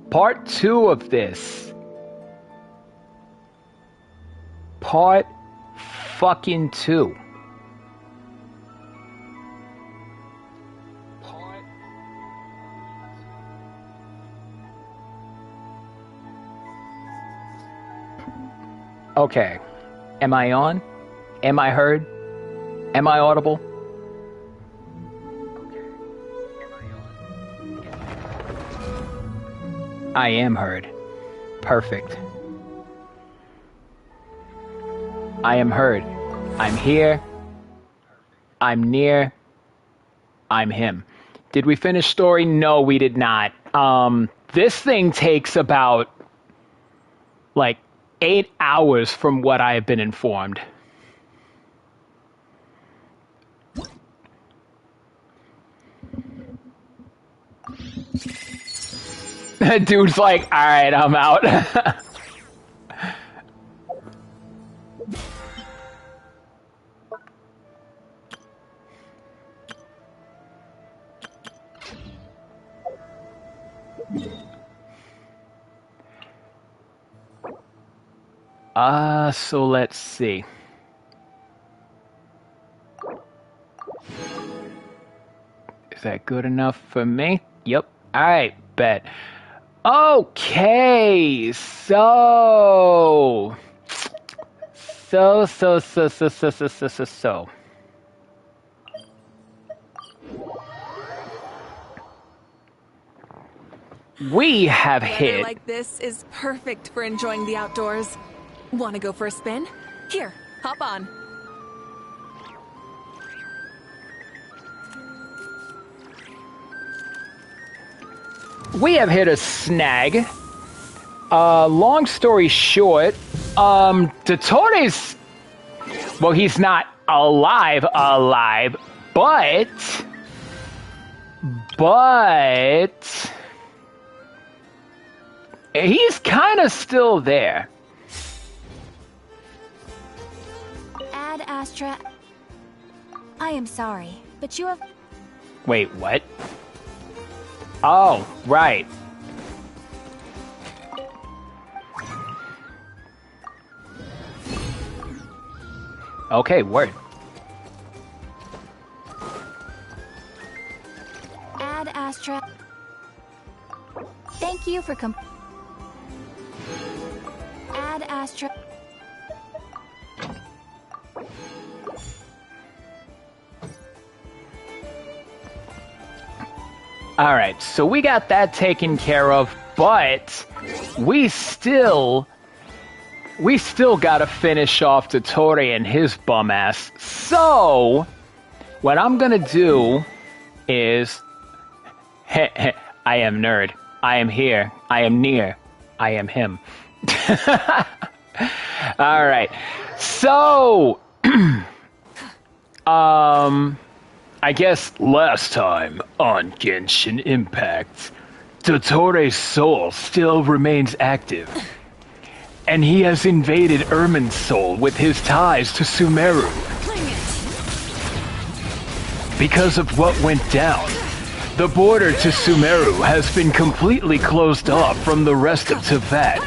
Part 2 of this. Part fucking 2. Okay. Am I on? Am I heard? Am I audible? I am heard. Perfect. I am heard. I'm here. I'm near. I'm him. Did we finish story? No, we did not. This thing takes about like 8 hours from what I have been informed. Dude's like, alright, I'm out. So let's see. Is that good enough for me? Yep. Alright, bet. Okay, so. We have hit. Weather like this is perfect for enjoying the outdoors. Want to go for a spin? Here, hop on. We have hit a snag. Long story short, Dottore's, well, he's not alive, but he's kind of still there. Ad Astra, I am sorry, but you have... Wait, what? Oh, right. Okay, word. Ad Astra. Thank you for Ad Astra. Alright, so we got that taken care of, but we still gotta finish off Dottore and his bum ass. So, what I'm gonna do is, I am nerd. I am here. I am near. I am him. Alright, so, I guess last time on Genshin Impact, Dottore's soul still remains active. And he has invaded Irmin's soul with his ties to Sumeru. Because of what went down, the border to Sumeru has been completely closed off from the rest of Teyvat.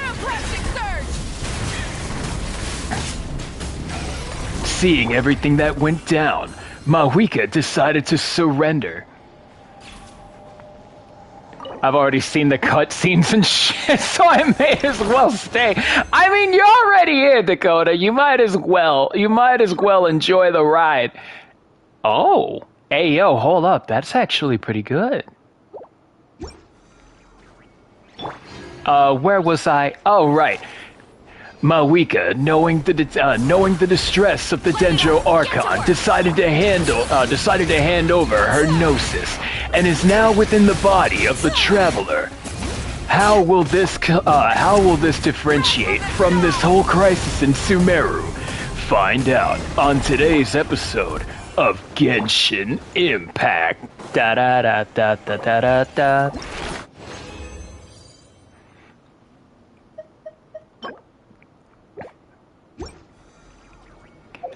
Seeing everything that went down, Mavuika decided to surrender. I've already seen the cutscenes and shit, so I may as well stay. I mean, you're already here, Dakota. You might as well enjoy the ride. Oh, hey, yo, hold up. That's actually pretty good. Where was I? Oh, right. Mavuika, knowing the distress of the Dendro Archon, decided to hand over her Gnosis, and is now within the body of the Traveler. How will this differentiate from this whole crisis in Sumeru? Find out on today's episode of Genshin Impact. Da da da da da da da da.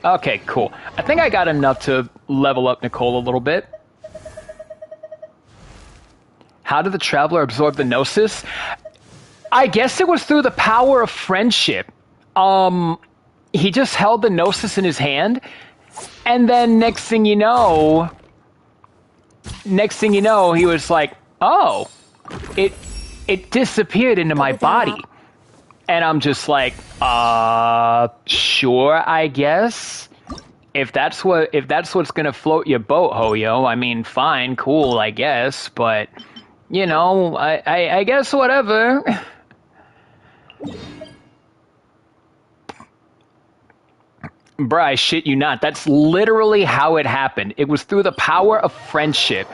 Okay, cool. I think I got enough to level up Nicole a little bit. How did the Traveler absorb the Gnosis? I guess it was through the power of friendship. He just held the Gnosis in his hand, and then next thing you know, he was like, oh, it disappeared into my body. And I'm just like, sure, I guess. If that's what's gonna float your boat, Hoyo, I mean, fine, cool, I guess, but, you know, I guess whatever. Bruh, I shit you not. That's literally how it happened. It was through the power of friendship.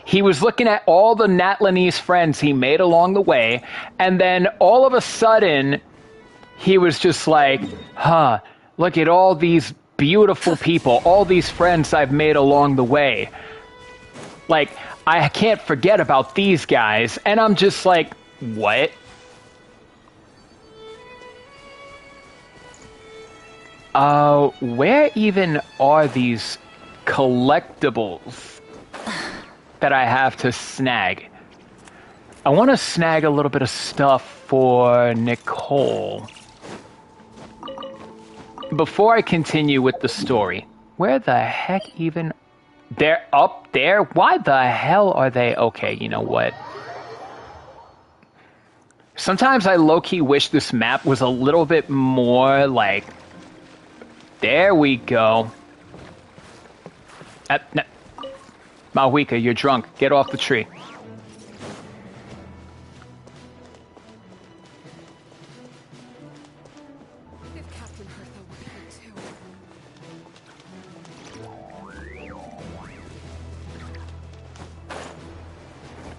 He was looking at all the Natlanese friends he made along the way, and then all of a sudden, he was just like, huh, look at all these beautiful people, all these friends I've made along the way. Like, I can't forget about these guys. And I'm just like, what? Where even are these collectibles that I have to snag? I want to snag a little bit of stuff for Nicole. Before I continue with the story, where the heck even... They're up there? Why the hell are they... Okay, you know what? Sometimes I low-key wish this map was a little bit more like... There we go. Mavuika, you're drunk. Get off the tree.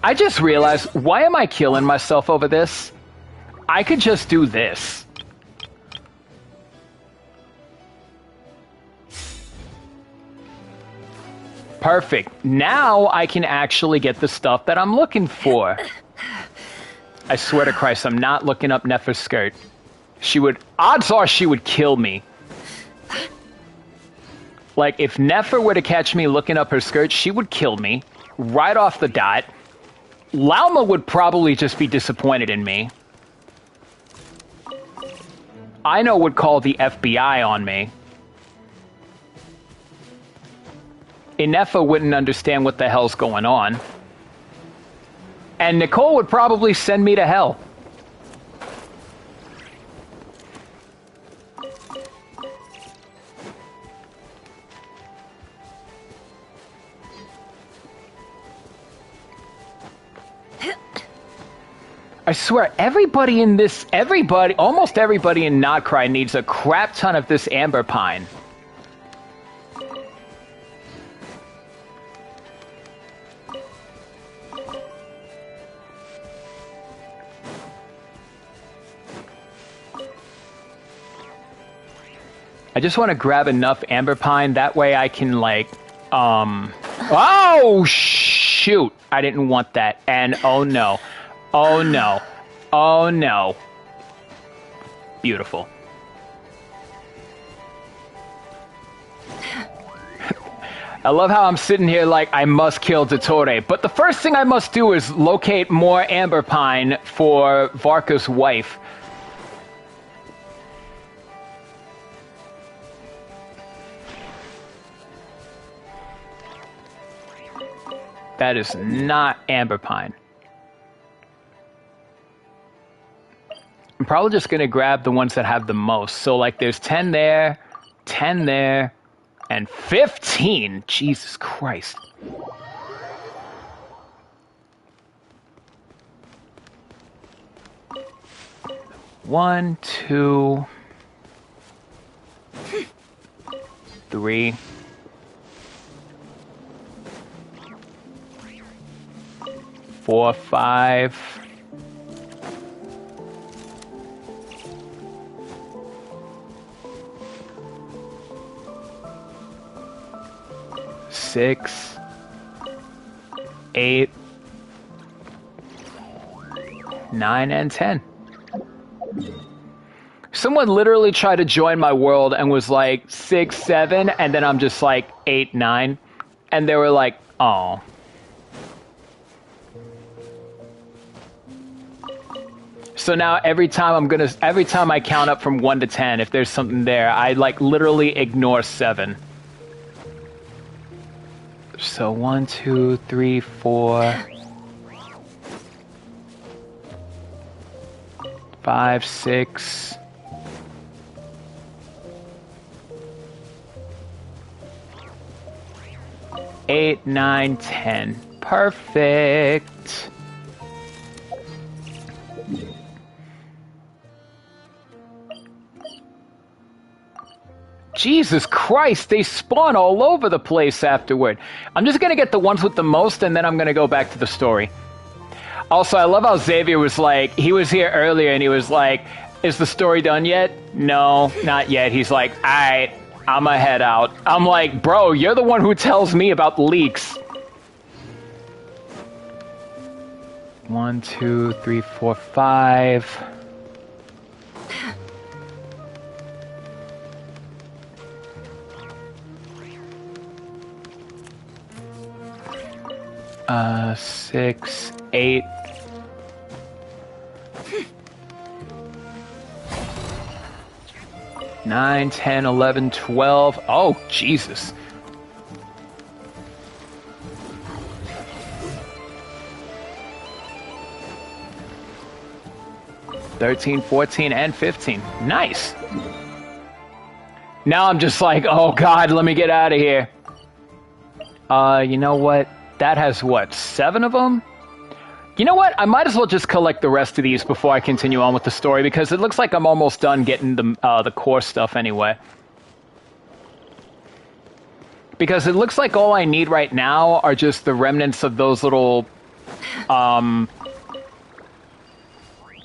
I just realized, why am I killing myself over this? I could just do this. Perfect. Now I can actually get the stuff that I'm looking for. I swear to Christ, I'm not looking up Nefer's skirt. Odds are she would kill me. Like, if Nefer were to catch me looking up her skirt, she would kill me right off the dot. Lauma would probably just be disappointed in me. Aino would call the FBI on me. Inefa wouldn't understand what the hell's going on. And Nicole would probably send me to hell. I swear, almost everybody in Notcry needs a crap ton of this amber pine. I just want to grab enough amber pine, that way I can, like, oh, shoot! I didn't want that, and oh no. Oh no. Oh no. Beautiful. I love how I'm sitting here like I must kill Dottore, but the first thing I must do is locate more amber pine for Varka's wife. That is not amber pine. I'm probably just going to grab the ones that have the most. So, like, there's 10 there, 10 there, and 15. Jesus Christ. One, two, 3. 4, 5. 6, 8, 9, and 10. Someone literally tried to join my world and was like 6, 7, and then I'm just like 8, 9. And they were like, oh. So now every time I count up from 1 to 10, if there's something there, I like literally ignore 7. So 1, 2, 3, 4, 5, 6. 8, 9, 10. Perfect. Jesus Christ, they spawn all over the place afterward. I'm just gonna get the ones with the most, and then I'm gonna go back to the story. Also, I love how Xavier was like, he was here earlier, and he was like, is the story done yet? No, not yet. He's like, alright, I'ma head out. I'm like, bro, you're the one who tells me about leaks. 1, 2, 3, 4, 5. Uh, 6, 8. Nine, 10, 11, 12. Oh, Jesus. $13, 14, and 15. Nice. Now I'm just like, oh God, let me get out of here. You know what? That has what, 7 of them? You know what? I might as well just collect the rest of these before I continue on with the story, because it looks like I'm almost done getting the core stuff anyway. Because it looks like all I need right now are just the remnants of those little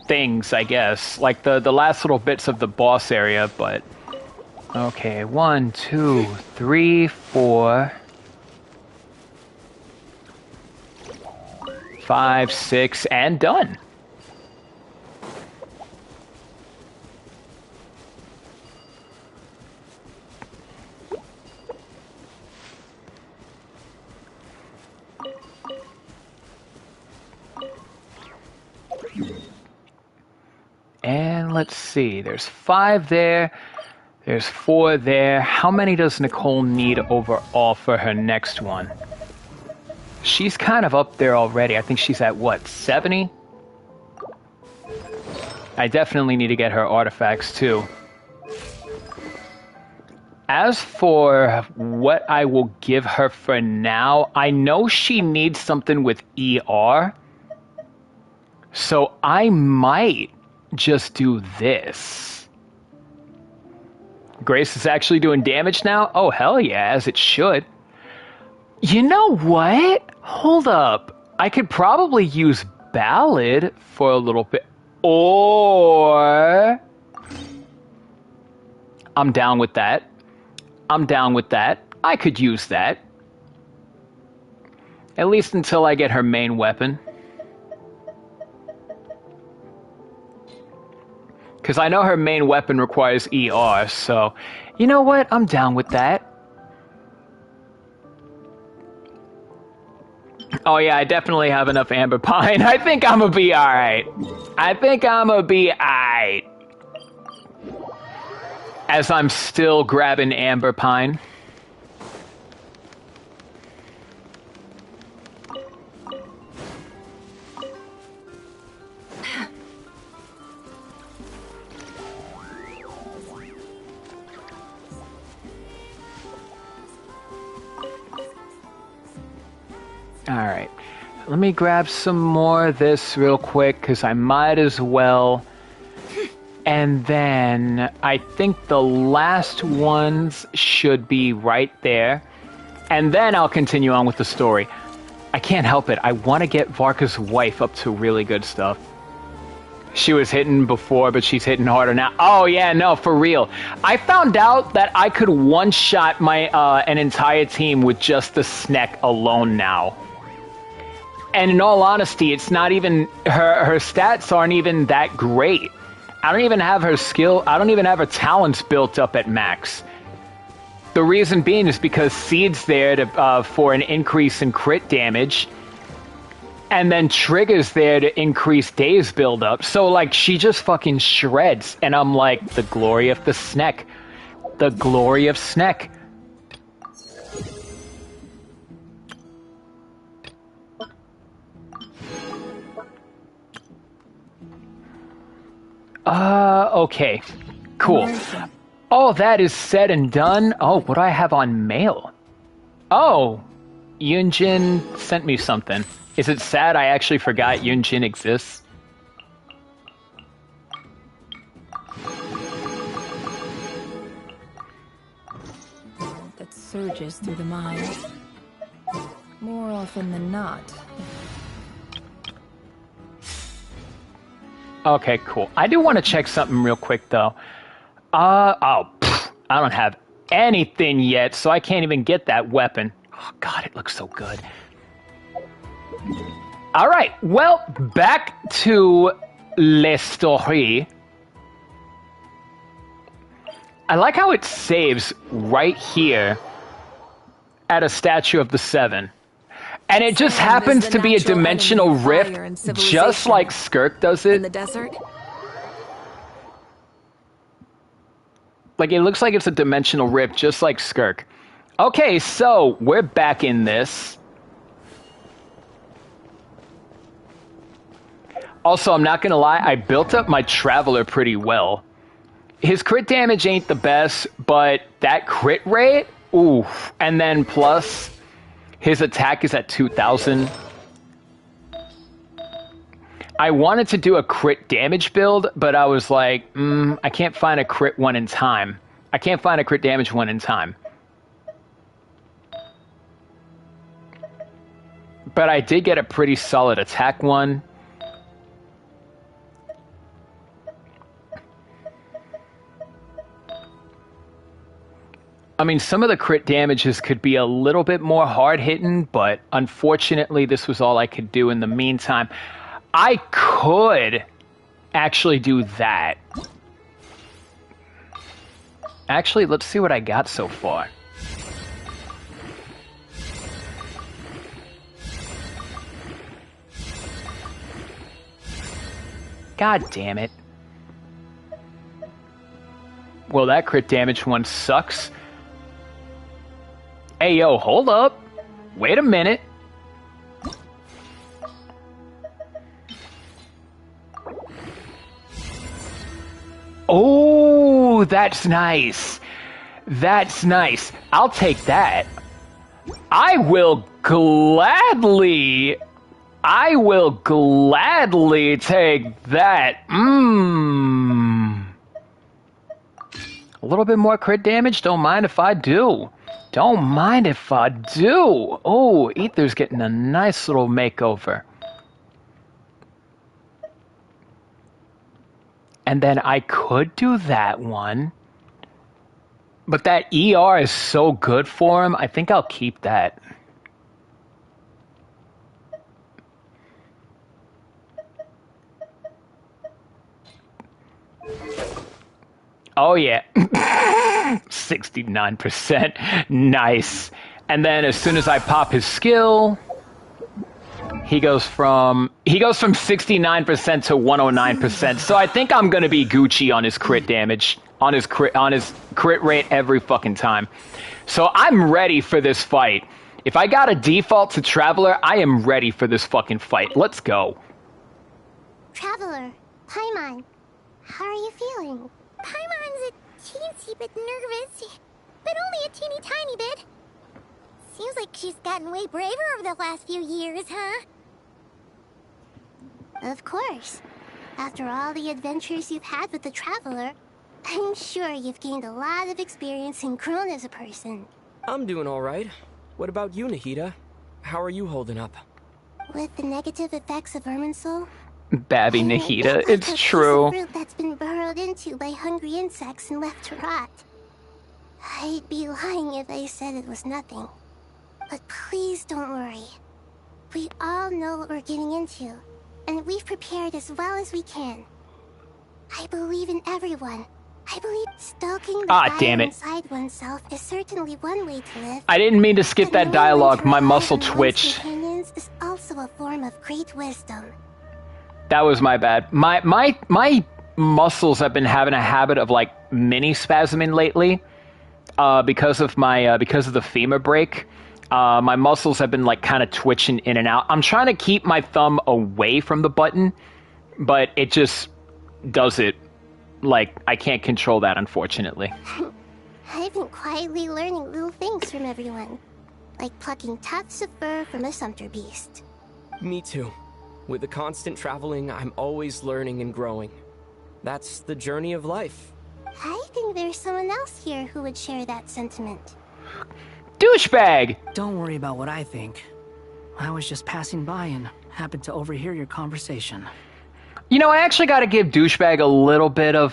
things, I guess. Like the last little bits of the boss area, but... Okay, 1, 2, 3, 4... 5, 6, and done. And let's see, there's 5 there, there's 4 there. How many does Nicole need overall for her next one? She's kind of up there already. I think she's at, what, 70? I definitely need to get her artifacts, too. As for what I will give her for now, I know she needs something with ER. So I might just do this. Grace is actually doing damage now? Oh, hell yeah, as it should. You know what? Hold up. I could probably use Ballad for a little bit. Or... I'm down with that. I'm down with that. I could use that. At least until I get her main weapon. Because I know her main weapon requires ER, so... You know what? I'm down with that. Oh yeah, I definitely have enough Amber Pine. I think I'm gonna be alright. I think I'm gonna be alright. As I'm still grabbing Amber Pine. Alright, let me grab some more of this real quick, because I might as well. And then I think the last ones should be right there. And then I'll continue on with the story. I can't help it. I want to get Varka's wife up to really good stuff. She was hitting before, but she's hitting harder now. Oh yeah, no, for real. I found out that I could one-shot my an entire team with just the Sneck alone now. And in all honesty, it's not even... Her stats aren't even that great. I don't even have her skill... I don't even have her talents built up at max. The reason being is because Seed's there to, for an increase in crit damage. And then triggers there to increase days buildup. So, like, she just fucking shreds. And I'm like, the glory of the Sneck. The glory of Sneck. Okay. Cool. Oh, that is said and done. Oh, what do I have on mail? Oh, Yunjin sent me something. Is it sad I actually forgot Yunjin exists? That surges through the mind. More often than not. Okay, cool. I do want to check something real quick, though. I don't have anything yet, so I can't even get that weapon. Oh, God, it looks so good. All right, well, back to Les Stories. I like how it saves right here at a statue of the Seven. And it just happens to be a dimensional rift, just like Skirk does it. In the desert? Like, it looks like it's a dimensional rift, just like Skirk. Okay, so we're back in this. Also, I'm not gonna lie, I built up my Traveler pretty well. His crit damage ain't the best, but that crit rate, oof. And then plus, his attack is at 2,000. I wanted to do a crit damage build, but I was like, I can't find a crit one in time. I can't find a crit damage one in time. But I did get a pretty solid attack one. I mean, some of the crit damages could be a little bit more hard-hitting, but unfortunately, this was all I could do in the meantime. I could actually do that. Actually, let's see what I got so far. God damn it. Well, that crit damage one sucks. Hey, yo, hold up. Wait a minute. Oh, that's nice. That's nice. I'll take that. I will gladly take that. A little bit more crit damage? Don't mind if I do. Don't mind if I do. Oh, Ether's getting a nice little makeover. And then I could do that one. But that ER is so good for him, I think I'll keep that. Oh, yeah. 69%. Nice. And then as soon as I pop his skill, he goes from 69% to 109%. So I think I'm going to be Gucci on his crit damage, on his crit rate every fucking time. So I'm ready for this fight. If I got a default to Traveler, I am ready for this fucking fight. Let's go. Traveler, Paimon, how are you feeling? Paimon's a teensy bit nervous, but only a teeny tiny bit. Seems like she's gotten way braver over the last few years, huh? Of course. After all the adventures you've had with the Traveler, I'm sure you've gained a lot of experience and grown as a person. I'm doing all right. What about you, Nahida? How are you holding up? With the negative effects of Irminsul, Babby Nahida, it's true. A fruit that's been burrowed into by hungry insects and left to rot. I'd be lying if I said it was nothing. But please don't worry. We all know what we're getting into, and we've prepared as well as we can. I believe in everyone, I believe stalking the Ah, fire damn it. inside oneself is certainly one way to live. I didn't mean to skip But that knowing dialogue. when to My rely muscle on one's twitched. companions is also a form of great wisdom. That was my bad. My muscles have been having a habit of like mini spasming lately, because of the femur break. My muscles have been like kind of twitching in and out. I'm trying to keep my thumb away from the button, but it just does it. Like, I can't control that, unfortunately. I've been quietly learning little things from everyone, like plucking tufts of fur from a sumpter beast. Me too. With the constant traveling, I'm always learning and growing. That's the journey of life. I think there's someone else here who would share that sentiment. Douchebag! Don't worry about what I think. I was just passing by and happened to overhear your conversation. You know, I actually got to give douchebag a little bit of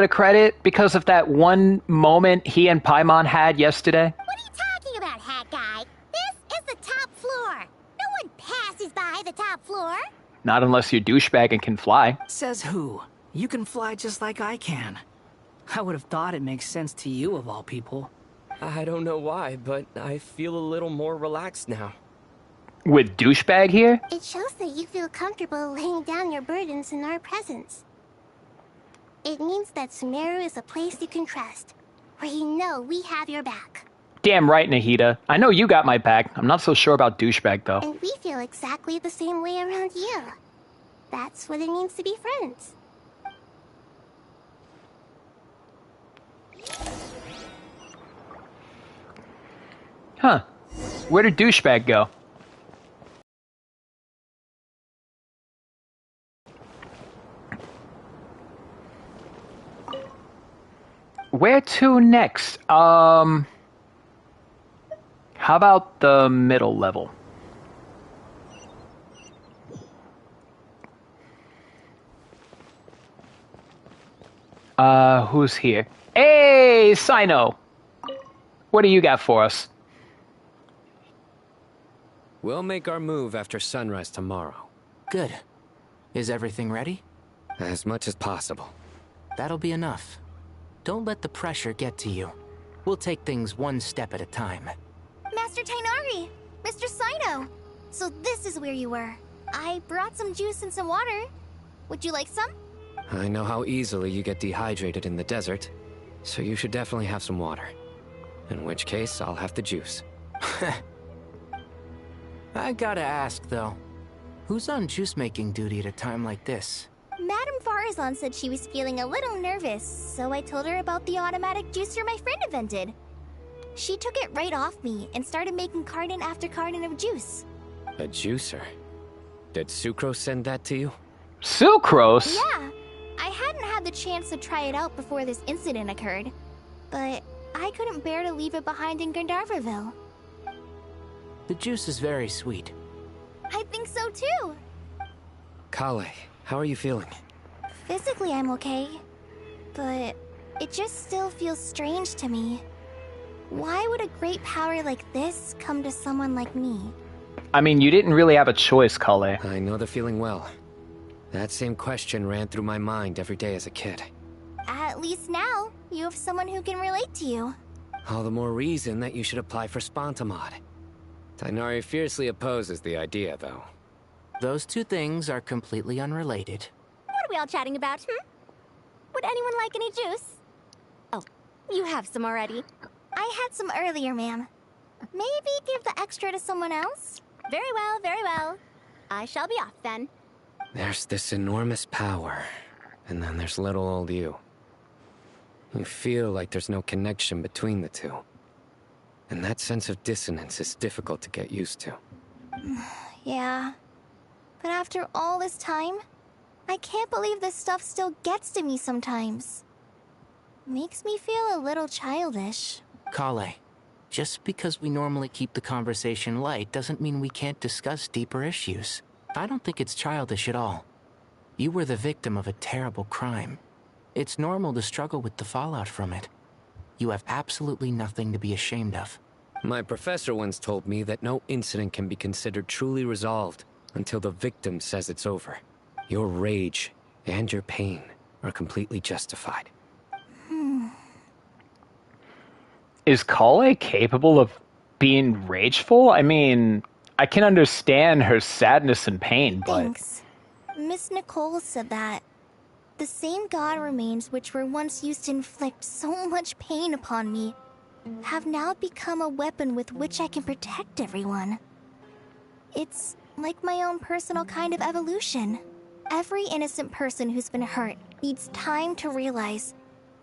credit because of that one moment he and Paimon had yesterday. What are you talking about, hat guy? This is the top floor. No one passes by the top floor. Not unless you're douchebag and can fly. Says who? You can fly just like I can. I would have thought it makes sense to you of all people. I don't know why, but I feel a little more relaxed now. With douchebag here? It shows that you feel comfortable laying down your burdens in our presence. It means that Sumeru is a place you can trust, where you know we have your back. Damn right, Nahida. I know you got my back. I'm not so sure about douchebag, though. And we feel exactly the same way around you. That's what it means to be friends. Huh. Where did douchebag go? Where to next? How about the middle level? Who's here? Hey, Sino! What do you got for us? We'll make our move after sunrise tomorrow. Good. Is everything ready? As much as possible. That'll be enough. Don't let the pressure get to you. We'll take things one step at a time. Master Tainari! Mr. Sino! So this is where you were. I brought some juice and some water. Would you like some? I know how easily you get dehydrated in the desert, so you should definitely have some water. In which case, I'll have the juice. I gotta ask, though. Who's on juice-making duty at a time like this? Madame Farazan said she was feeling a little nervous, so I told her about the automatic juicer my friend invented. She took it right off me and started making carton after carton of juice. A juicer? Did Sucrose send that to you? Sucrose? Yeah, I hadn't had the chance to try it out before this incident occurred, but I couldn't bear to leave it behind in Gandharvaville. The juice is very sweet. I think so too. Kale, how are you feeling? Physically, I'm okay, but it just still feels strange to me. Why would a great power like this come to someone like me? I mean, you didn't really have a choice, Kale. I know the feeling well. That same question ran through my mind every day as a kid. At least now, you have someone who can relate to you. All the more reason that you should apply for Spontamod. Tainari fiercely opposes the idea, though. Those two things are completely unrelated. What are we all chatting about, Would anyone like any juice? Oh, you have some already. I had some earlier, ma'am. Maybe give the extra to someone else? Very well, very well. I shall be off then. There's this enormous power, and then there's little old you. You feel like there's no connection between the two. And that sense of dissonance is difficult to get used to. Yeah. But after all this time, I can't believe this stuff still gets to me sometimes. Makes me feel a little childish. Kale, just because we normally keep the conversation light doesn't mean we can't discuss deeper issues. I don't think it's childish at all. You were the victim of a terrible crime. It's normal to struggle with the fallout from it. You have absolutely nothing to be ashamed of. My professor once told me that no incident can be considered truly resolved until the victim says it's over. Your rage and your pain are completely justified. Is Kale capable of being rageful? I mean, I can understand her sadness and pain, but... Thanks. Miss Nicole said that the same god remains which were once used to inflict so much pain upon me have now become a weapon with which I can protect everyone. It's like my own personal kind of evolution. Every innocent person who's been hurt needs time to realize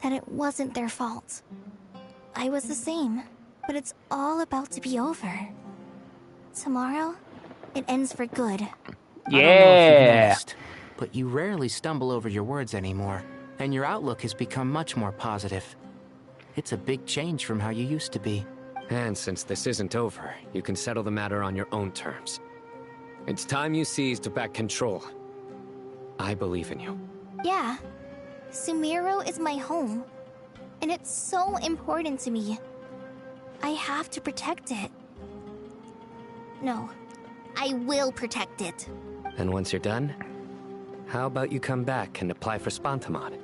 that it wasn't their fault. I was the same, but it's all about to be over. Tomorrow, it ends for good. I don't know if you've Yeah! noticed, but you rarely stumble over your words anymore, and your outlook has become much more positive. It's a big change from how you used to be. And since this isn't over, you can settle the matter on your own terms. It's time you seized back control. I believe in you. Yeah, Sumeru is my home, and it's so important to me. I have to protect it. No, I will protect it. And once you're done, how about you come back and apply for Spantamod?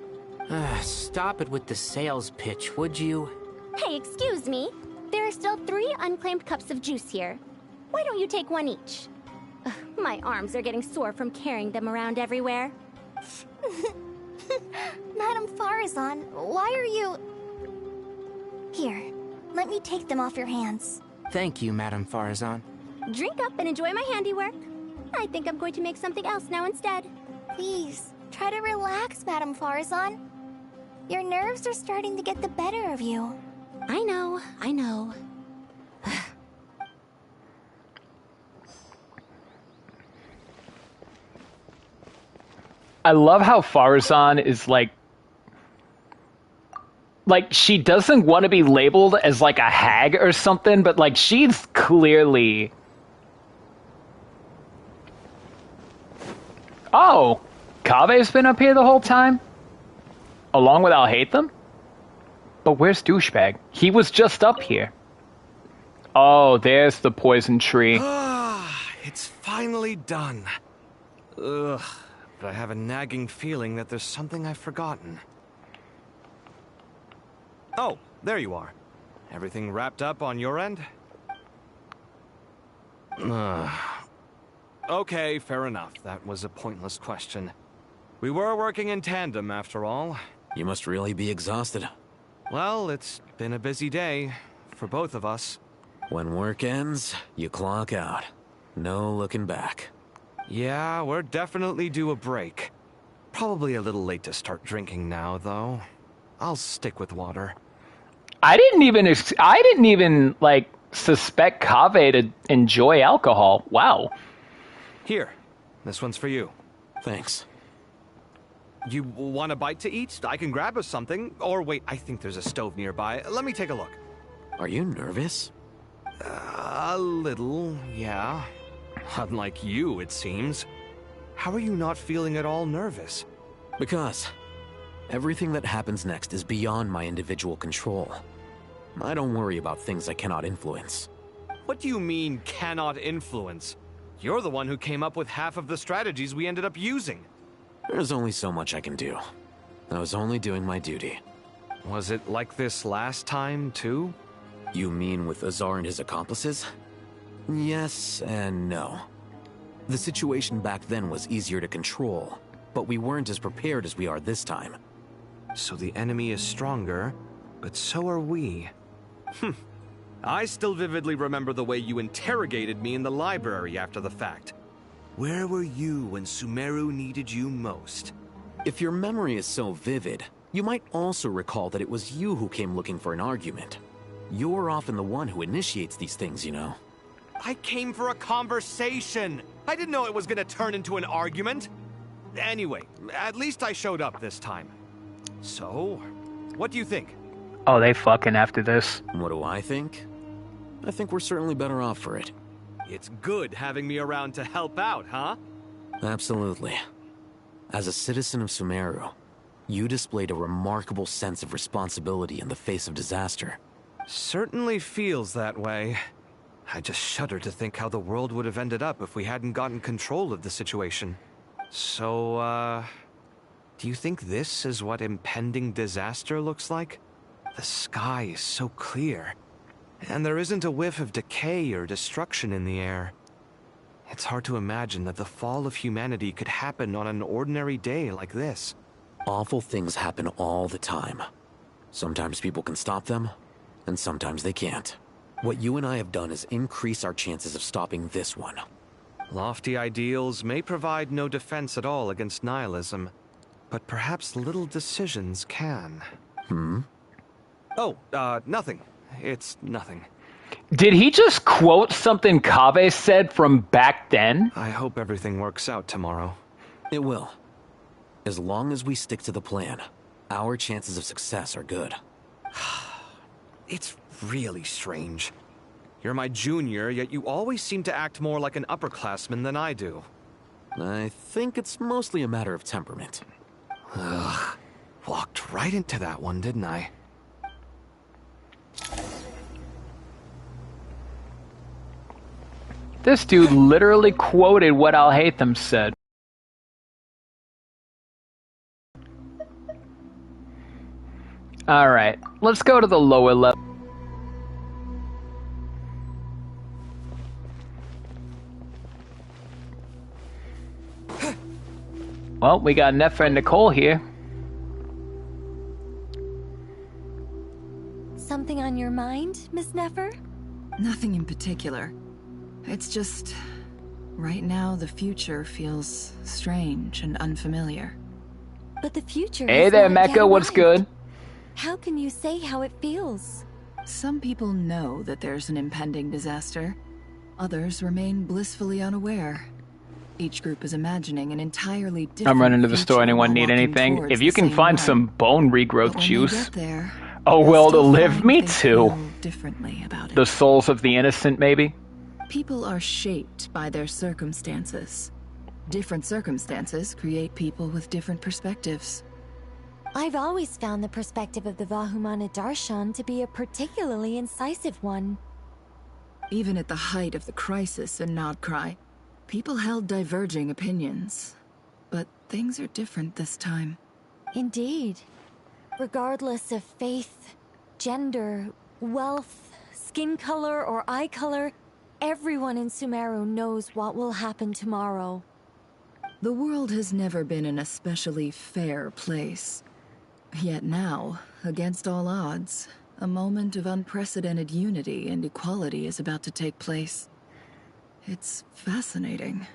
Stop it with the sales pitch, would you? Hey, excuse me. There are still 3 unclaimed cups of juice here. Why don't you take one each? Ugh, my arms are getting sore from carrying them around everywhere. Madame Farazan, why are you... Here, let me take them off your hands. Thank you, Madame Farazan. Drink up and enjoy my handiwork. I think I'm going to make something else now instead. Please, try to relax, Madame Farazan. Your nerves are starting to get the better of you. I know, I know. I love how Farazan is like she doesn't want to be labeled as like a hag or something, but like she's clearly... Oh, Kave's been up here the whole time? Along with I'll hate them? But where's Douchebag? He was just up here. Oh, there's the poison tree. It's finally done. Ugh, but I have a nagging feeling that there's something I've forgotten. Oh, there you are. Everything wrapped up on your end? Okay, fair enough. That was a pointless question. We were working in tandem, after all. You must really be exhausted. Well, it's been a busy day for both of us. When work ends, you clock out. No looking back. Yeah, we're definitely due a break. Probably a little late to start drinking now, though. I'll stick with water. I didn't even like suspect Kave to enjoy alcohol. Wow. Here, this one's for you. Thanks. You want a bite to eat? I can grab us something. Or wait, I think there's a stove nearby. Let me take a look. Are you nervous? A little, yeah. Unlike you, it seems. How are you not feeling at all nervous? Because everything that happens next is beyond my individual control. I don't worry about things I cannot influence. What do you mean, cannot influence? You're the one who came up with half of the strategies we ended up using. There's only so much I can do. I was only doing my duty. Was it like this last time, too? You mean with Azar and his accomplices? Yes and no. The situation back then was easier to control, but we weren't as prepared as we are this time. So the enemy is stronger, but so are we. I still vividly remember the way you interrogated me in the library after the fact. Where were you when Sumeru needed you most? If your memory is so vivid, you might also recall that it was you who came looking for an argument. You're often the one who initiates these things, you know. I came for a conversation! I didn't know it was gonna turn into an argument! Anyway, at least I showed up this time. So, what do you think? Oh, they fucking after this. What do I think? I think we're certainly better off for it. It's good having me around to help out, huh? Absolutely. As a citizen of Sumeru, you displayed a remarkable sense of responsibility in the face of disaster. Certainly feels that way. I just shudder to think how the world would have ended up if we hadn't gotten control of the situation. So, do you think this is what impending disaster looks like? The sky is so clear, and there isn't a whiff of decay or destruction in the air. It's hard to imagine that the fall of humanity could happen on an ordinary day like this. Awful things happen all the time. Sometimes people can stop them, and sometimes they can't. What you and I have done is increase our chances of stopping this one. Lofty ideals may provide no defense at all against nihilism, but perhaps little decisions can. Oh, nothing. It's nothing. Did he just quote something Kaveh said from back then? I hope everything works out tomorrow. It will. As long as we stick to the plan, our chances of success are good. It's really strange. You're my junior, yet you always seem to act more like an upperclassman than I do. I think it's mostly a matter of temperament. Ugh. Walked right into that one, didn't I? This dude literally quoted what Al-Haytham said. Alright, let's go to the lower level. Well, we got Nefer and Nicole here. Something on your mind, Miss Nefer? Nothing in particular. It's just... right now, the future feels strange and unfamiliar. But the future Hey has there, not yet Mecca, what's arrived. good? How can you say how it feels? Some people know that there's an impending disaster. Others remain blissfully unaware. Each group is imagining an entirely different I'm running to the store. future Anyone while need walking anything? towards If you the can same find one. some bone regrowth But when juice. they get there, Oh, they'll well to still live, find me they too. feel differently about it. The souls of the innocent, maybe? People are shaped by their circumstances. Different circumstances create people with different perspectives. I've always found the perspective of the Vahumana Darshan to be a particularly incisive one. Even at the height of the crisis in Nodcry, people held diverging opinions. But things are different this time. Indeed. Regardless of faith, gender, wealth, skin color, or eye color, everyone in Sumeru knows what will happen tomorrow. The world has never been an especially fair place. Yet now, against all odds, a moment of unprecedented unity and equality is about to take place. It's fascinating.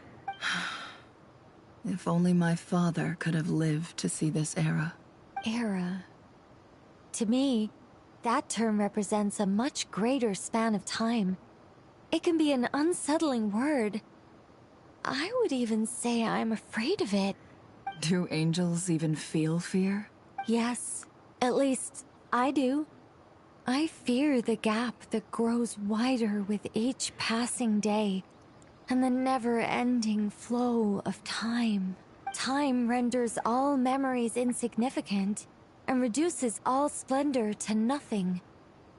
If only my father could have lived to see this era. Era. To me, that term represents a much greater span of time. It can be an unsettling word. I would even say I'm afraid of it. Do angels even feel fear? Yes, at least I do. I fear the gap that grows wider with each passing day, and the never-ending flow of time. Time renders all memories insignificant, and reduces all splendor to nothing.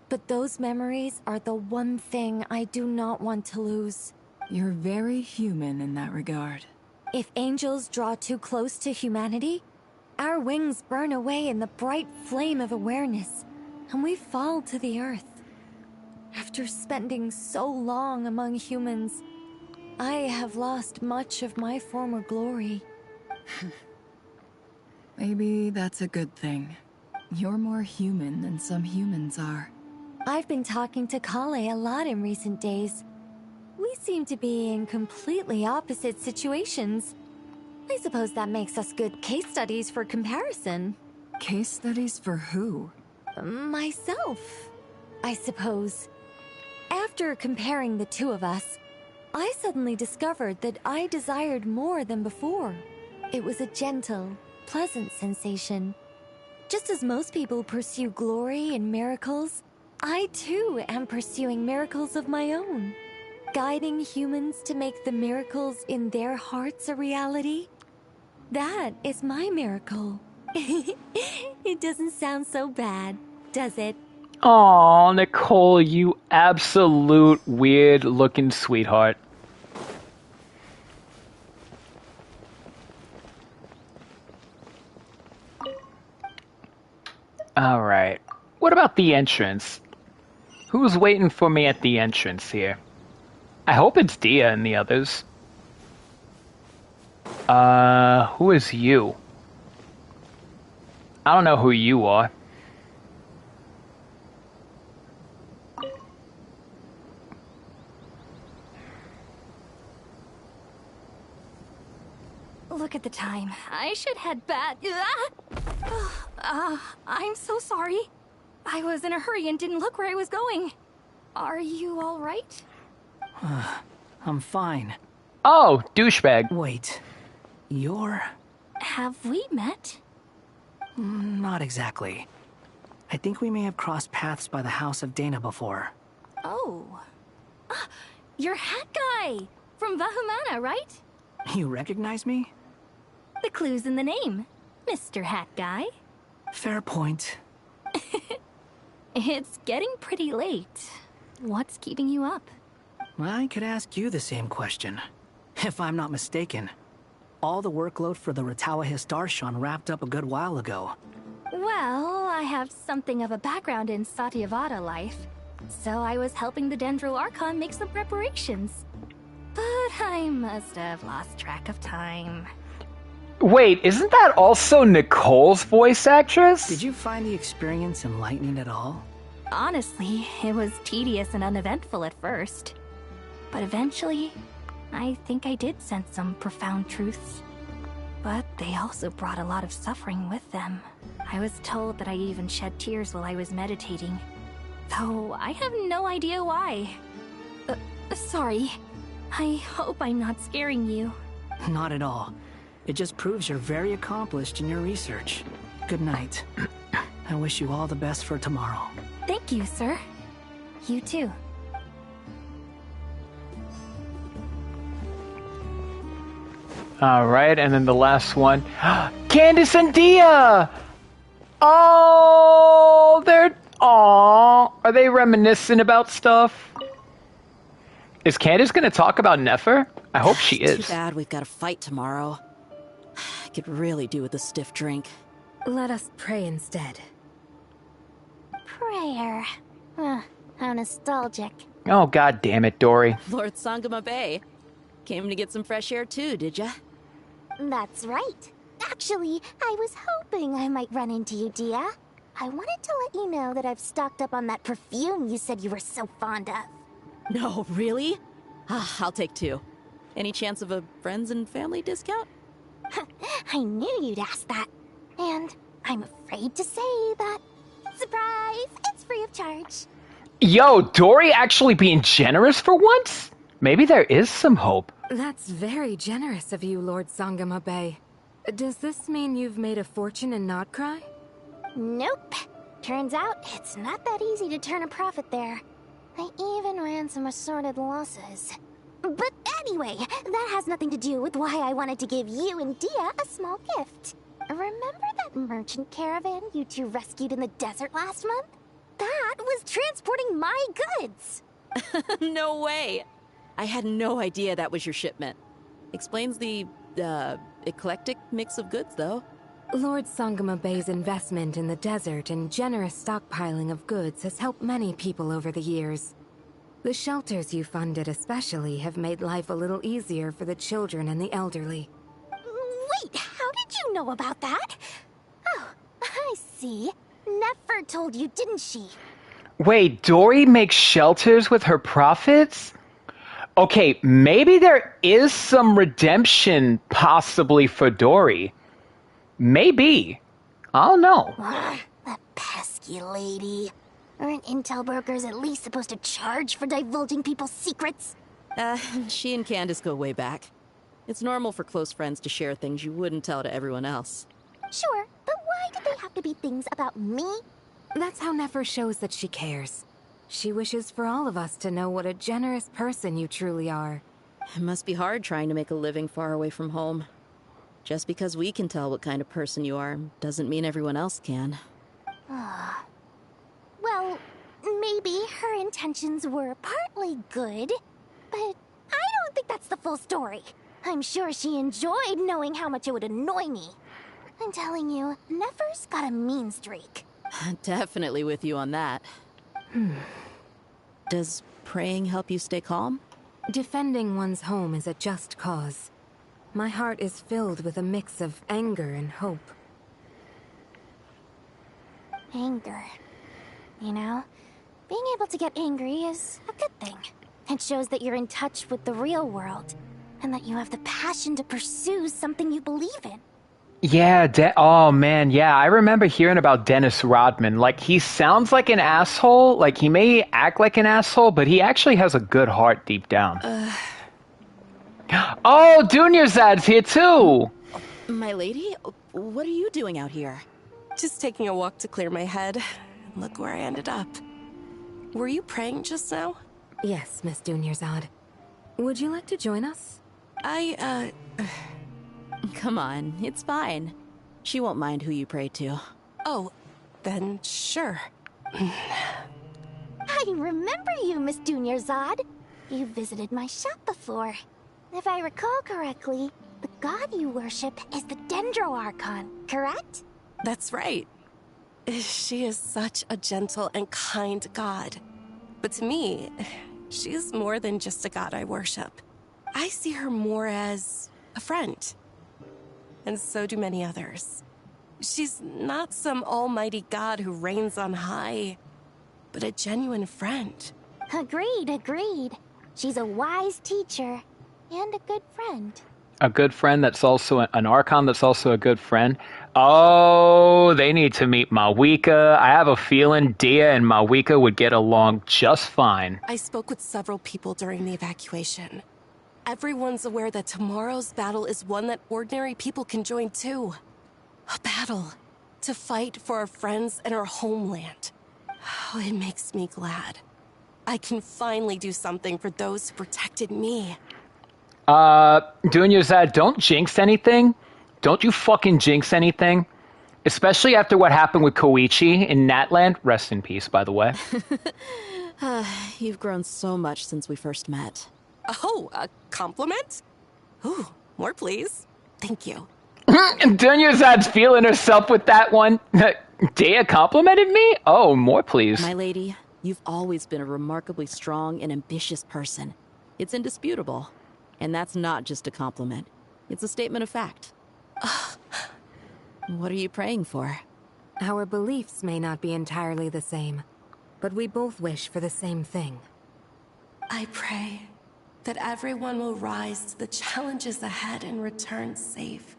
But those memories are the one thing I do not want to lose. You're very human in that regard. If angels draw too close to humanity, our wings burn away in the bright flame of awareness, and we fall to the earth. After spending so long among humans, I have lost much of my former glory. Maybe that's a good thing. You're more human than some humans are. I've been talking to Kale a lot in recent days. We seem to be in completely opposite situations. I suppose that makes us good case studies for comparison. Case studies for who? Myself, I suppose. After comparing the two of us, I suddenly discovered that I desired more than before. It was a gentle, pleasant sensation. Just as most people pursue glory and miracles, I too am pursuing miracles of my own. Guiding humans to make the miracles in their hearts a reality. That is my miracle. It doesn't sound so bad, does it? Aw, Nicole, you absolute weird-looking sweetheart. Alright. What about the entrance? Who's waiting for me at the entrance here? I hope it's Dia and the others. Who is you? I don't know who you are. Look at the time. I should head back. I'm so sorry. I was in a hurry and didn't look where I was going. Are you all right? I'm fine. Oh, douchebag. Wait. You're... Have we met? Not exactly. I think we may have crossed paths by the house of Dana before. Oh. You're Hat Guy! From Vahumana, right? You recognize me? The clue's in the name. Mr. Hat Guy. Fair point. It's getting pretty late. What's keeping you up? I could ask you the same question. If I'm not mistaken, all the workload for the Ratawa Histarshan wrapped up a good while ago. Well, I have something of a background in Satyavada life, so I was helping the Dendro Archon make some preparations. But I must have lost track of time. Wait, isn't that also Nicole's voice actress? Did you find the experience enlightening at all? Honestly, it was tedious and uneventful at first. But eventually, I think I did sense some profound truths. But they also brought a lot of suffering with them. I was told that I even shed tears while I was meditating. Though I have no idea why. Sorry. I hope I'm not scaring you. Not at all. It just proves you're very accomplished in your research. Good night. I wish you all the best for tomorrow. Thank you, sir. You too. Alright, and then the last one. Candace and Dia! Oh, they're... Aww. Are they reminiscent about stuff? Is Candace gonna talk about Nefer? I hope she is. Too bad we've got a fight tomorrow. I could really do with a stiff drink. Let us pray instead. Prayer. How nostalgic. Oh, god damn it, Dory. Lord Sangama Bay. Came to get some fresh air too, did ya? That's right. Actually, I was hoping I might run into you, Dia. I wanted to let you know that I've stocked up on that perfume you said you were so fond of. No, really? I'll take 2. Any chance of a friends and family discount? I knew you'd ask that. And I'm afraid to say that... Surprise! It's free of charge. Yo, Dory actually being generous for once? Maybe there is some hope. That's very generous of you, Lord Sangama Bay. Does this mean you've made a fortune in Notcry? Nope. Turns out it's not that easy to turn a profit there. I even ran some assorted losses. But anyway, that has nothing to do with why I wanted to give you and Dia a small gift. Remember that merchant caravan you two rescued in the desert last month? That was transporting my goods! No way! I had no idea that was your shipment. Explains the, eclectic mix of goods, though. Lord Sangama Bay's investment in the desert and generous stockpiling of goods has helped many people over the years. The shelters you funded especially have made life a little easier for the children and the elderly. Wait, how did you know about that? Oh, I see. Nefer told you, didn't she? Wait, Dory makes shelters with her profits? Okay, maybe there is some redemption possibly for Dory. Maybe. I don't know. That pesky lady. Aren't intel brokers at least supposed to charge for divulging people's secrets? She and Candace go way back. It's normal for close friends to share things you wouldn't tell to everyone else. Sure, but why did they have to be things about me? That's how Nefer shows that she cares. She wishes for all of us to know what a generous person you truly are. It must be hard trying to make a living far away from home. Just because we can tell what kind of person you are doesn't mean everyone else can. Well, maybe her intentions were partly good, but I don't think that's the full story. I'm sure she enjoyed knowing how much it would annoy me. I'm telling you, Nefer's got a mean streak. Definitely with you on that. Does praying help you stay calm? Defending one's home is a just cause. My heart is filled with a mix of anger and hope. Anger. You know, being able to get angry is a good thing. It shows that you're in touch with the real world, and that you have the passion to pursue something you believe in. Yeah, oh man, yeah, I remember hearing about Dennis Rodman. Like, he sounds like an asshole, like he may act like an asshole, but he actually has a good heart deep down. Oh, Dunyarzad's here too! My lady, what are you doing out here? Just taking a walk to clear my head. Look where I ended up. Were you praying just now? Yes, Miss Dunyarzad. Would you like to join us? Come on, it's fine. She won't mind who you pray to. Oh, then sure. I remember you, Miss Dunyarzad. You visited my shop before. If I recall correctly, the god you worship is the Dendro Archon, correct? That's right. She is such a gentle and kind god. But to me, she is more than just a god I worship. I see her more as a friend. And so do many others. She's not some almighty god who reigns on high, but a genuine friend. Agreed. She's a wise teacher and a good friend. A good friend that's also an Archon that's also a good friend. Oh, they need to meet Mavuika. I have a feeling Dia and Mavuika would get along just fine. I spoke with several people during the evacuation. Everyone's aware that tomorrow's battle is one that ordinary people can join too. A battle to fight for our friends and our homeland. Oh, it makes me glad. I can finally do something for those who protected me. Dunyarzad, don't jinx anything. Don't you fucking jinx anything. Especially after what happened with Koichi in Natland. Rest in peace, by the way. You've grown so much since we first met. Oh, a compliment? Ooh, more please. Thank you. Dunyarzad's feeling herself with that one. Dea complimented me? Oh, more please. My lady, you've always been a remarkably strong and ambitious person. It's indisputable. And that's not just a compliment. It's a statement of fact. What are you praying for? Our beliefs may not be entirely the same, but we both wish for the same thing. I pray that everyone will rise to the challenges ahead and return safe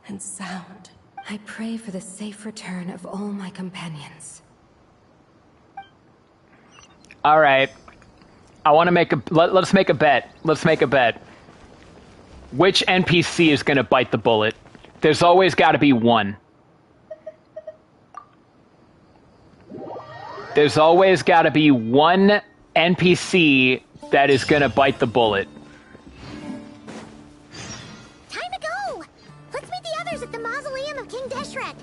and sound. I pray for the safe return of all my companions. All right. I want to make a... Let's make a bet. Let's make a bet. Which NPC is going to bite the bullet? There's always got to be one. There's always got to be one NPC that is going to bite the bullet. Time to go! Let's meet the others at the mausoleum of King Deshret.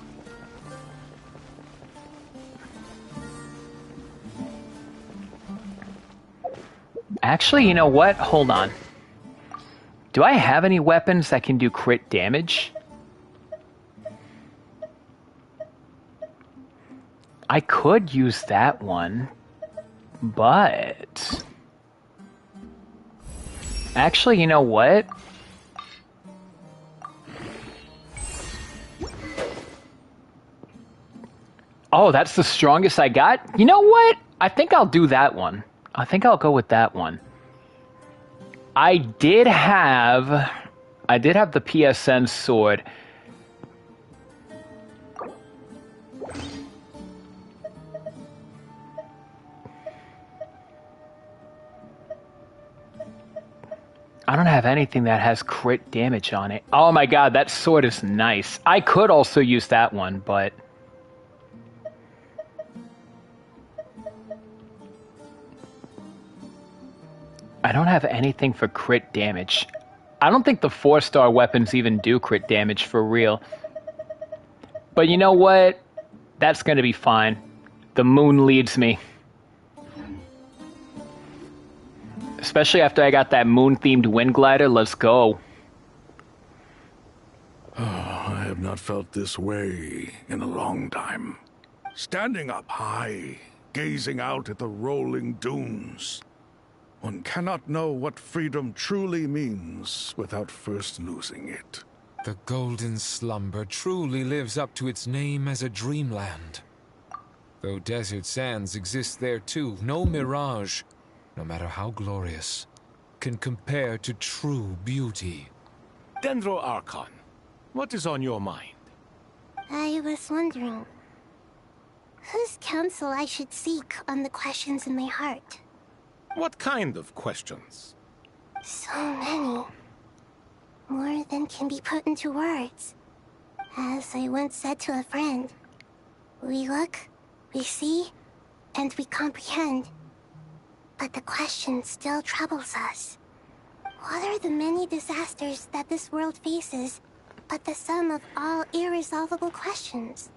Actually, you know what? Hold on. Do I have any weapons that can do crit damage? I could use that one, but... Actually, you know what? Oh, that's the strongest I got? You know what? I think I'll do that one. I think I'll go with that one. I did have the PSN sword. I don't have anything that has crit damage on it. Oh my god, that sword is nice. I could also use that one, but... I don't have anything for crit damage. I don't think the 4-star weapons even do crit damage for real. But you know what? That's gonna be fine. The moon leads me. Especially after I got that moon-themed wind glider, let's go. Oh, I have not felt this way in a long time. Standing up high, gazing out at the rolling dunes. One cannot know what freedom truly means without first losing it. The golden slumber truly lives up to its name as a dreamland. Though desert sands exist there too, no mirage, no matter how glorious, can compare to true beauty. Dendro Archon, what is on your mind? I was wondering whose counsel I should seek on the questions in my heart. What kind of questions? So many. More than can be put into words. As I once said to a friend, we look, we see, and we comprehend. But the question still troubles us. What are the many disasters that this world faces, but the sum of all irresolvable questions?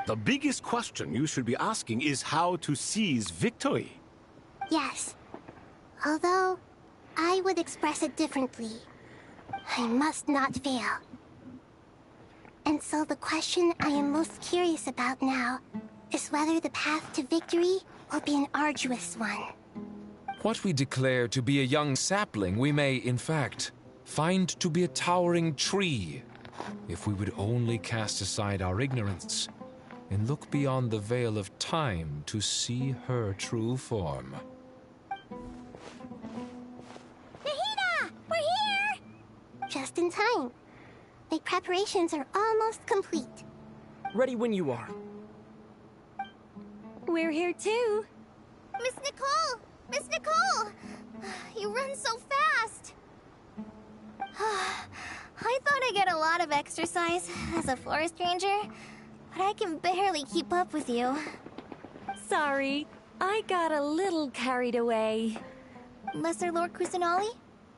The biggest question you should be asking is how to seize victory. Yes. Although, I would express it differently. I must not fail. And so the question I am most curious about now is whether the path to victory will be an arduous one. What we declare to be a young sapling, we may, in fact, find to be a towering tree, if we would only cast aside our ignorance and look beyond the veil of time to see her true form. Nahida! We're here! Just in time. My preparations are almost complete. Ready when you are. We're here too. Miss Nicole! Miss Nicole! You run so fast! I thought I'd get a lot of exercise as a forest ranger, but I can barely keep up with you. Sorry, I got a little carried away. Lesser Lord Kusanali,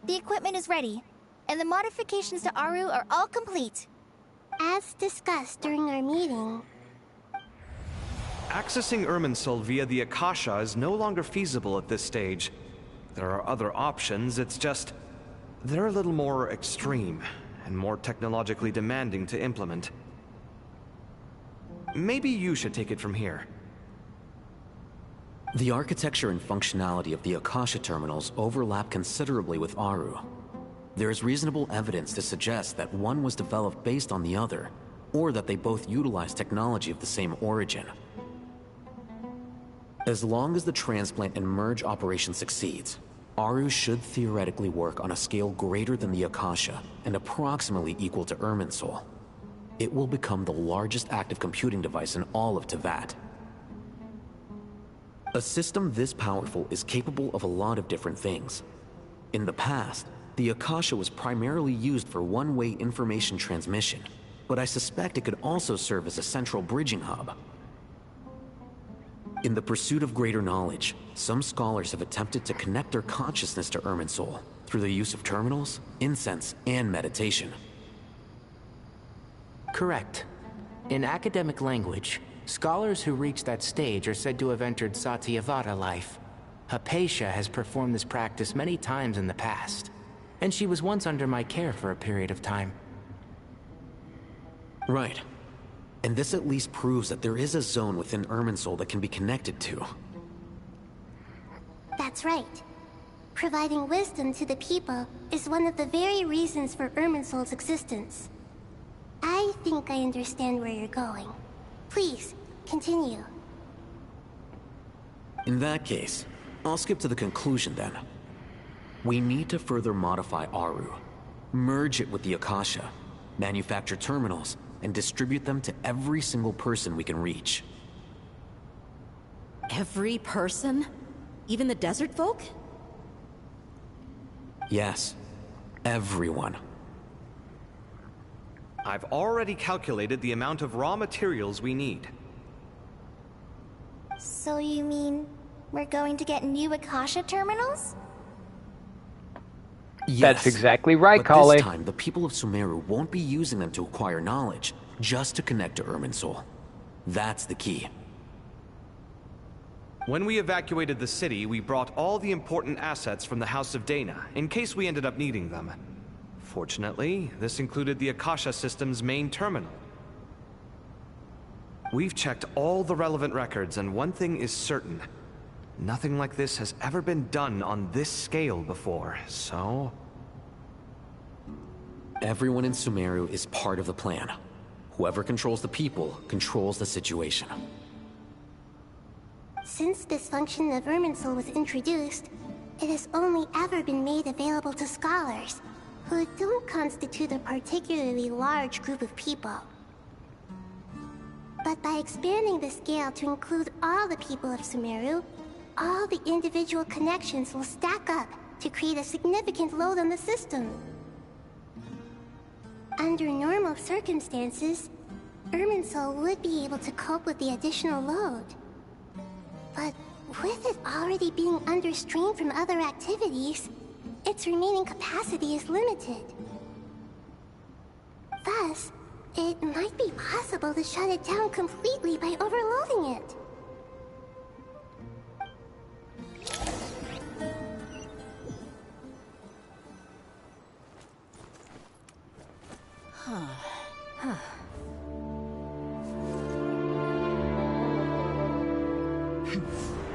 the equipment is ready, and the modifications to Aru are all complete. As discussed during our meeting, Accessing Irminsul via the Akasha is no longer feasible at this stage. There are other options, it's just they're a little more extreme and more technologically demanding to implement. Maybe you should take it from here. The architecture and functionality of the Akasha terminals overlap considerably with Aru. There is reasonable evidence to suggest that one was developed based on the other, or that they both utilize technology of the same origin. As long as the transplant and merge operation succeeds, Aru should theoretically work on a scale greater than the Akasha and approximately equal to Irminsul. It will become the largest active computing device in all of Teyvat. A system this powerful is capable of a lot of different things. In the past, the Akasha was primarily used for one-way information transmission, but I suspect it could also serve as a central bridging hub. In the pursuit of greater knowledge, some scholars have attempted to connect their consciousness to Irminsul through the use of terminals, incense, and meditation. Correct. In academic language, scholars who reach that stage are said to have entered Satyavada life. Hypatia has performed this practice many times in the past, and she was once under my care for a period of time. Right. And this at least proves that there is a zone within Irminsul that can be connected to. that's right. Providing wisdom to the people is one of the very reasons for Irminsul's existence. I think I understand where you're going. Please, continue. In that case, I'll skip to the conclusion then. We need to further modify Aru, merge it with the Akasha, manufacture terminals, and distribute them to every single person we can reach. Every person? Even the desert folk? Yes, everyone. I've already calculated the amount of raw materials we need. So you mean we're going to get new Akasha terminals? Yes, That's exactly right, but Kale. this time, the people of Sumeru won't be using them to acquire knowledge, just to connect to Irminsul. That's the key. When we evacuated the city, we brought all the important assets from the House of Dana, in case we ended up needing them. Fortunately, this included the Akasha system's main terminal. We've checked all the relevant records, and one thing is certain. Nothing like this has ever been done on this scale before, so... Everyone in Sumeru is part of the plan. Whoever controls the people controls the situation. Since this function of Irminsul was introduced, it has only ever been made available to scholars, who don't constitute a particularly large group of people. But by expanding the scale to include all the people of Sumeru, all the individual connections will stack up to create a significant load on the system. Under normal circumstances, Irminsul would be able to cope with the additional load. But with it already being under strain from other activities, its remaining capacity is limited. Thus, it might be possible to shut it down completely by overloading it.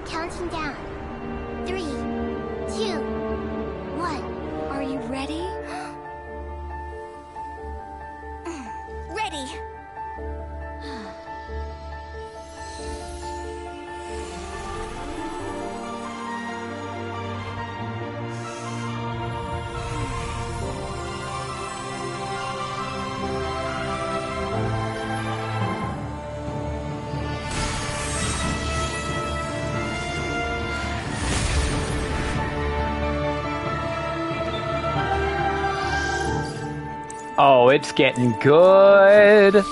Counting down. 3, 2, 1. Are you ready? Ready. Oh, it's getting good.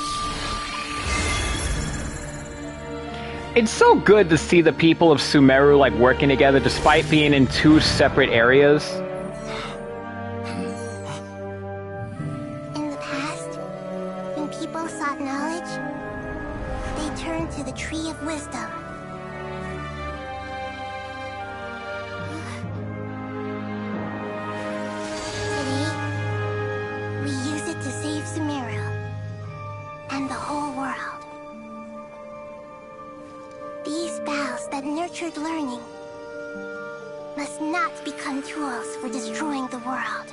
It's so good to see the people of Sumeru like working together despite being in two separate areas. In the past, when people sought knowledge, they turned to the Tree of Wisdom. Today, we use it to save Sumeru and the whole world. These boughs that nurtured learning must not become tools for destroying the world.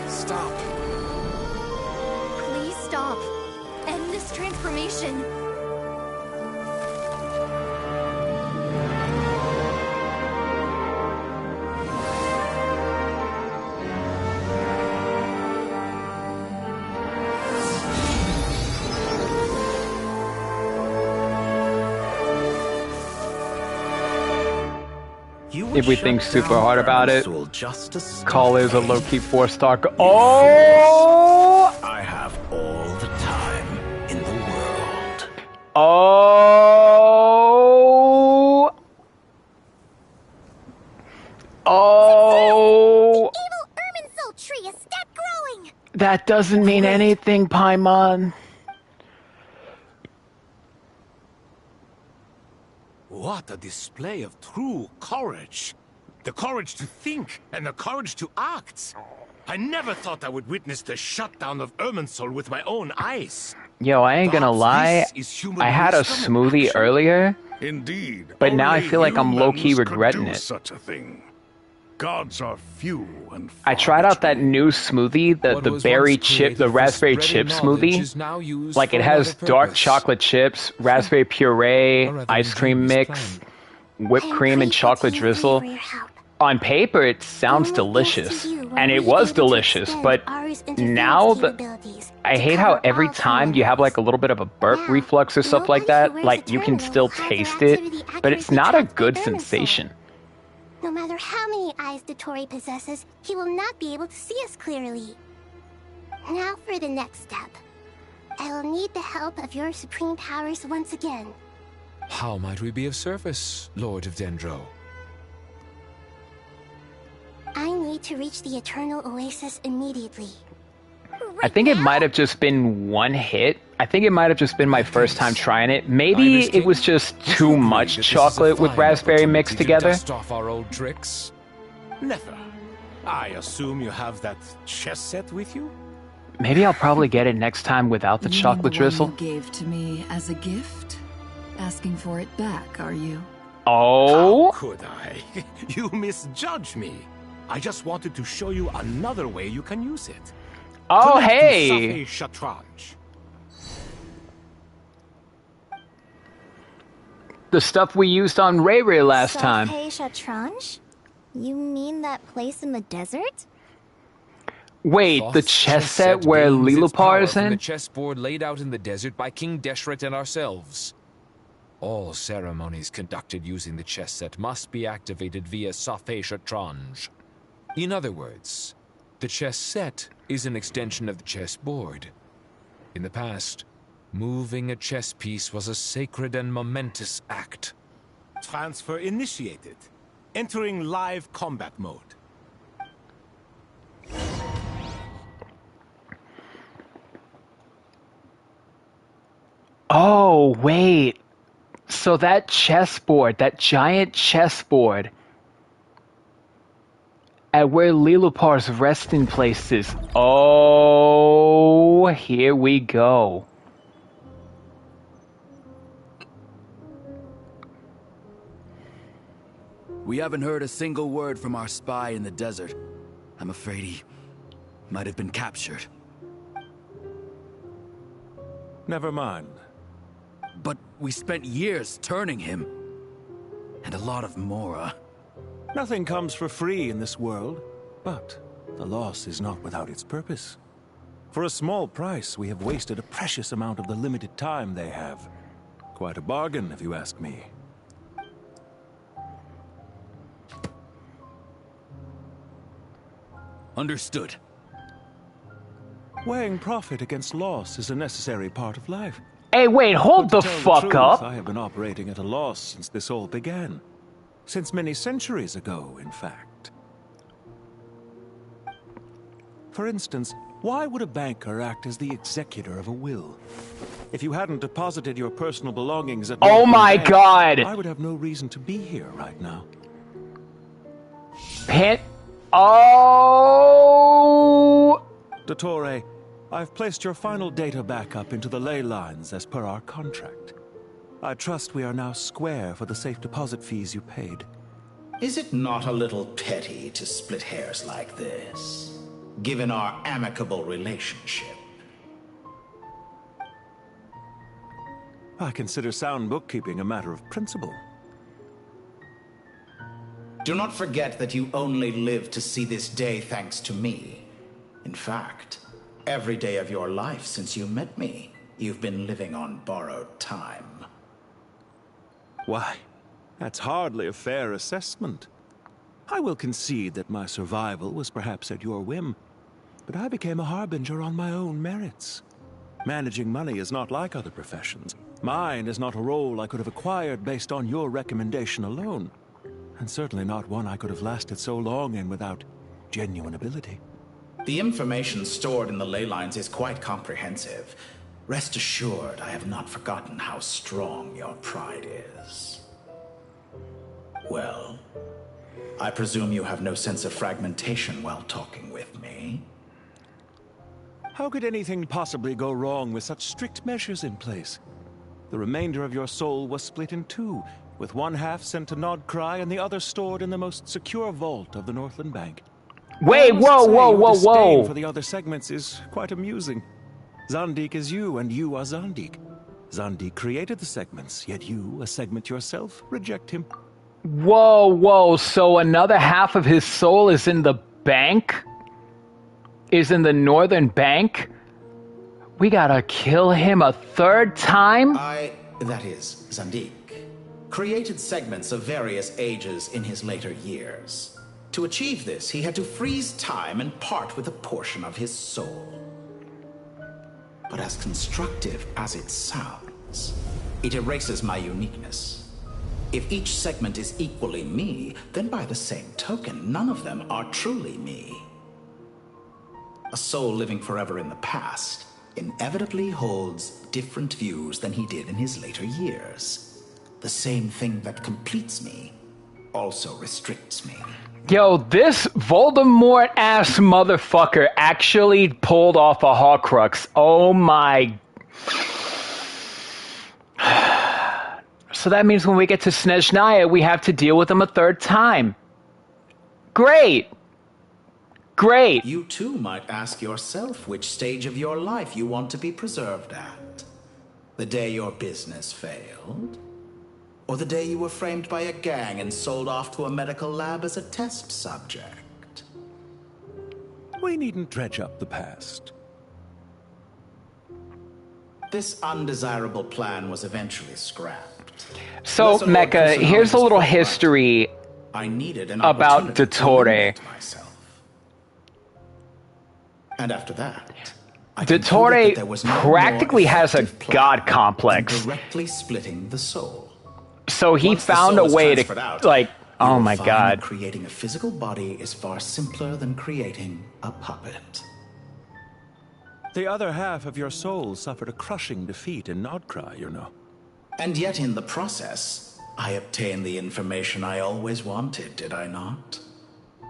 Stop. Please stop. End this transformation. If we think super hard about it, Call is a low-key 4-star. Oh! I have all the time in the world. Oh! Oh! Evil Irminsul tree has stopped growing! That doesn't mean anything, Paimon. What a display of true courage. The courage to think and the courage to act. I never thought I would witness the shutdown of Irminsul with my own eyes. Yo, I ain't gonna lie. I had a smoothie earlier. Indeed. But now I feel like I'm low-key regretting it. Such a thing. Gods are few and I tried out that new smoothie, the berry chip, the raspberry chip smoothie. Like it has dark chocolate chips, raspberry puree, ice cream mix, whipped cream and chocolate drizzle. On paper, it sounds delicious, and it was delicious, but now I hate how every time you have like a little bit of a burp reflux or stuff like that, like you can still taste it, but it's not a good sensation. No matter how many eyes Dottore possesses, he will not be able to see us clearly. Now for the next step. I will need the help of your supreme powers once again. How might we be of service, Lord of Dendro? I need to reach the Eternal Oasis immediately. I think it might have just been one hit. I think it might have just been my first time trying it. Maybe it was just too much chocolate with raspberry mixed together. Dust off our old tricks? Never. I assume you have that chess set with you? Maybe I'll probably get it next time without the chocolate drizzle. You gave to me as a gift? Asking for it back, are you? Oh? How could I? You misjudge me. I just wanted to show you another way you can use it. Oh, Connect hey! to Shatranj. The stuff we used on Ray Ray last time. Shatranj? You mean that place in the desert? Wait, the chess set where Lilupar is in? The chessboard laid out in the desert by King Deshret and ourselves. All ceremonies conducted using the chess set must be activated via Safei Shatranj. In other words, the chess set is an extension of the chessboard. In the past, moving a chess piece was a sacred and momentous act. Transfer initiated. Entering live combat mode. Oh, wait. So that chessboard, that giant chessboard, at where Lilupar's resting place is. Oh, here we go. We haven't heard a single word from our spy in the desert. I'm afraid he might have been captured. Never mind. But we spent years turning him. And a lot of Mora. Nothing comes for free in this world, but the loss is not without its purpose. For a small price, we have wasted a precious amount of the limited time they have. Quite a bargain, if you ask me. Understood. Weighing profit against loss is a necessary part of life. Hey, wait, hold the fuck up. I have been operating at a loss since this all began. Since many centuries ago, in fact. For instance, why would a banker act as the executor of a will? If you hadn't deposited your personal belongings at Oh my God! I would have no reason to be here right now. Oh! Dottore, I've placed your final data backup into the ley lines as per our contract. I trust we are now square for the safe deposit fees you paid. Is it not a little petty to split hairs like this, given our amicable relationship? I consider sound bookkeeping a matter of principle. Do not forget that you only live to see this day thanks to me. In fact, every day of your life since you met me, you've been living on borrowed time. Why, that's hardly a fair assessment. I will concede that my survival was perhaps at your whim, but I became a harbinger on my own merits. Managing money is not like other professions. Mine is not a role I could have acquired based on your recommendation alone, and certainly not one I could have lasted so long in without genuine ability. The information stored in the ley lines is quite comprehensive. Rest assured, I have not forgotten how strong your pride is. Well, I presume you have no sense of fragmentation while talking with me. How could anything possibly go wrong with such strict measures in place? The remainder of your soul was split in two, with one half sent to Nodcry and the other stored in the most secure vault of the Northland Bank. Wait, whoa. Disdain for the other segments is quite amusing. Zandik is you, and you are Zandik. Zandik created the segments, yet you, a segment yourself, reject him. Whoa, so another half of his soul is in the bank? Is in the Northern Bank? We gotta kill him a third time? That is, Zandik, created segments of various ages in his later years. To achieve this, he had to freeze time and part with a portion of his soul. But as constructive as it sounds, it erases my uniqueness. If each segment is equally me, then by the same token, none of them are truly me. A soul living forever in the past inevitably holds different views than he did in his later years. The same thing that completes me also restricts me. Yo, this Voldemort-ass motherfucker actually pulled off a Horcrux. Oh my... So that means when we get to Snezhnaya, we have to deal with him a third time. Great! Great! You too might ask yourself which stage of your life you want to be preserved at. The day your business failed? Or the day you were framed by a gang and sold off to a medical lab as a test subject? We needn't dredge up the past. This undesirable plan was eventually scrapped. So, Mecha, here's a little history about Dottore. And after that, Dottore practically has a god complex. Directly splitting the soul. So he found a way to, like, oh my god. Creating a physical body is far simpler than creating a puppet. The other half of your soul suffered a crushing defeat in Nodcry, you know. And yet in the process, I obtained the information I always wanted, did I not?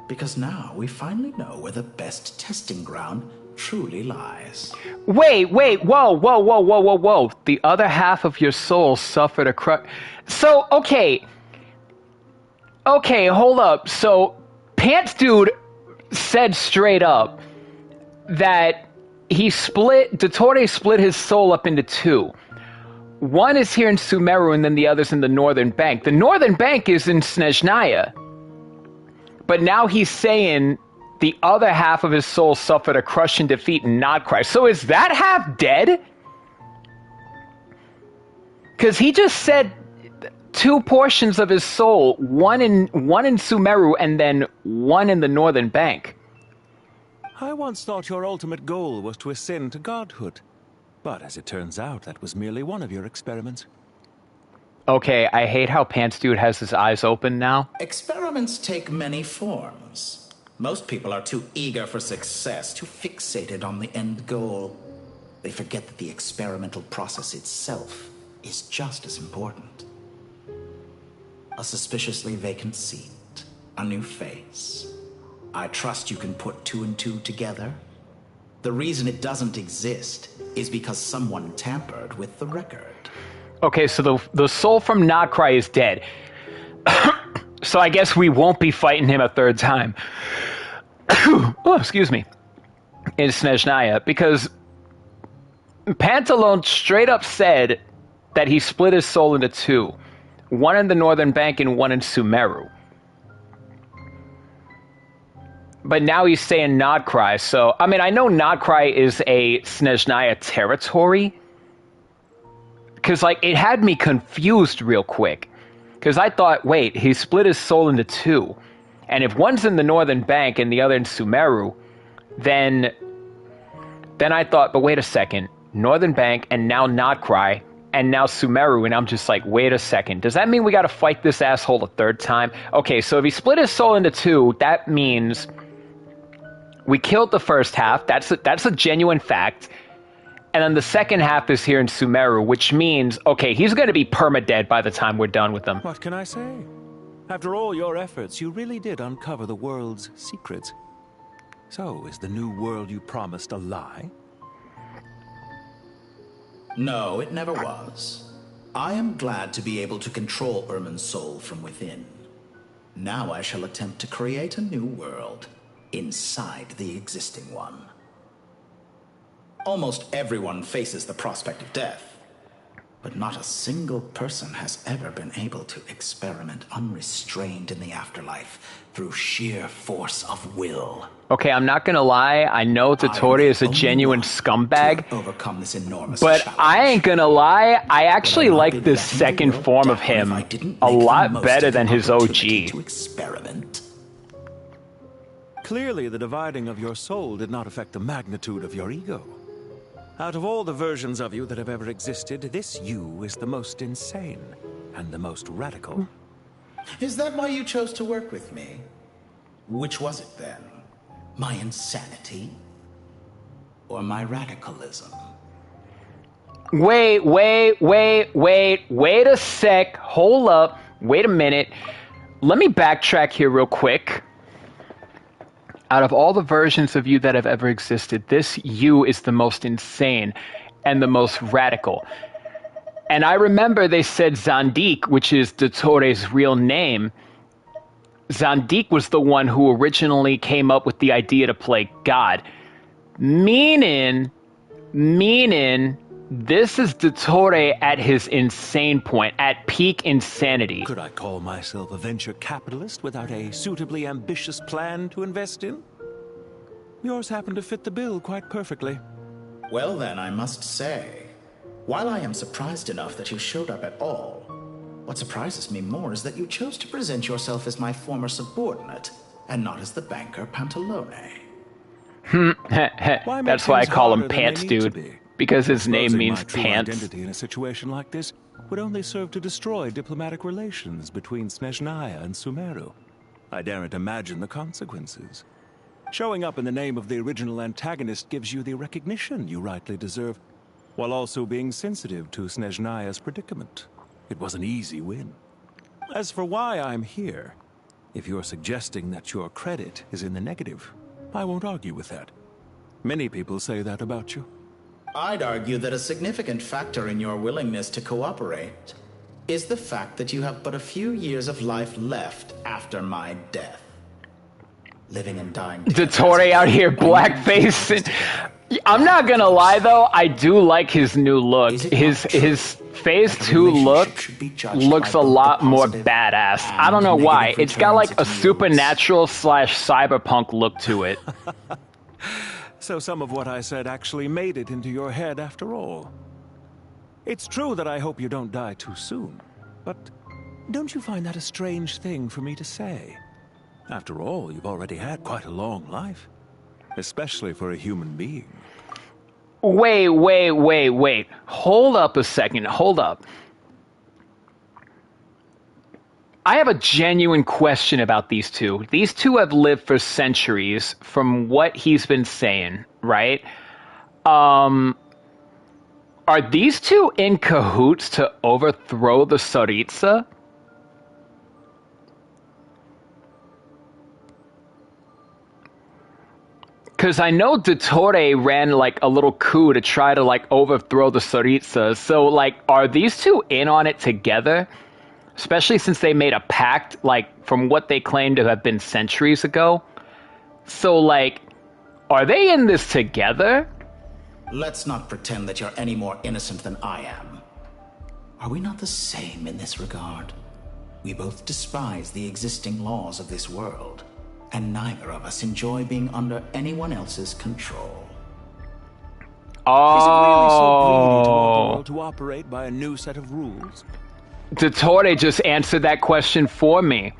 Because now we finally know where the best testing ground truly lies. Wait, whoa. The other half of your soul suffered a crush. So, okay, hold up. So, Pants Dude said straight up that Dottore split his soul up into two. One is here in Sumeru and then the other's in the Northern Bank. The Northern Bank is in Snezhnaya. But now he's saying the other half of his soul suffered a crushing defeat in Nodcry. So is that half dead? Because he just said two portions of his soul, one in Sumeru and then one in the Northern Bank. I once thought your ultimate goal was to ascend to godhood. But as it turns out, that was merely one of your experiments. Okay, I hate how Pants Dude has his eyes open now. Experiments take many forms. Most people are too eager for success, too fixated on the end goal. They forget that the experimental process itself is just as important. A suspiciously vacant seat, a new face. I trust you can put two and two together. The reason it doesn't exist is because someone tampered with the record. Okay, so the soul from Nodcry is dead. So I guess we won't be fighting him a third time. Oh, excuse me. In Snezhnaya, because Pantalone straight up said that he split his soul into two. One in the Northern Bank and one in Sumeru. But now he's saying Nodcry, so... I mean, I know Nodcry is a Snezhnaya territory. Because, like, it had me confused real quick. Because I thought, wait, he split his soul into two. And if one's in the Northern Bank and the other in Sumeru, then I thought, but wait a second. Northern Bank and now Nodcry and now Sumeru. And I'm just like, wait a second. Does that mean we got to fight this asshole a third time? Okay, so if he split his soul into two, that means we killed the first half. That's a genuine fact. And then the second half is here in Sumeru, which means, okay, he's going to be permadead by the time we're done with him. What can I say? After all your efforts, you really did uncover the world's secrets. So, is the new world you promised a lie? No, it never was. I am glad to be able to control Irmin's soul from within. Now I shall attempt to create a new world inside the existing one. Almost everyone faces the prospect of death, but not a single person has ever been able to experiment unrestrained in the afterlife through sheer force of will. Okay, I'm not gonna lie, I know Dottore is a genuine scumbag, overcome this enormous but challenge. I ain't gonna lie, I actually like this second form of him a lot better than his OG. Experiment. Clearly, the dividing of your soul did not affect the magnitude of your ego. Out of all the versions of you that have ever existed, this you is the most insane and the most radical. Is that why you chose to work with me? Which was it then? My insanity? or my radicalism? Wait a sec. Hold up. Wait a minute. Let me backtrack here real quick. Out of all the versions of you that have ever existed, this you is the most insane and the most radical. And I remember they said Zandik, which is Dottore's real name. Zandik was the one who originally came up with the idea to play God. Meaning, this is Dottore at his insane point, at peak insanity. Could I call myself a venture capitalist without a suitably ambitious plan to invest in? Yours happen to fit the bill quite perfectly. Well then, I must say, while I am surprised enough that you showed up at all, what surprises me more is that you chose to present yourself as my former subordinate, and not as the banker Pantalone. That's why I call him Pants Dude, because his name means my true pants. Identity in a situation like this would only serve to destroy diplomatic relations between Snezhnaya and Sumeru. I daren't imagine the consequences. Showing up in the name of the original antagonist gives you the recognition you rightly deserve, while also being sensitive to Snezhnaya's predicament. It was an easy win. As for why I'm here, if you're suggesting that your credit is in the negative, I won't argue with that. Many people say that about you. I'd argue that a significant factor in your willingness to cooperate is the fact that you have but a few years of life left after my death. Living and dying. Dottore out here blackface. I'm not gonna lie though, I do like his new look. His phase 2 look looks a lot more badass. I don't know why. It's got like a supernatural / cyberpunk look to it. So some of what I said actually made it into your head after all. It's true that I hope you don't die too soon, but don't you find that a strange thing for me to say? After all, you've already had quite a long life, especially for a human being. Wait. Hold up a second. Hold up. I have a genuine question about these two. These two have lived for centuries from what he's been saying, right? Are these two in cahoots to overthrow the Tsaritsa? Because I know Dottore ran like a little coup to try to like overthrow the Tsaritsa. So like, are these two in on it together? Especially since they made a pact, like from what they claim to have been centuries ago. So like, are they in this together? Let's not pretend that you're any more innocent than I am. Are we not the same in this regard? We both despise the existing laws of this world, and neither of us enjoy being under anyone else's control. Is it really so greedy to want the world to operate by a new set of rules? Dottore just answered that question for me.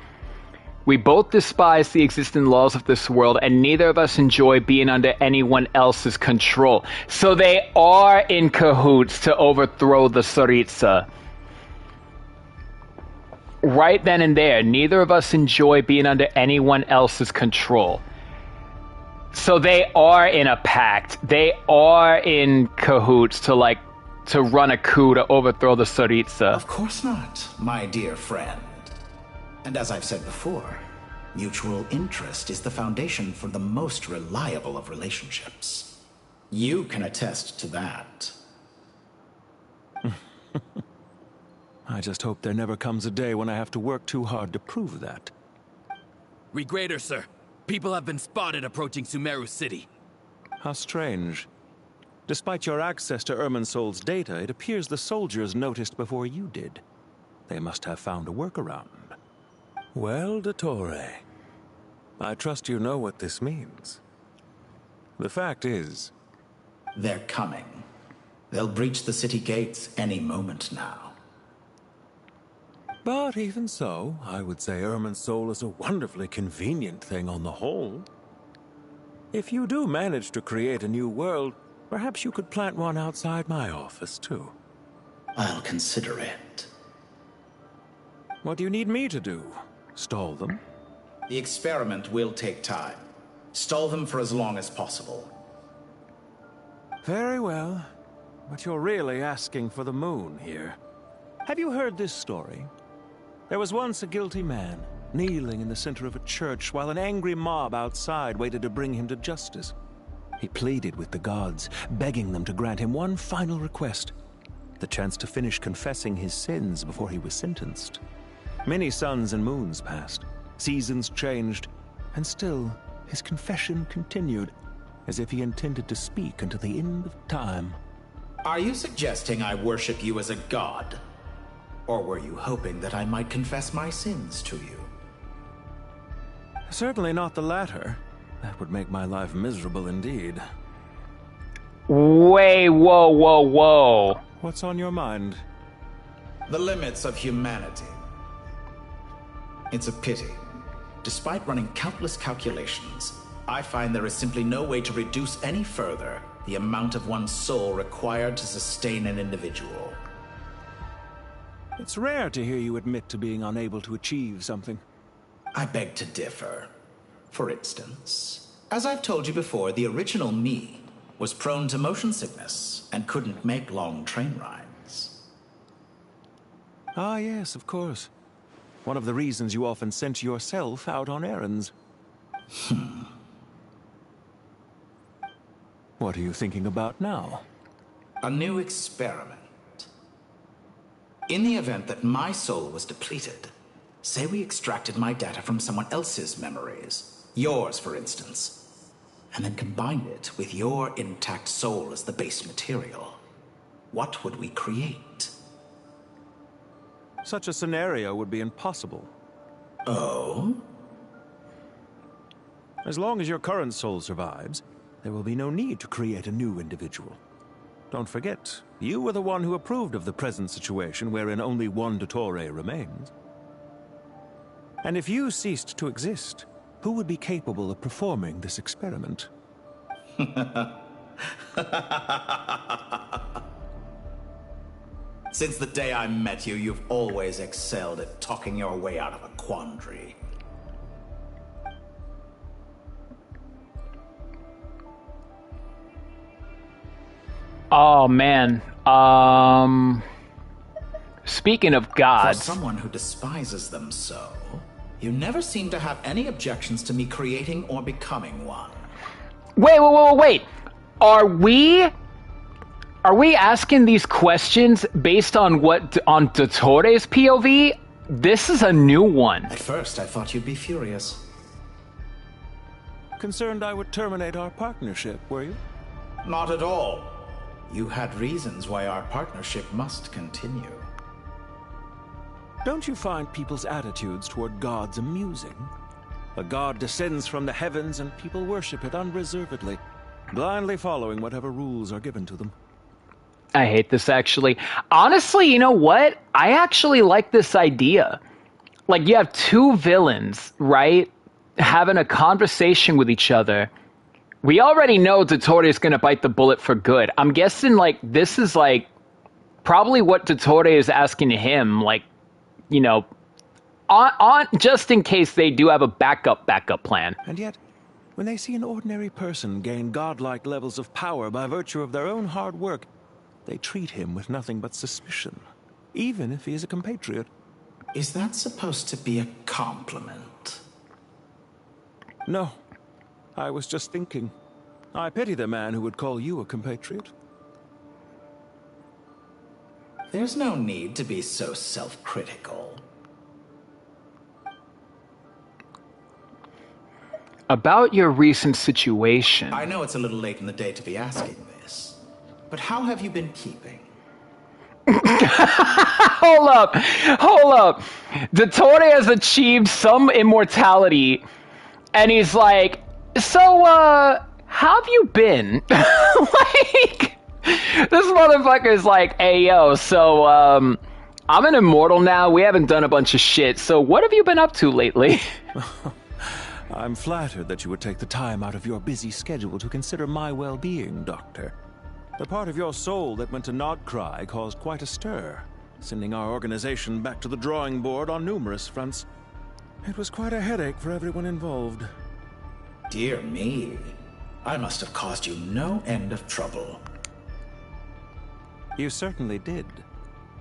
We both despise the existing laws of this world, and neither of us enjoy being under anyone else's control. So they are in cahoots to overthrow the Tsaritsa. Right then and there, neither of us enjoy being under anyone else's control. So they are in a pact. They are in cahoots to run a coup to overthrow the Tsaritsa. Of course not, my dear friend. And as I've said before, mutual interest is the foundation for the most reliable of relationships. You can attest to that. I just hope there never comes a day when I have to work too hard to prove that. Regrader, sir. People have been spotted approaching Sumeru City. How strange. Despite your access to Irminsol's data, it appears the soldiers noticed before you did. They must have found a workaround. Well, Dottore, I trust you know what this means. The fact is... They're coming. They'll breach the city gates any moment now. But even so, I would say Irminsol is a wonderfully convenient thing on the whole. If you do manage to create a new world, perhaps you could plant one outside my office, too. I'll consider it. What do you need me to do? Stall them? The experiment will take time. Stall them for as long as possible. Very well. But you're really asking for the moon here. Have you heard this story? There was once a guilty man, kneeling in the center of a church while an angry mob outside waited to bring him to justice. He pleaded with the gods, begging them to grant him one final request: the chance to finish confessing his sins before he was sentenced. Many suns and moons passed, seasons changed, and still his confession continued, as if he intended to speak until the end of time. Are you suggesting I worship you as a god? Or were you hoping that I might confess my sins to you? Certainly not the latter. That would make my life miserable indeed. Wait, whoa, whoa, whoa. What's on your mind? The limits of humanity. It's a pity. Despite running countless calculations, I find there is simply no way to reduce any further the amount of one's soul required to sustain an individual. It's rare to hear you admit to being unable to achieve something. I beg to differ. For instance, as I've told you before, the original me was prone to motion sickness and couldn't make long train rides. Ah, yes, of course. One of the reasons you often sent yourself out on errands. What are you thinking about now? A new experiment. In the event that my soul was depleted, say we extracted my data from someone else's memories, yours for instance, and then combined it with your intact soul as the base material, what would we create? Such a scenario would be impossible. Oh? As long as your current soul survives, there will be no need to create a new individual. Don't forget, you were the one who approved of the present situation wherein only one Dottore remains. And if you ceased to exist, who would be capable of performing this experiment? Since the day I met you, you've always excelled at talking your way out of a quandary. Oh, man. Speaking of gods... For someone who despises them so, you never seem to have any objections to me creating or becoming one. Wait. Are we asking these questions based on on Dottore's POV? This is a new one. At first, I thought you'd be furious. Concerned I would terminate our partnership, were you? Not at all. You had reasons why our partnership must continue. Don't you find people's attitudes toward gods amusing? A god descends from the heavens and people worship it unreservedly, blindly following whatever rules are given to them. I hate this, actually. Honestly, you know what? I actually like this idea. Like, you have two villains, right? Having a conversation with each other. We already know Dottore is going to bite the bullet for good. I'm guessing, like, this is, like, probably what Dottore is asking him, like, you know, on just in case they do have a backup plan. And yet, when they see an ordinary person gain godlike levels of power by virtue of their own hard work, they treat him with nothing but suspicion, even if he is a compatriot. Is that supposed to be a compliment? No. I was just thinking. I pity the man who would call you a compatriot. There's no need to be so self-critical. About your recent situation... I know it's a little late in the day to be asking this, but how have you been keeping? Hold up. Dottore has achieved some immortality, and he's like, so, how have you been? Like, this motherfucker's like, hey, yo, so, I'm an immortal now. We haven't done a bunch of shit, so what have you been up to lately? I'm flattered that you would take the time out of your busy schedule to consider my well-being, Doctor. The part of your soul that went to Nodcry caused quite a stir, sending our organization back to the drawing board on numerous fronts. It was quite a headache for everyone involved. Dear me. I must have caused you no end of trouble. You certainly did.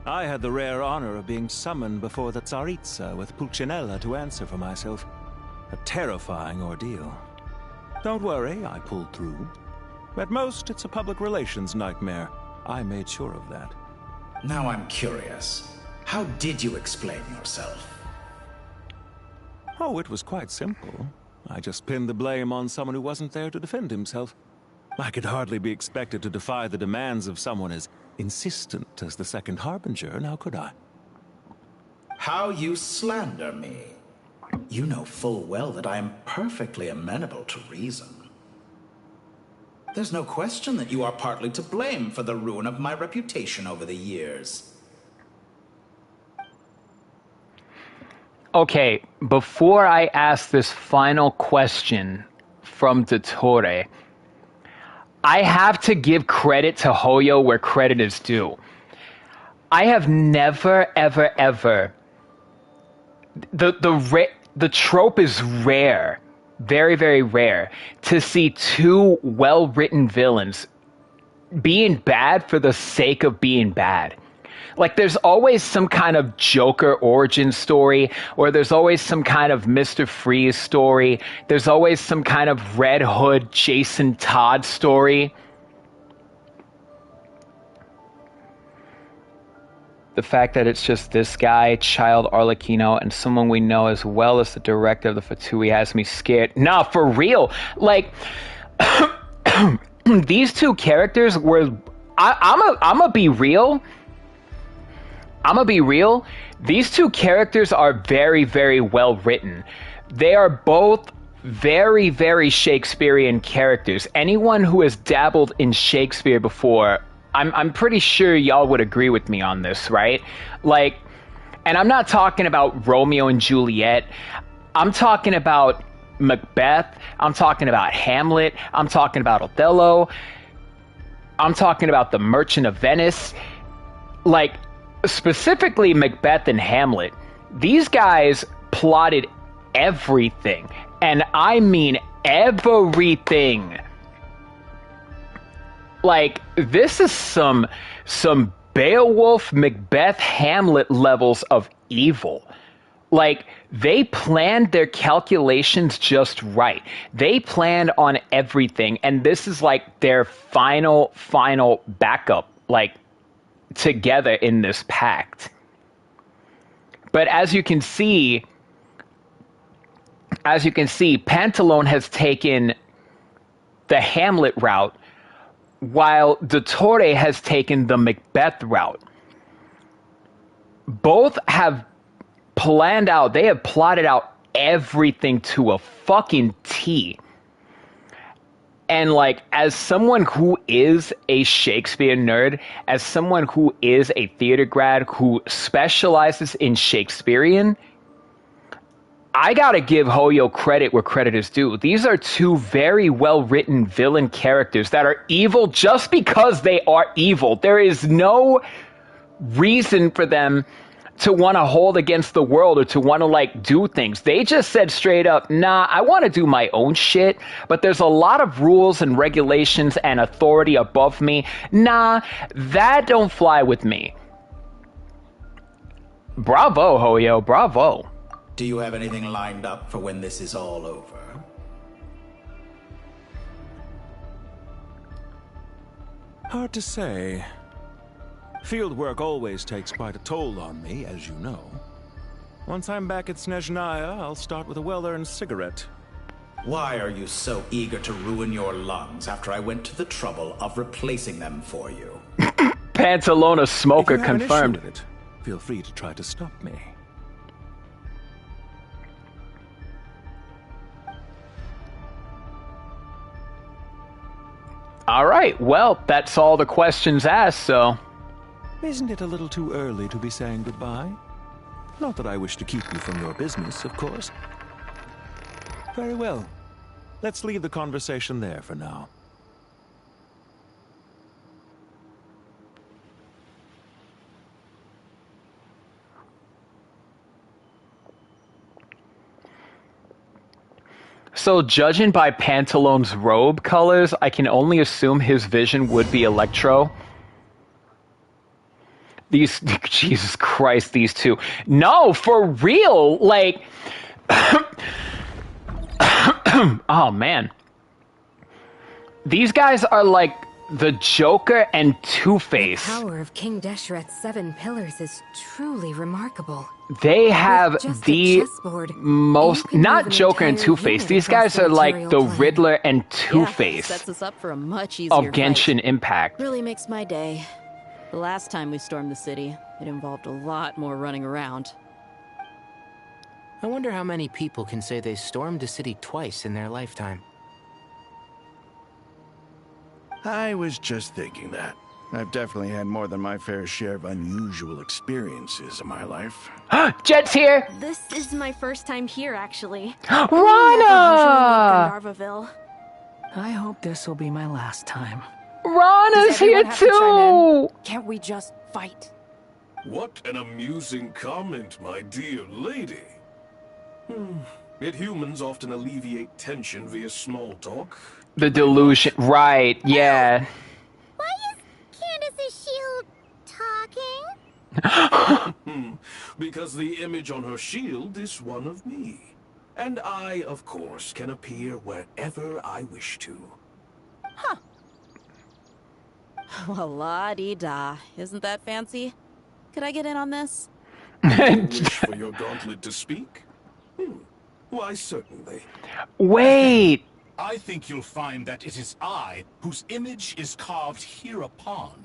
I had the rare honor of being summoned before the Tsaritsa with Pulcinella to answer for myself. A terrifying ordeal. Don't worry, I pulled through. At most, it's a public relations nightmare. I made sure of that. Now I'm curious. How did you explain yourself? Oh, it was quite simple. I just pinned the blame on someone who wasn't there to defend himself. I could hardly be expected to defy the demands of someone as insistent as the Second Harbinger, now could I? How you slander me. You know full well that I am perfectly amenable to reason. There's no question that you are partly to blame for the ruin of my reputation over the years. Okay, before I ask this final question from Dottore, I have to give credit to Hoyo where credit is due. I have never, ever, ever... The trope is rare, very, very rare, to see two well-written villains being bad for the sake of being bad. Like, there's always some kind of Joker origin story, or there's always some kind of Mr. Freeze story. There's always some kind of Red Hood Jason Todd story. The fact that it's just this guy, Child Arlecchino, and someone we know as well as the director of the Fatui has me scared. Nah, for real. Like, these two characters were... I'm gonna be real. I'm gonna be real. These two characters are very, very well written. They are both very, very Shakespearean characters. Anyone who has dabbled in Shakespeare before, I'm pretty sure y'all would agree with me on this, right? Like, and I'm not talking about Romeo and Juliet. I'm talking about Macbeth. I'm talking about Hamlet. I'm talking about Othello. I'm talking about The Merchant of Venice. Like, specifically Macbeth and Hamlet. These guys plotted everything. And I mean everything. Like, this is some Beowulf, Macbeth, Hamlet levels of evil. Like, they planned their calculations just right. They planned on everything, and this is like their final backup, like, together in this pact. But as you can see, Pantalone has taken the Hamlet route, while Dottore has taken the Macbeth route. Both have planned out, they have plotted out everything to a fucking T. And like, as someone who is a Shakespeare nerd, as someone who is a theater grad who specializes in Shakespearean, I gotta give Hoyo credit where credit is due. These are two very well-written villain characters that are evil just because they are evil. There is no reason for them to want to hold against the world or to want to, like, do things. They just said straight up, nah, I want to do my own shit, but there's a lot of rules and regulations and authority above me. Nah, that don't fly with me. Bravo, Hoyo, bravo. Do you have anything lined up for when this is all over? Hard to say. Field work always takes quite a toll on me, as you know. Once I'm back at Snezhnaya, I'll start with a well-earned cigarette. Why are you so eager to ruin your lungs after I went to the trouble of replacing them for you? Pantalona smoker If you have an confirmed. issue with it, feel free to try to stop me. All right, well, that's all the questions asked, so... Isn't it a little too early to be saying goodbye? Not that I wish to keep you from your business, of course. Very well. Let's leave the conversation there for now. So, judging by Pantaloon's robe colors, I can only assume his vision would be Electro. These, Jesus Christ, these two. No, for real! Like, oh man. These guys are like the Joker and Two-Face. The power of King Deshret's 7 pillars is truly remarkable. They have the most, not Joker and Two-Face. These guys are like the Riddler and Two-Face sets us up for a much easier of Genshin fight. Impact. Really makes my day. The last time we stormed the city, it involved a lot more running around. I wonder how many people can say they stormed a city twice in their lifetime. I was just thinking that. I've definitely had more than my fair share of unusual experiences in my life. Jet's here! This is my first time here, actually. Rana! Gandharvaville. I hope this will be my last time. Rana's here too! Can't we just fight? What an amusing comment, my dear lady. Yet humans often alleviate tension via small talk. The delusion, right, yeah. Why is Candace's shield talking? Because the image on her shield is one of me. And I, of course, can appear wherever I wish to. Huh. Well, la-dee-da. Isn't that fancy? Could I get in on this? Wish for your gauntlet to speak? Why, certainly. Wait! I think you'll find that it is I whose image is carved hereupon.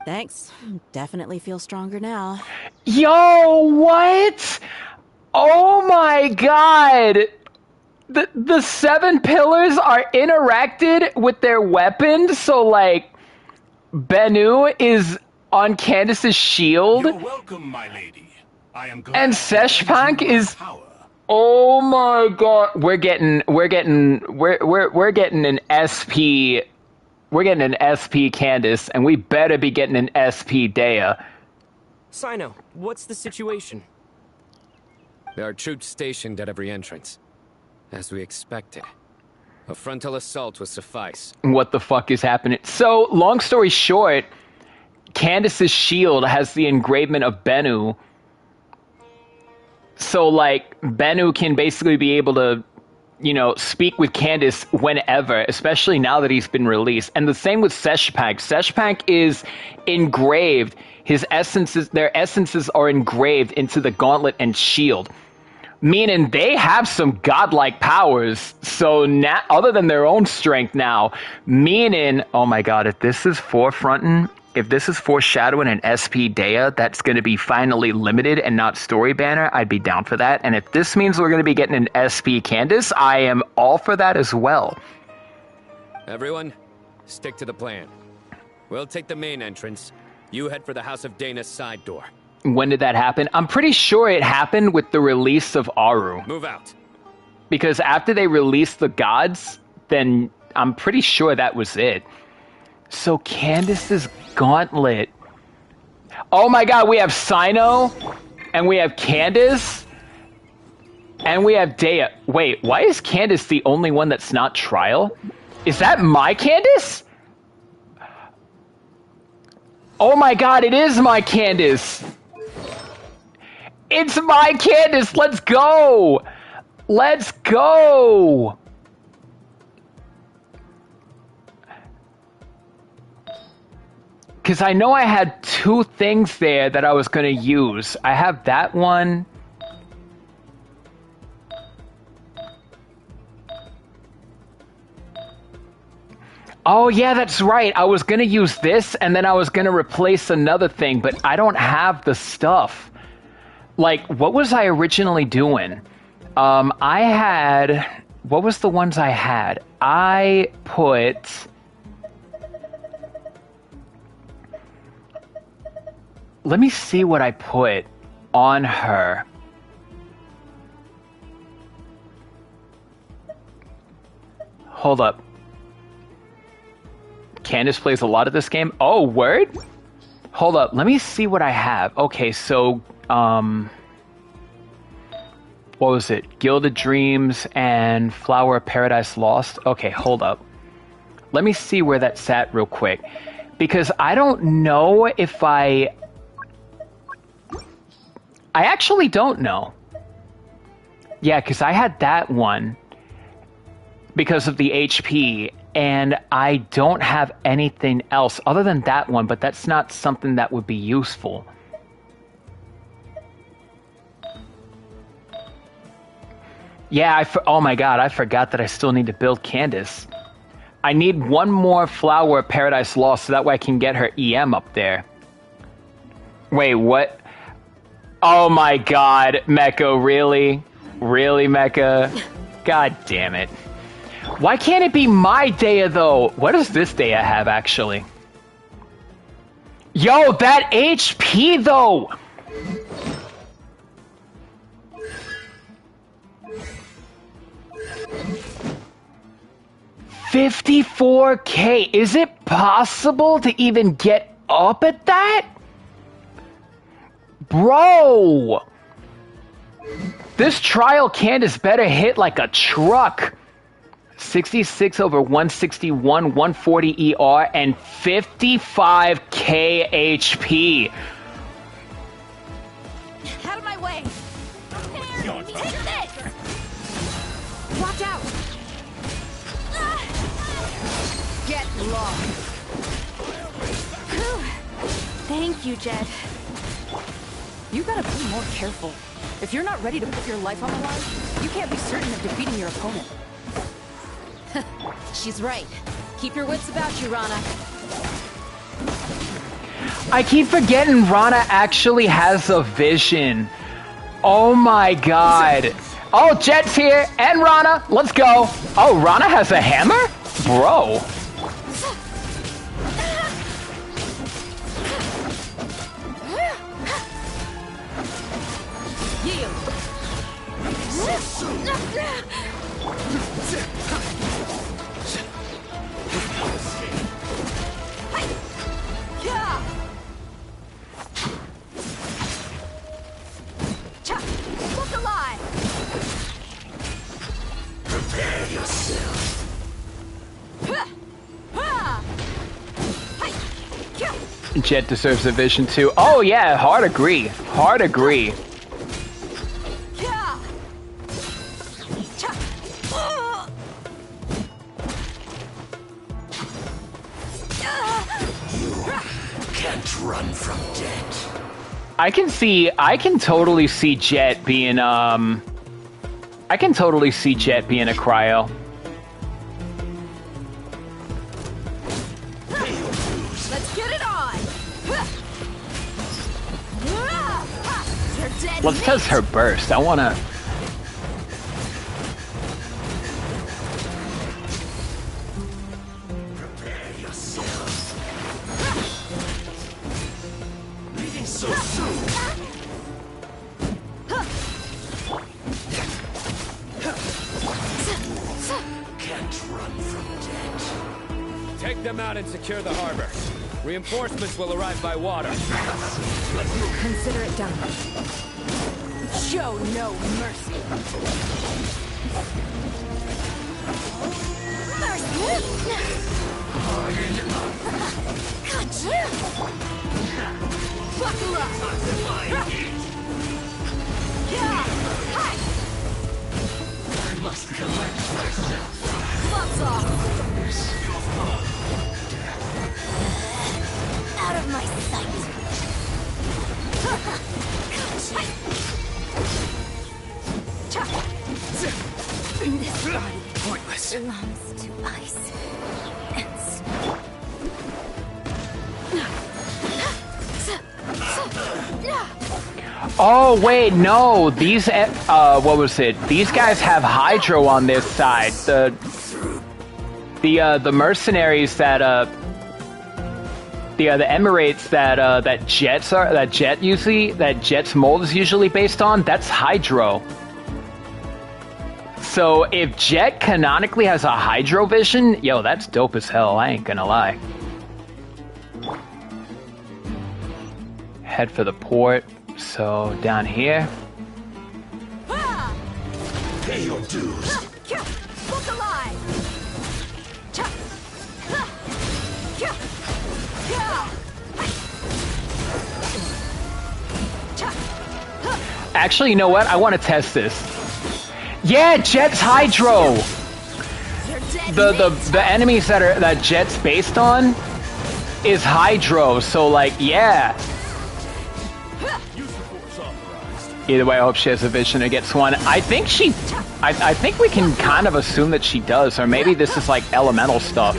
Thanks. Definitely feel stronger now. Yo, what? Oh my god! The 7 pillars are interacted with their weapons, so like Bennu is on Candace's shield. You're welcome, my lady. I am glad. And Seshpank is oh my god, we're getting an SP. We're getting an SP Candace, and we better be getting an SP Dea. Sino, what's the situation? There are troops stationed at every entrance. As we expected. A frontal assault will suffice. What the fuck is happening? So, long story short, Candace's shield has the engravement of Bennu. So, like, Bennu can basically be able to, you know, speak with Candace whenever, especially now that he's been released. And the same with Seshpank. Seshpank is engraved. His essences, their essences are engraved into the gauntlet and shield. Meaning they have some godlike powers. So now, other than their own strength now, meaning, oh my god, if this is forefronting, if this is foreshadowing an SP Dea that's going to be finally limited and not story banner, I'd be down for that. And if this means we're going to be getting an SP Candace, I am all for that as well. Everyone, stick to the plan. We'll take the main entrance. You head for the House of Dana's side door. When did that happen? I'm pretty sure it happened with the release of Aru. Move out. Because after they released the gods, then I'm pretty sure that was it. So Candace's gauntlet. Oh my god, we have Sino, and we have Candace, and we have Dea. Wait, why is Candace the only one that's not trial? Is that my Candace? Oh my god, it is my Candace. It's my Candace, let's go. Let's go. Because I know I had 2 things there that I was going to use. I have that one. Oh, yeah, that's right. I was going to use this, and then I was going to replace another thing, but I don't have the stuff. Like, what was I originally doing? I had... What was the ones I had? I put... Let me see what I put on her. Hold up. Candace plays a lot of this game? Oh, word? Hold up, let me see what I have. Okay, so, what was it? Gilded Dreams and Flower of Paradise Lost? Okay, hold up. Let me see where that sat real quick. Because I don't know if I actually don't know. Yeah, because I had that one because of the HP, and I don't have anything else other than that one, but that's not something that would be useful. Yeah, oh my god, I forgot that I still need to build Candace. I need one more Flower of Paradise Lost so that way I can get her EM up there. Wait, what? Oh my god, Mecha, really? Really, Mecha? God damn it. Why can't it be my Dea, though? What does this Dea have, actually? Yo, that HP, though! $54K. Is it possible to even get up at that? Bro! This trial Candace better hit like a truck. 66 over 161, 140 ER, and 55K HP. Out of my way! Take this! Watch out! Get lost! Thank you, Jet. You gotta be more careful. If you're not ready to put your life on the line, you can't be certain of defeating your opponent. She's right. Keep your wits about you, Rana. I keep forgetting Rana actually has a vision. Oh my god. Oh, Jet's here, and Rana. Let's go. Oh, Rana has a hammer? Bro. Look alive! Prepare yourself. Jet deserves a vision too. Oh yeah, hard agree. Hard agree. Can't run from death. I can totally see Jet being I can totally see Jet being a cryo. Let's get it on! You're dead. Let's test her burst. I wanna. Prepare yourself. Leaving so soon. Can't run from death. Take them out and secure the harbor. Reinforcements will arrive by water. Consider it done. Show no mercy. Buckle up! I must collect myself. Gloves off! Out of my sight! This body Pointless. belongs to ice and snow. Oh wait, no. These what was it? These guys have Hydro on this side. The mercenaries that the Emirates that Jet's mold is usually based on, that's Hydro. So if Jet canonically has a Hydro vision, yo, that's dope as hell, I ain't gonna lie. Head for the port, so down here. Pay your dues. Look alive! Actually, you know what? I want to test this. Yeah, Jet's Hydro. The enemies that Jet's based on is Hydro. So like, yeah. Either way, I hope she has a vision or gets one. I think I think we can kind of assume that she does, or maybe this is like elemental stuff.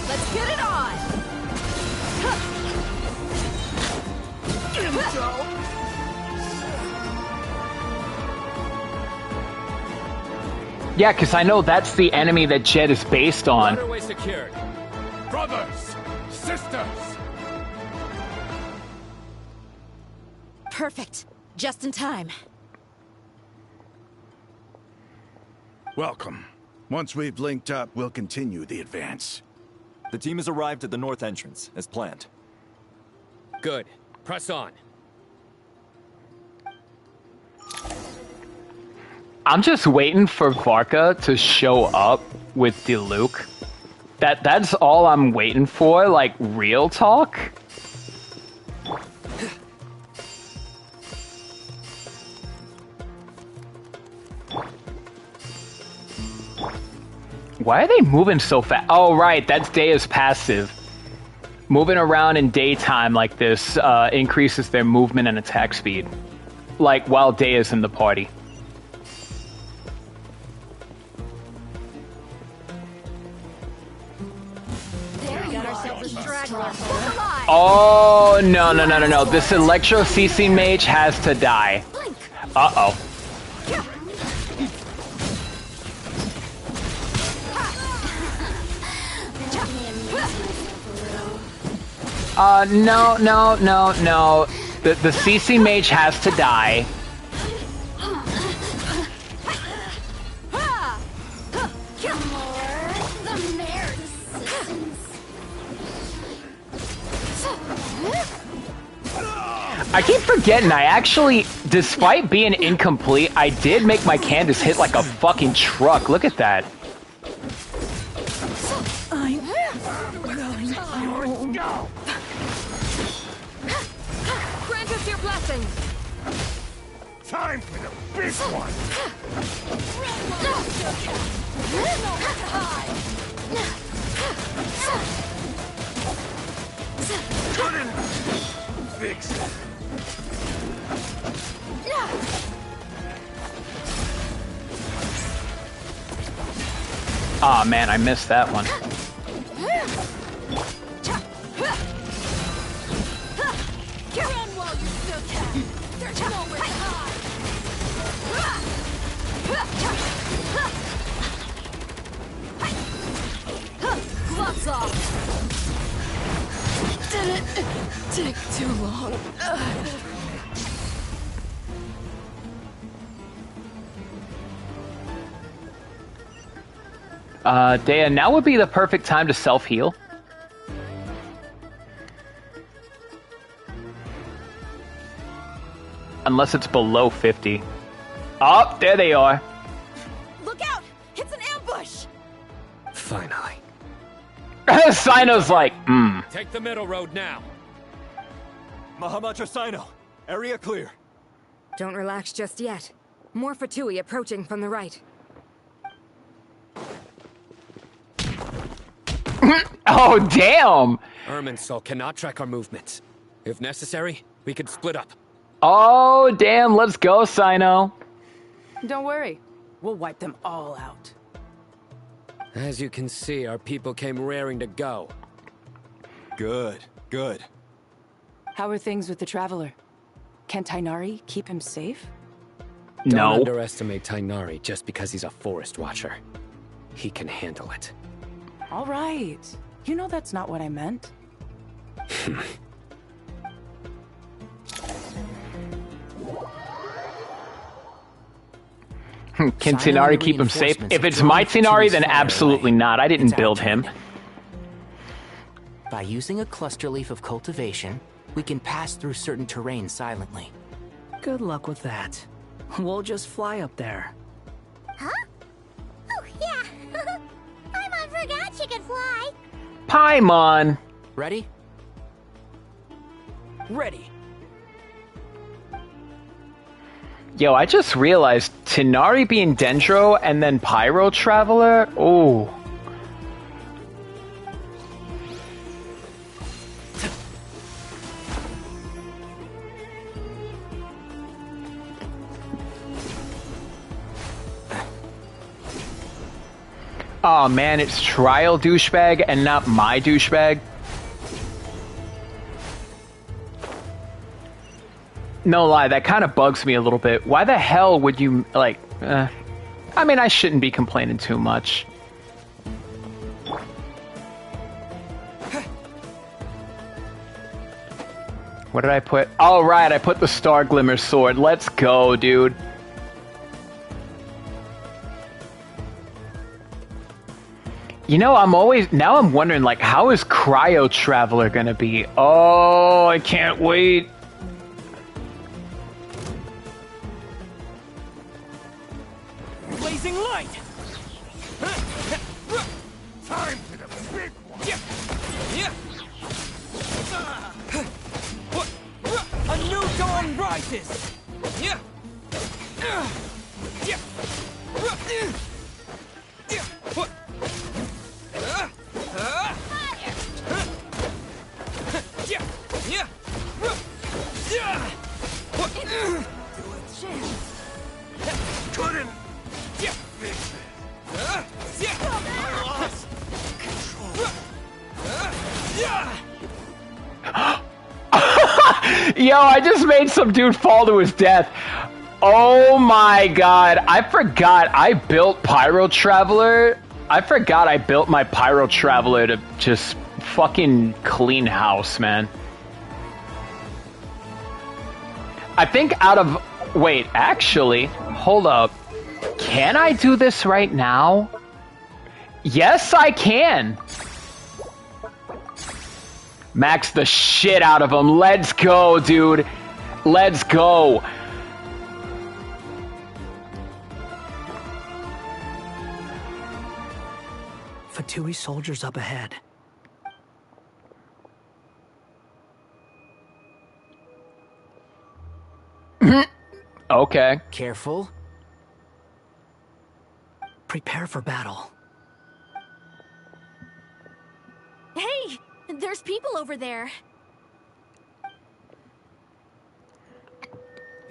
Let's get it on! Yeah, because I know that's the enemy that Jet is based on. Waterway secured. Brothers, sisters. Perfect. Just in time. Welcome. Once we've linked up, we'll continue the advance. The team has arrived at the north entrance, as planned. Good. Press on. I'm just waiting for Varka to show up with Diluc. That's all I'm waiting for, like, real talk. Why are they moving so fast? Oh, right, that's Dea's passive. Moving around in daytime like this increases their movement and attack speed. Like, while Dea's in the party. Oh, no. This Electro CC mage has to die. Uh-oh. No. The CC mage has to die. I keep forgetting, I actually, despite being incomplete, I did make my Candace hit like a fucking truck. Look at that. I'm going home. Grant us your blessing. Time for the big one. Couldn't fix it. Aw, man, I missed that one. Run while you still can. There's nowhere to hide. Gloves off. Didn't take too long. Dea, now would be the perfect time to self-heal. Unless it's below 50. Oh, there they are. Look out! It's an ambush! Finally. Sino's like, Take the middle road now. Mahamacha Sino, area clear. Don't relax just yet. More Fatui approaching from the right. Oh, damn! Irminsul cannot track our movements. If necessary, we could split up. Oh, damn, let's go, Sino. Don't worry. We'll wipe them all out. As you can see, our people came raring to go. Good. How are things with the Traveler? Can Tainari keep him safe? Don't underestimate Tainari just because he's a forest watcher. He can handle it. All right. You know that's not what I meant. Can Tinari keep him safe? If it's my Tinari, then absolutely not. I didn't build him. By using a cluster leaf of cultivation, we can pass through certain terrain silently. Good luck with that. We'll just fly up there. Huh? Oh, yeah. Paimon forgot she could fly. Paimon! Ready? Ready. Yo, I just realized Tinari being Dendro and then Pyro Traveler? Oh. Oh man, it's Trial Douchebag and not my douchebag. No lie, that kind of bugs me a little bit. Why the hell would you, like, I mean, I shouldn't be complaining too much. What did I put? Oh, right, I put the Star Glimmer Sword. Let's go, dude. You know, now I'm wondering, like, how is Cryo Traveler gonna be? Oh, I can't wait. Blazing light! Time for the big one! A new dawn rises! Couldn't fix it. I lost control. Yo, I just made some dude fall to his death. Oh my god, I forgot I built Pyro Traveler. I forgot I built my Pyro Traveler to just fucking clean house, man. I think out of... Wait, actually, hold up. Can I do this right now? Yes, I can. Max the shit out of him. Let's go, dude. Let's go. Fatui soldiers up ahead. Okay. Careful. Prepare for battle. Hey! There's people over there.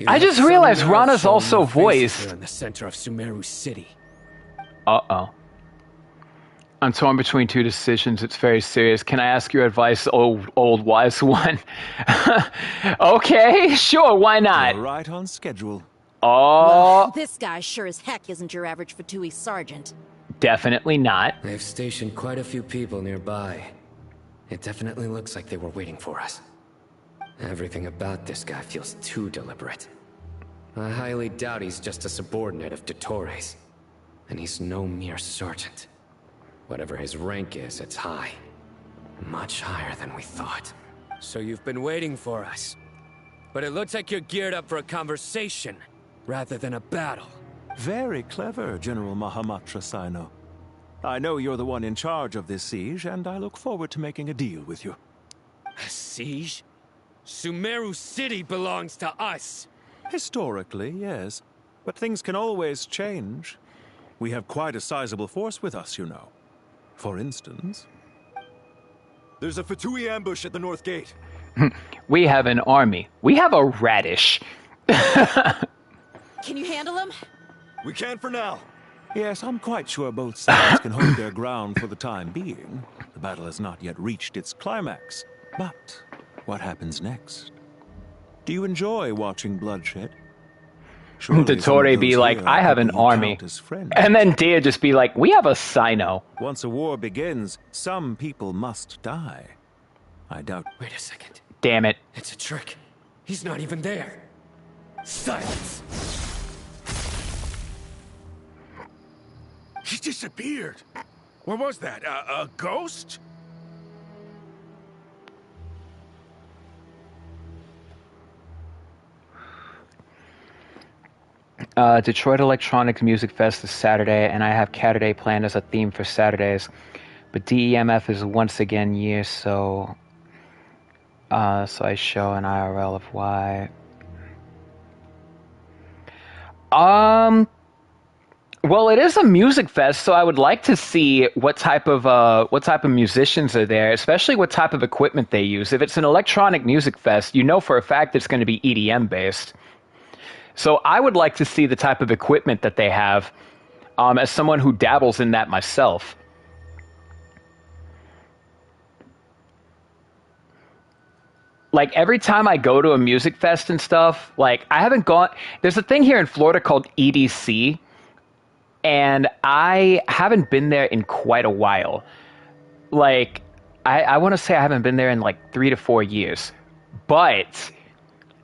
I just realized Rana's also voiced. In the center of Sumeru City. Uh-oh. I'm torn between two decisions. It's very serious. Can I ask your advice, old wise one? Okay, sure, why not? You're right on schedule. Oh. Well, this guy sure as heck isn't your average Fatui sergeant. Definitely not. They've stationed quite a few people nearby. It definitely looks like they were waiting for us. Everything about this guy feels too deliberate. I highly doubt he's just a subordinate of Dottore's. And he's no mere sergeant. Whatever his rank is, it's high. Much higher than we thought. So you've been waiting for us. But it looks like you're geared up for a conversation, rather than a battle. Very clever, General Mahamatra Sino. I know you're the one in charge of this siege, and I look forward to making a deal with you. A siege? Sumeru City belongs to us! Historically, yes. But things can always change. We have quite a sizable force with us, you know. For instance... There's a Fatui ambush at the north gate. We have an army. We have a radish. Can you handle him? We can for now. Yes, I'm quite sure both sides can hold their ground for the time being. The battle has not yet reached its climax. But what happens next? Do you enjoy watching bloodshed? Dottore be like, I have an army. And then Dia just be like, we have a Sino. Once a war begins, some people must die. I doubt... Wait a second. Damn it. It's a trick. He's not even there. Silence! He disappeared. What was that? A ghost? Detroit Electronic Music Fest is Saturday, and I have Catterday planned as a theme for Saturdays. But DEMF is once again year, so I show an IRL of why. Well, it is a music fest, so I would like to see what type of musicians are there, especially what type of equipment they use. If it's an electronic music fest, you know for a fact it's going to be EDM based. So I would like to see the type of equipment that they have, as someone who dabbles in that myself. Like, every time I go to a music fest and stuff, like, I haven't gone... There's a thing here in Florida called EDC, and I haven't been there in quite a while. Like, I want to say I haven't been there in, like, 3 to 4 years. But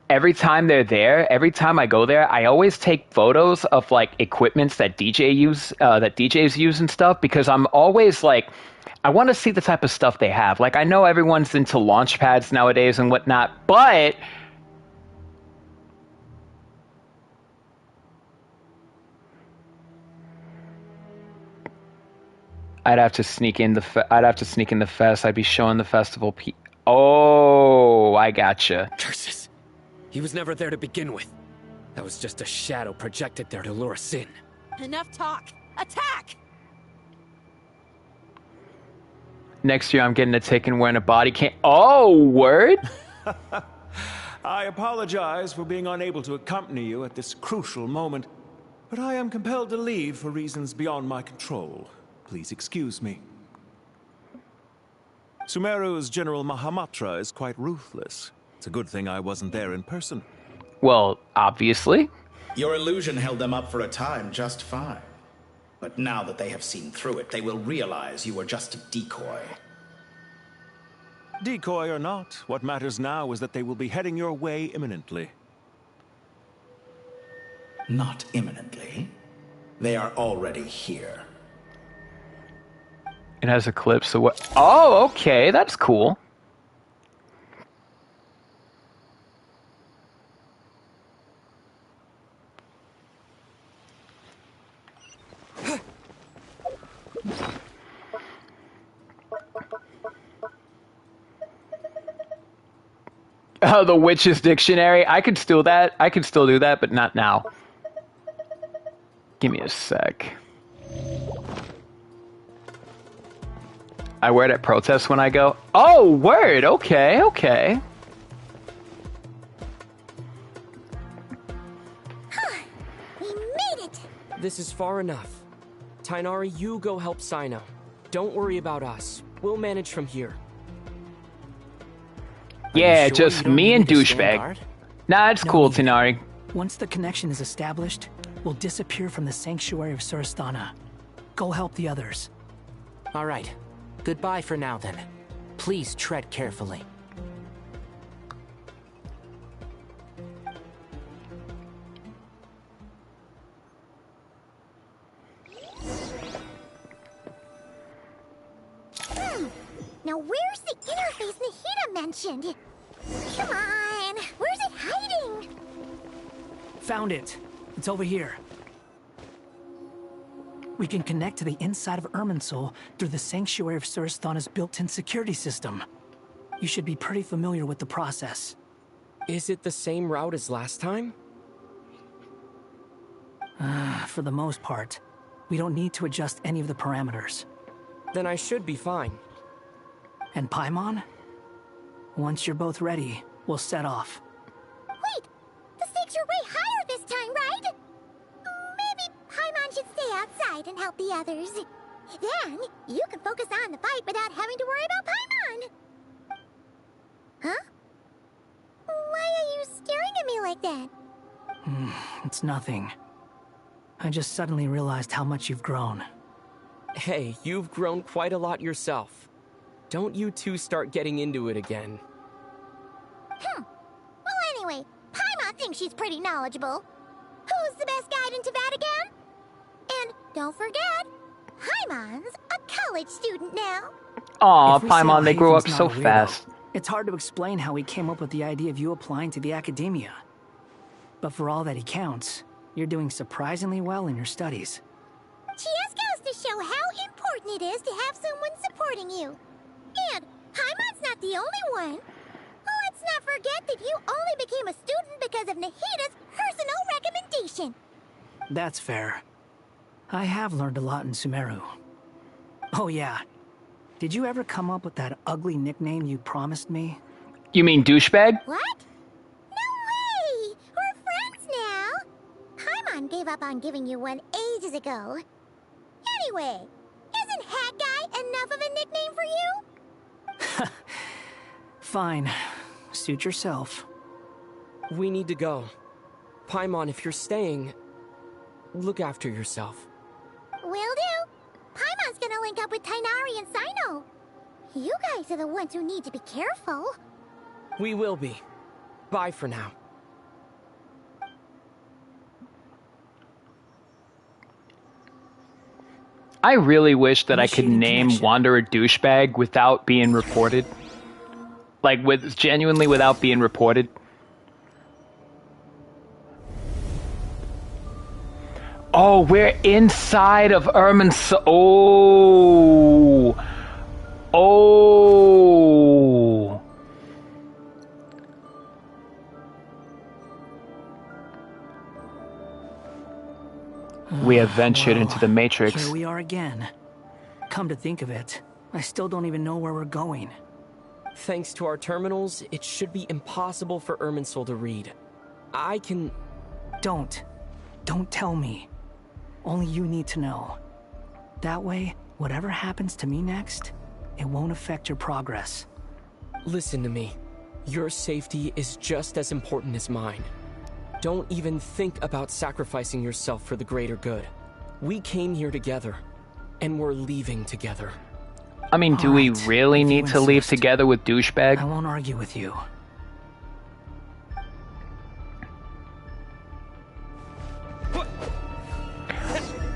every time they're there, every time I go there, I always take photos of, like, equipments that DJs use and stuff, because I'm always, like... I want to see the type of stuff they have. Like, I know everyone's into launch pads nowadays and whatnot, but I'd have to sneak in the fest. I'd be showing the festival. Oh, I gotcha. Curses! He was never there to begin with. That was just a shadow projected there to lure us in. Enough talk. Attack! Next year, I'm getting a ticket wearing a body cam. Oh, word? I apologize for being unable to accompany you at this crucial moment, but I am compelled to leave for reasons beyond my control. Please excuse me. Sumeru's General Mahamatra is quite ruthless. It's a good thing I wasn't there in person. Well, obviously. Your illusion held them up for a time just fine. But now that they have seen through it, they will realize you were just a decoy. Decoy or not, what matters now is that they will be heading your way imminently. Not imminently. They are already here. It has a clip, so what? Oh, okay, that's cool. Oh, the Witch's Dictionary. I could still do that, but not now. Give me a sec. I wear it at protests when I go. Oh, word. Okay, okay. We made it! This is far enough. Tainari, you go help Sino. Don't worry about us. We'll manage from here. Yeah, just me and douchebag. Nah, it's cool, Tainari. Once the connection is established, we'll disappear from the sanctuary of Surasthana. Go help the others. All right. Goodbye for now, then. Please tread carefully. Now where's the interface Nahida mentioned? Come on, where's it hiding? Found it. It's over here. We can connect to the inside of Irminsul through the Sanctuary of Surasthana's built-in security system. You should be pretty familiar with the process. Is it the same route as last time? For the most part. We don't need to adjust any of the parameters. Then I should be fine. And Paimon? Once you're both ready, we'll set off. Wait! The stakes are way higher this time, right? Maybe Paimon should stay outside and help the others. Then, you can focus on the fight without having to worry about Paimon. Huh? Why are you staring at me like that? It's nothing. I just suddenly realized how much you've grown. Hey, you've grown quite a lot yourself. Don't you two start getting into it again. Well, anyway, Paimon thinks she's pretty knowledgeable. Who's the best guide into Vatican? And don't forget, Paimon's a college student now. Aw, If we say Paimon, they grow up Haven's so not a weirdo, fast. It's hard to explain how he came up with the idea of you applying to the academia. But for all that he counts, you're doing surprisingly well in your studies. Just goes to show how important it is to have someone supporting you. And Paimon's not the only one. Let's not forget that you only became a student because of Nahida's personal recommendation. That's fair. I have learned a lot in Sumeru. Oh yeah. Did you ever come up with that ugly nickname you promised me? You mean douchebag? What? No way! We're friends now! Paimon gave up on giving you one ages ago. Anyway, isn't Hat Guy enough of a nickname for you? Fine. Suit yourself. We need to go. Paimon, if you're staying, look after yourself. Will do. Paimon's gonna link up with Tainari and Sino. You guys are the ones who need to be careful. We will be. Bye for now. I really wish that I could name Wanderer douchebag without being reported. Like, genuinely without being reported. Oh, we're inside of Irminsul. Oh. Oh. We have ventured into the Matrix. Here we are again. Come to think of it, I still don't even know where we're going. Thanks to our terminals, it should be impossible for Irminsul to read. I can... Don't tell me. Only you need to know. That way, whatever happens to me next, it won't affect your progress. Listen to me. Your safety is just as important as mine. Don't even think about sacrificing yourself for the greater good. We came here together, and we're leaving together. I mean, do we really need to leave together with douchebag? I won't argue with you.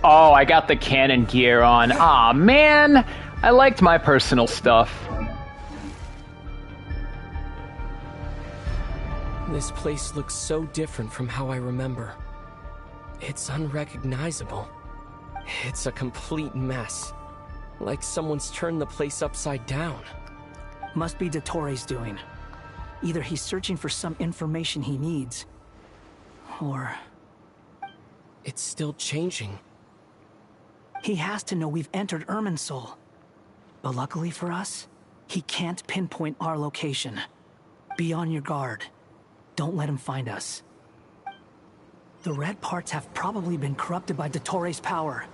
Oh, I got the cannon gear on. Aw, man! I liked my personal stuff. This place looks so different from how I remember. It's unrecognizable. It's a complete mess. Like someone's turned the place upside down. Must be Dottore's doing. Either he's searching for some information he needs, or... It's still changing. He has to know we've entered Irminsul. But luckily for us, he can't pinpoint our location. Be on your guard. Don't let him find us. The red parts have probably been corrupted by Dottore's power.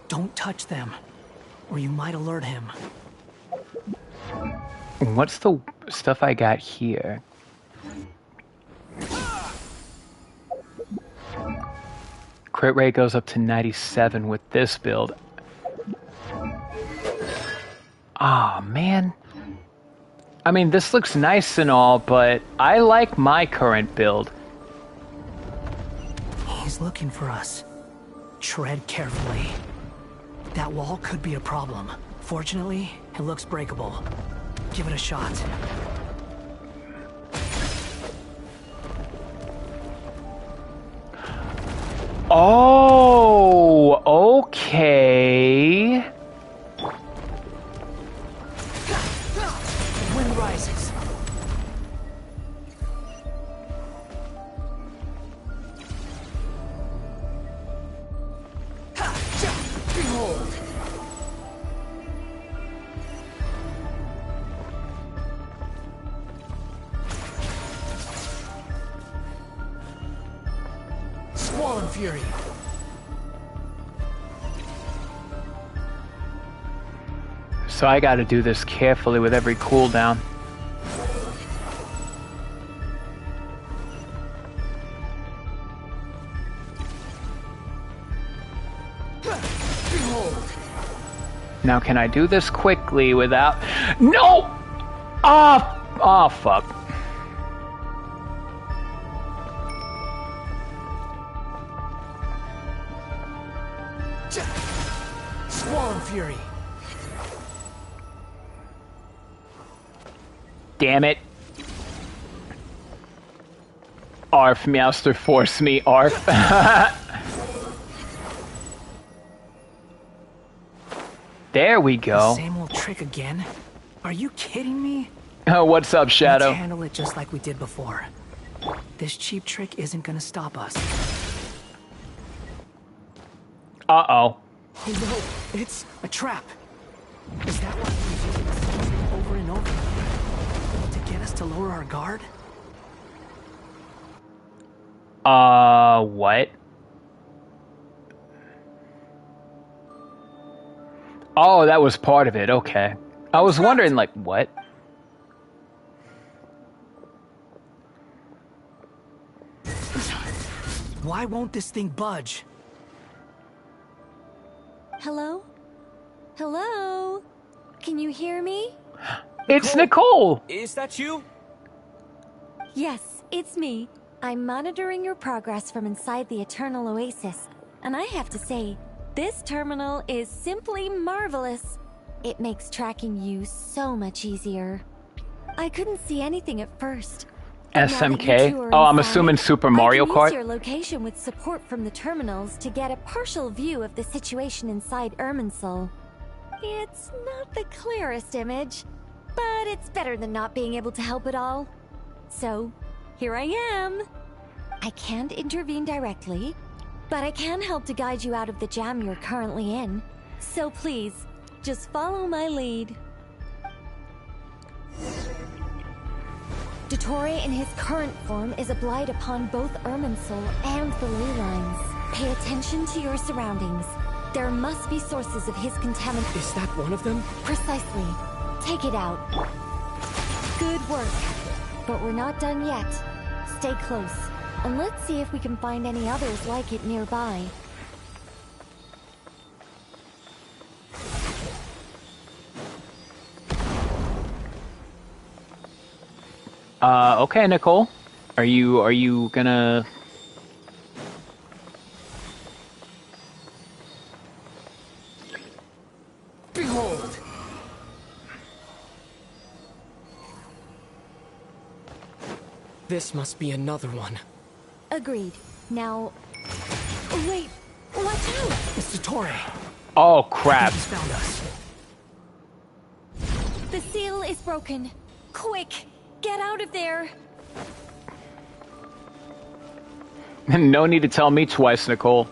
Don't touch them, or you might alert him. What's the stuff I got here? Crit rate goes up to 97 with this build. Ah, man. I mean, this looks nice and all, but I like my current build. He's looking for us. Tread carefully. That wall could be a problem. Fortunately, it looks breakable. Give it a shot. Oh, okay. Wind rises. Behold! Squall Fury. So I gotta do this carefully with every cooldown. Behold! Now can I do this quickly without... No! Oh, fuck. Squall fury. Damn it. Arf, Meowster, force me, Arf. There we go. The same old trick again? Are you kidding me? Oh, what's up, Shadow? Let's handle it just like we did before. This cheap trick isn't gonna stop us. Uh-oh. Oh no, it's a trap. Is that why he's using the same trick over and over? To get us to lower our guard? What? Oh, that was part of it, okay. I was wondering, like, what? Why won't this thing budge? Hello? Hello? Can you hear me? It's Nicole! Is that you? Yes, it's me. I'm monitoring your progress from inside the Eternal Oasis, and I have to say, this terminal is simply marvelous. It makes tracking you so much easier. I couldn't see anything at first. SMK? Oh, I'm assuming Super Mario I can Kart? use your location with support from the terminals to get a partial view of the situation inside Irminsul. It's not the clearest image, but it's better than not being able to help at all. So, here I am. I can't intervene directly, but I can help to guide you out of the jam you're currently in. So please, just follow my lead. Dottore in his current form is a blight upon both Irminsul and the ley lines. Pay attention to your surroundings. There must be sources of his contamination. Is that one of them? Precisely. Take it out. Good work. But we're not done yet. Stay close, and let's see if we can find any others like it nearby. Okay, Nicole. Are you gonna... Behold! This must be another one. Agreed. Now... Wait! Watch out! It's Dottore. Oh, crap. He's found us. The seal is broken. Quick! Get out of there! No need to tell me twice, Nicole.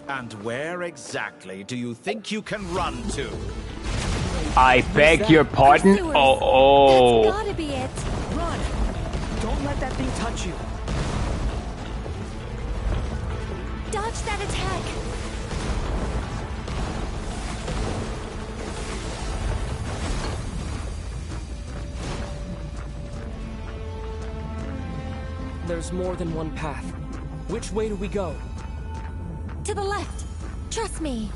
And where exactly do you think you can run to? I beg your pardon? Pursuers. Oh. That's gotta be it. Run! Don't let that thing touch you. Dodge that attack! There's more than one path. Which way do we go? To the left! Trust me!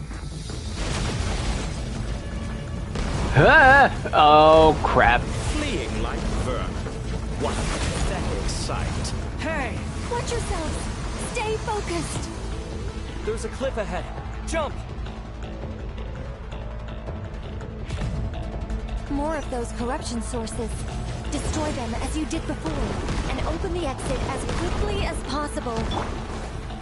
Ah! Oh, crap. Fleeing like vermin. What a pathetic sight. Hey! Watch yourselves! Stay focused! There's a cliff ahead. Jump! More of those corruption sources. Destroy them as you did before, and open the exit as quickly as possible.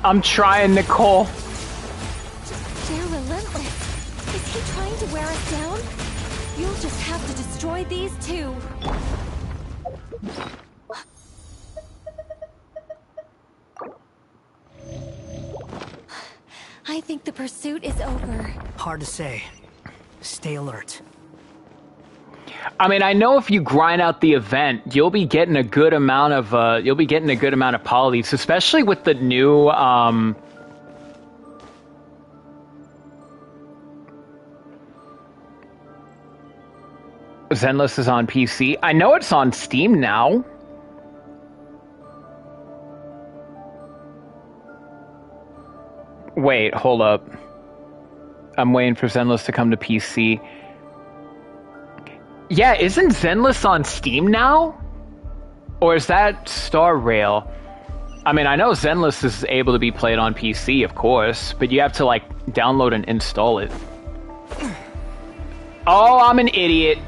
I'm trying, Nicole. They're relentless. Is he trying to wear us down? You'll just have to destroy these too. I think the pursuit is over. Hard to say. Stay alert. I mean, I know if you grind out the event, you'll be getting a good amount of polys, especially with the new Zenless is on PC. I know it's on Steam now. Wait, hold up. I'm waiting for Zenless to come to PC. Yeah, isn't Zenless on Steam now? Or is that Star Rail? I mean, I know Zenless is able to be played on PC, of course, but you have to, like, download and install it. Oh, I'm an idiot.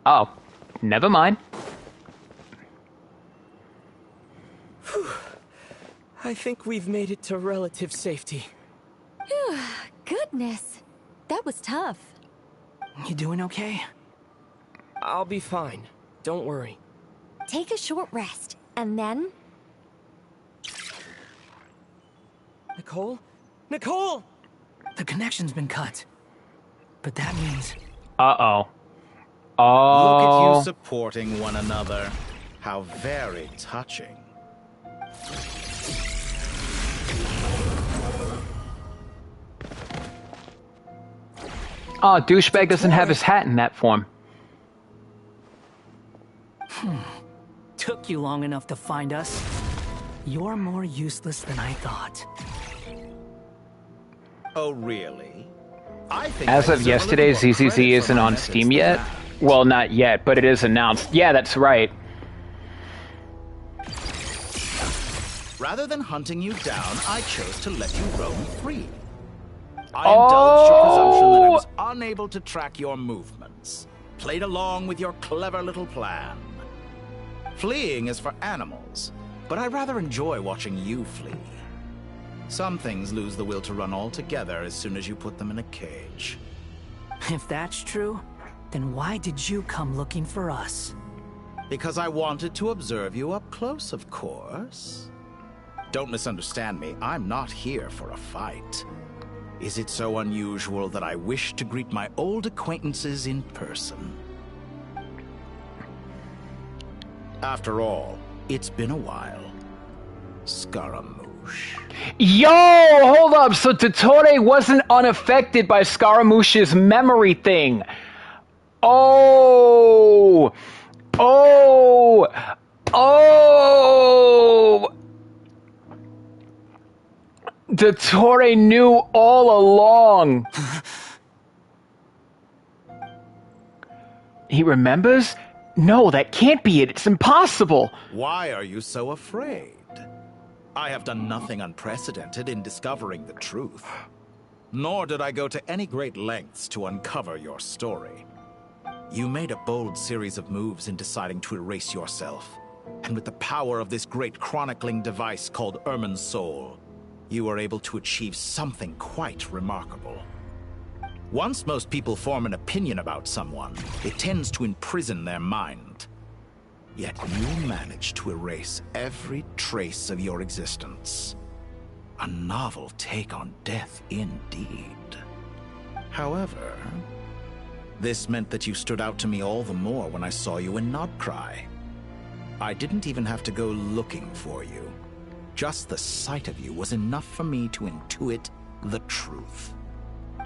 Oh, never mind. I think we've made it to relative safety. Phew, goodness. That was tough. You doing okay? I'll be fine. Don't worry. Take a short rest, and then... Nicole? Nicole! The connection's been cut. But that means... Uh-oh. Look at Oh. you supporting one another. How very touching. Oh, douchebag doesn't have his hat in that form. Took you long enough to find us. You're more useless than I thought. Oh, really? I think As I of deserve a yesterday, little more ZZZ credit for isn't my on methods Steam than yet. that. Well, not yet, but it is announced. Yeah, that's right. Rather than hunting you down, I chose to let you roam free. I indulged your presumption that I was unable to track your movements. Played along with your clever little plan. Fleeing is for animals, but I rather enjoy watching you flee. Some things lose the will to run altogether as soon as you put them in a cage. If that's true, then why did you come looking for us? Because I wanted to observe you up close, of course. Don't misunderstand me, I'm not here for a fight. Is it so unusual that I wish to greet my old acquaintances in person? After all, it's been a while. Scaramouche. Yo, hold up. So Dottore wasn't unaffected by Scaramouche's memory thing. Oh. Oh. Oh. Dottore knew all along. He remembers? No, that can't be it. It's impossible. Why are you so afraid? I have done nothing unprecedented in discovering the truth. Nor did I go to any great lengths to uncover your story. You made a bold series of moves in deciding to erase yourself. And with the power of this great chronicling device called Irmin's Soul, you were able to achieve something quite remarkable. Once most people form an opinion about someone, it tends to imprison their mind. Yet you managed to erase every trace of your existence. A novel take on death indeed. However, this meant that you stood out to me all the more when I saw you in Nodcry. I didn't even have to go looking for you. Just the sight of you was enough for me to intuit the truth.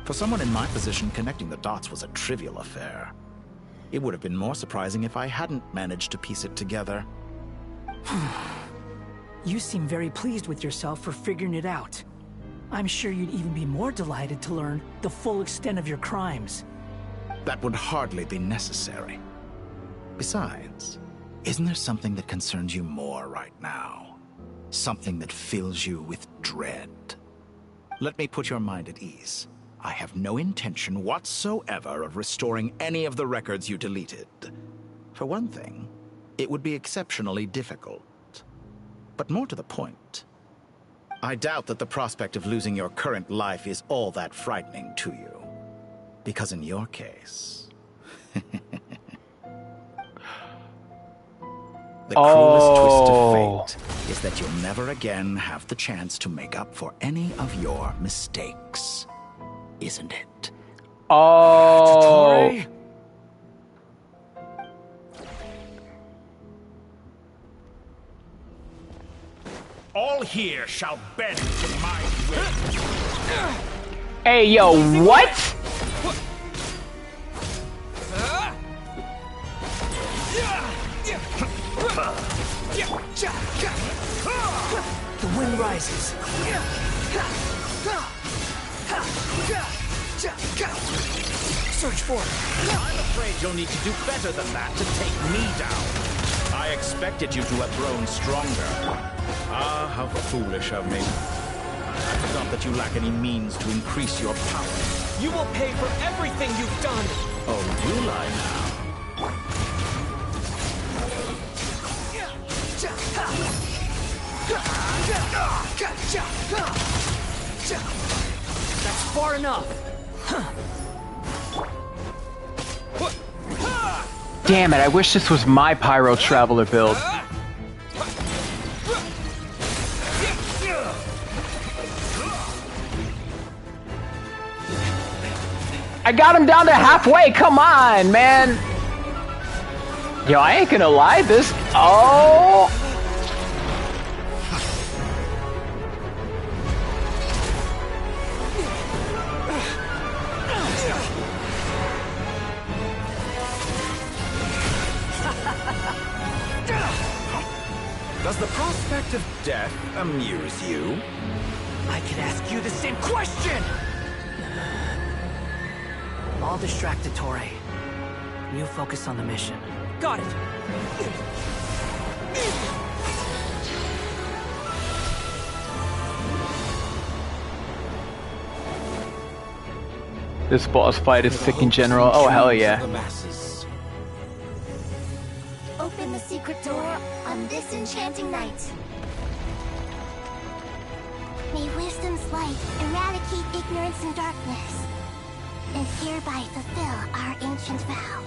For someone in my position, connecting the dots was a trivial affair. It would have been more surprising if I hadn't managed to piece it together. You seem very pleased with yourself for figuring it out. I'm sure you'd even be more delighted to learn the full extent of your crimes. That would hardly be necessary. Besides, isn't there something that concerns you more right now? Something that fills you with dread. Let me put your mind at ease. I have no intention whatsoever of restoring any of the records you deleted. For one thing, it would be exceptionally difficult. But more to the point, I doubt that the prospect of losing your current life is all that frightening to you. Because in your case... the cruelest twist of fate is that you'll never again have the chance to make up for any of your mistakes. Isn't it? Oh. Dottore? All here shall bend to my will. Hey, yo, what? The wind rises. Search for it. I'm afraid you'll need to do better than that to take me down. I expected you to have grown stronger. Ah, how foolish of me. I forgot that you lack any means to increase your power. You will pay for everything you've done! Oh, you lie now. That's far enough! Damn it, I wish this was my Pyro Traveler build. I got him down to halfway, come on, man! Yo, I ain't gonna lie, this... Oh! Does the prospect of death amuse you? I could ask you the same question! I'll distract Dottore. You focus on the mission. Got it! This boss fight is sick in general. Oh, hell yeah. Open the secret door on this enchanting night. May wisdom's light eradicate ignorance and darkness, and hereby fulfill our ancient vow.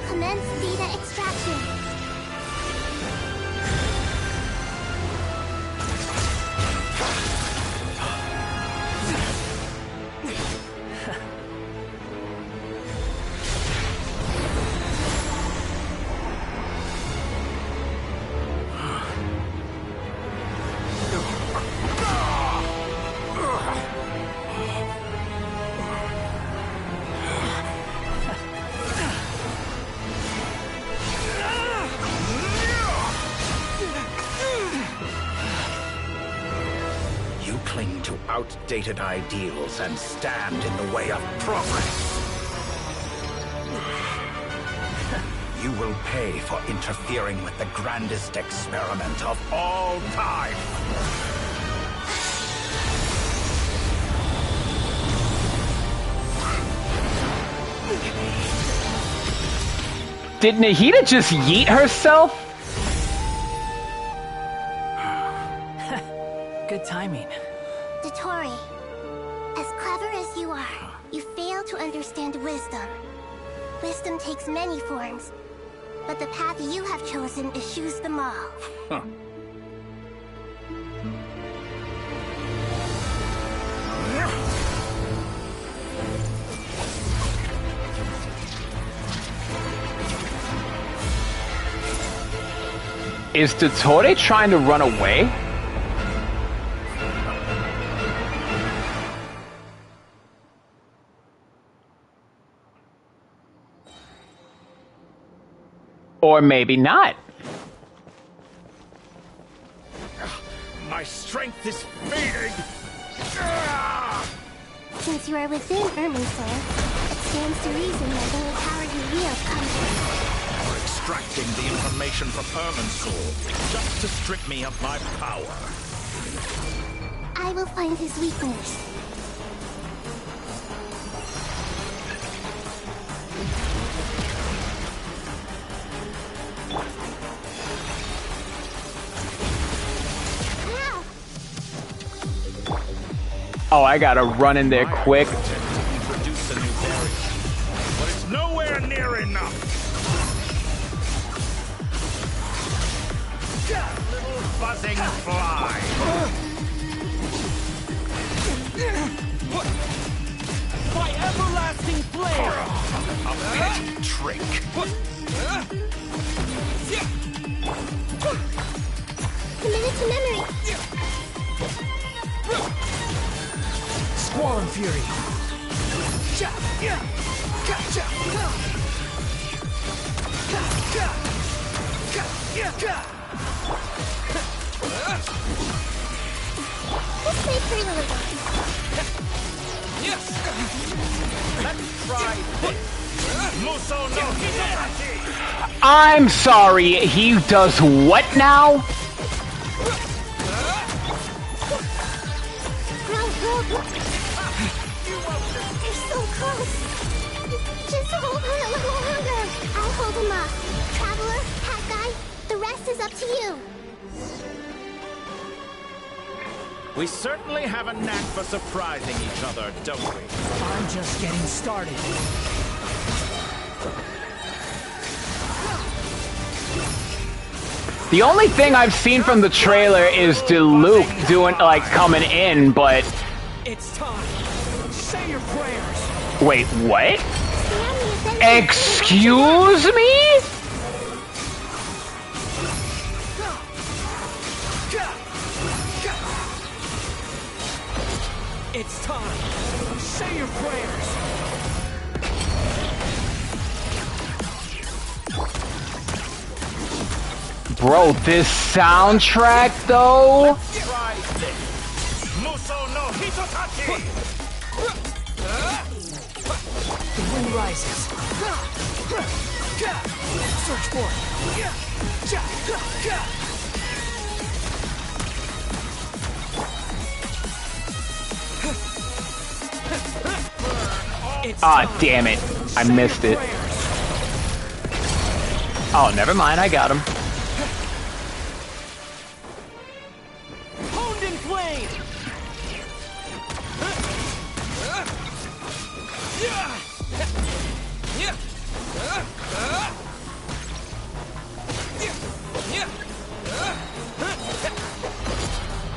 Commence data extraction. Outdated ideals and stand in the way of progress. You will pay for interfering with the grandest experiment of all time. Did Nahida just yeet herself? Good timing. Dottore, as clever as you are, you fail to understand wisdom. Wisdom takes many forms, but the path you have chosen eschews them all. Huh. Is Dottore trying to run away? Or maybe not. My strength is fading. Since you are within Irminsul, it stands to reason that the power you wield comes from. For extracting the information from Irminsul, just to strip me of my power. I will find his weakness. Oh, I gotta run in there quick. Introduce a new variant, but it's nowhere near enough. Little buzzing fly. My everlasting flare! A petty trick. Commit to memory. Squall and Fury. Let's play freely. Yes! Let's try this. Muso no Hidemachi. I'm sorry, he does what now? them off. Traveler, Hat Guy, the rest is up to you. We certainly have a knack for surprising each other, don't we? I'm just getting started. The only thing I've seen from the trailer is Luke doing, like, coming in, but... It's time. Say your prayers. Wait, what? Excuse me? It's time. Say your prayers. Bro, this soundtrack, though? Try this. Muso no Hitotachi! The wind rises. Search for it. Ah, damn it. I missed it. Oh, never mind. I got him. Honed in flame.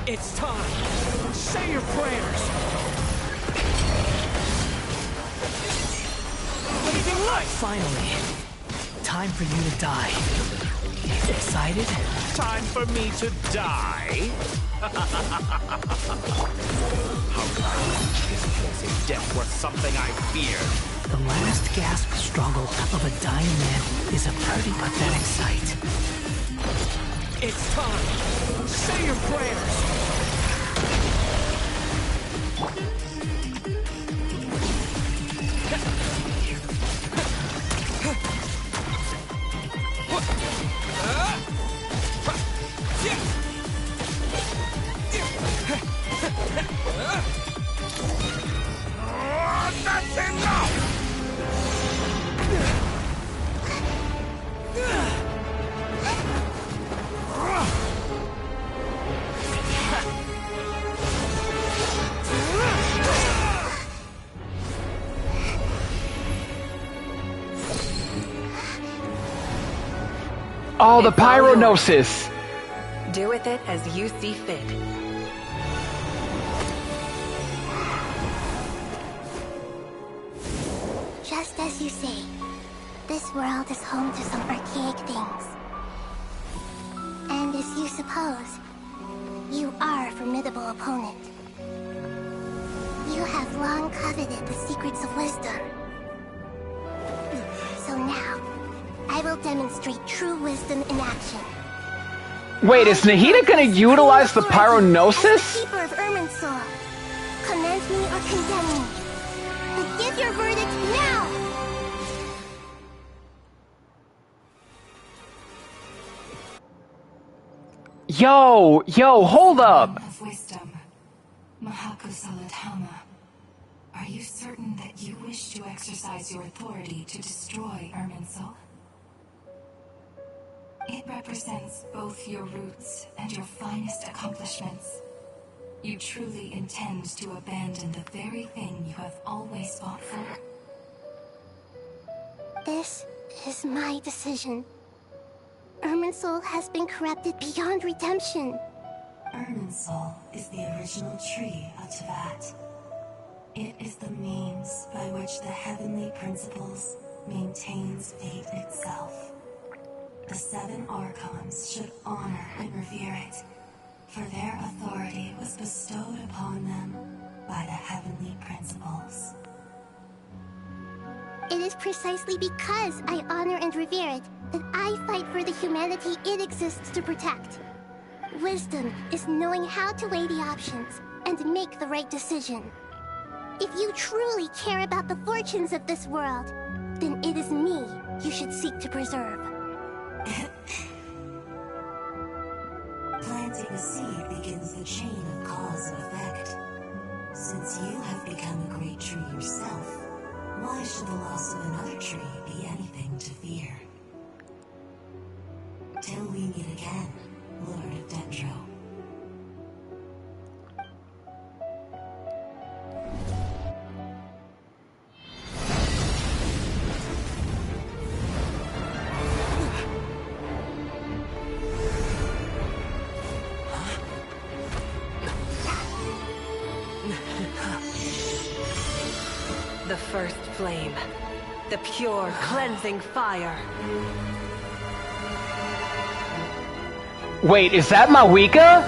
It's time. Say your prayers. Blazing light. Finally. Time for you to die. Excited? Time for me to die? How could I reach this place if death were something I feared? The last gasp struggle of a dying man is a pretty pathetic sight. It's time. Say your prayers. That's enough! Oh, the Gnosis! Do with it as you see fit. Just as you say, this world is home to some archaic things. And as you suppose, you are a formidable opponent. You have long coveted the secrets of wisdom. So now, I will demonstrate true wisdom in action. Wait, is Nahida gonna utilize the Gnosis? Keeper of Irminsul, commend me or condemn me. But give your verdict now! Yo, hold up! Of wisdom, Mahakusaladhama. Are you certain that you wish to exercise your authority to destroy Irminsul? It represents both your roots and your finest accomplishments. You truly intend to abandon the very thing you have always fought for? This is my decision. Irminsul has been corrupted beyond redemption. Irminsul is the original tree of Tevat. It is the means by which the heavenly principles maintains fate itself. The 7 Archons should honor and revere it, for their authority was bestowed upon them by the heavenly principles. It is precisely because I honor and revere it that I fight for the humanity it exists to protect. Wisdom is knowing how to weigh the options and make the right decision. If you truly care about the fortunes of this world, then it is me you should seek to preserve. Planting a seed begins the chain of cause and effect. Since you have become a great tree yourself, why should the loss of another tree be anything to fear? The first flame. The pure, cleansing fire. Wait, is that Mavuika?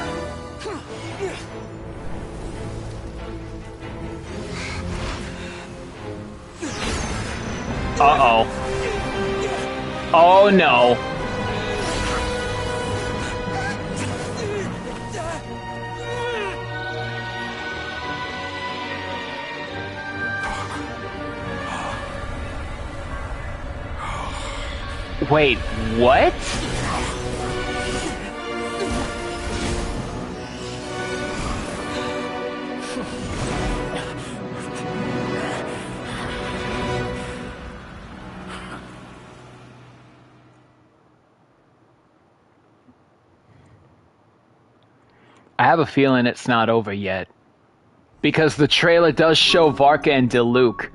Uh-oh. Oh no. Wait, what? I have a feeling it's not over yet. Because the trailer does show Varka and Diluc.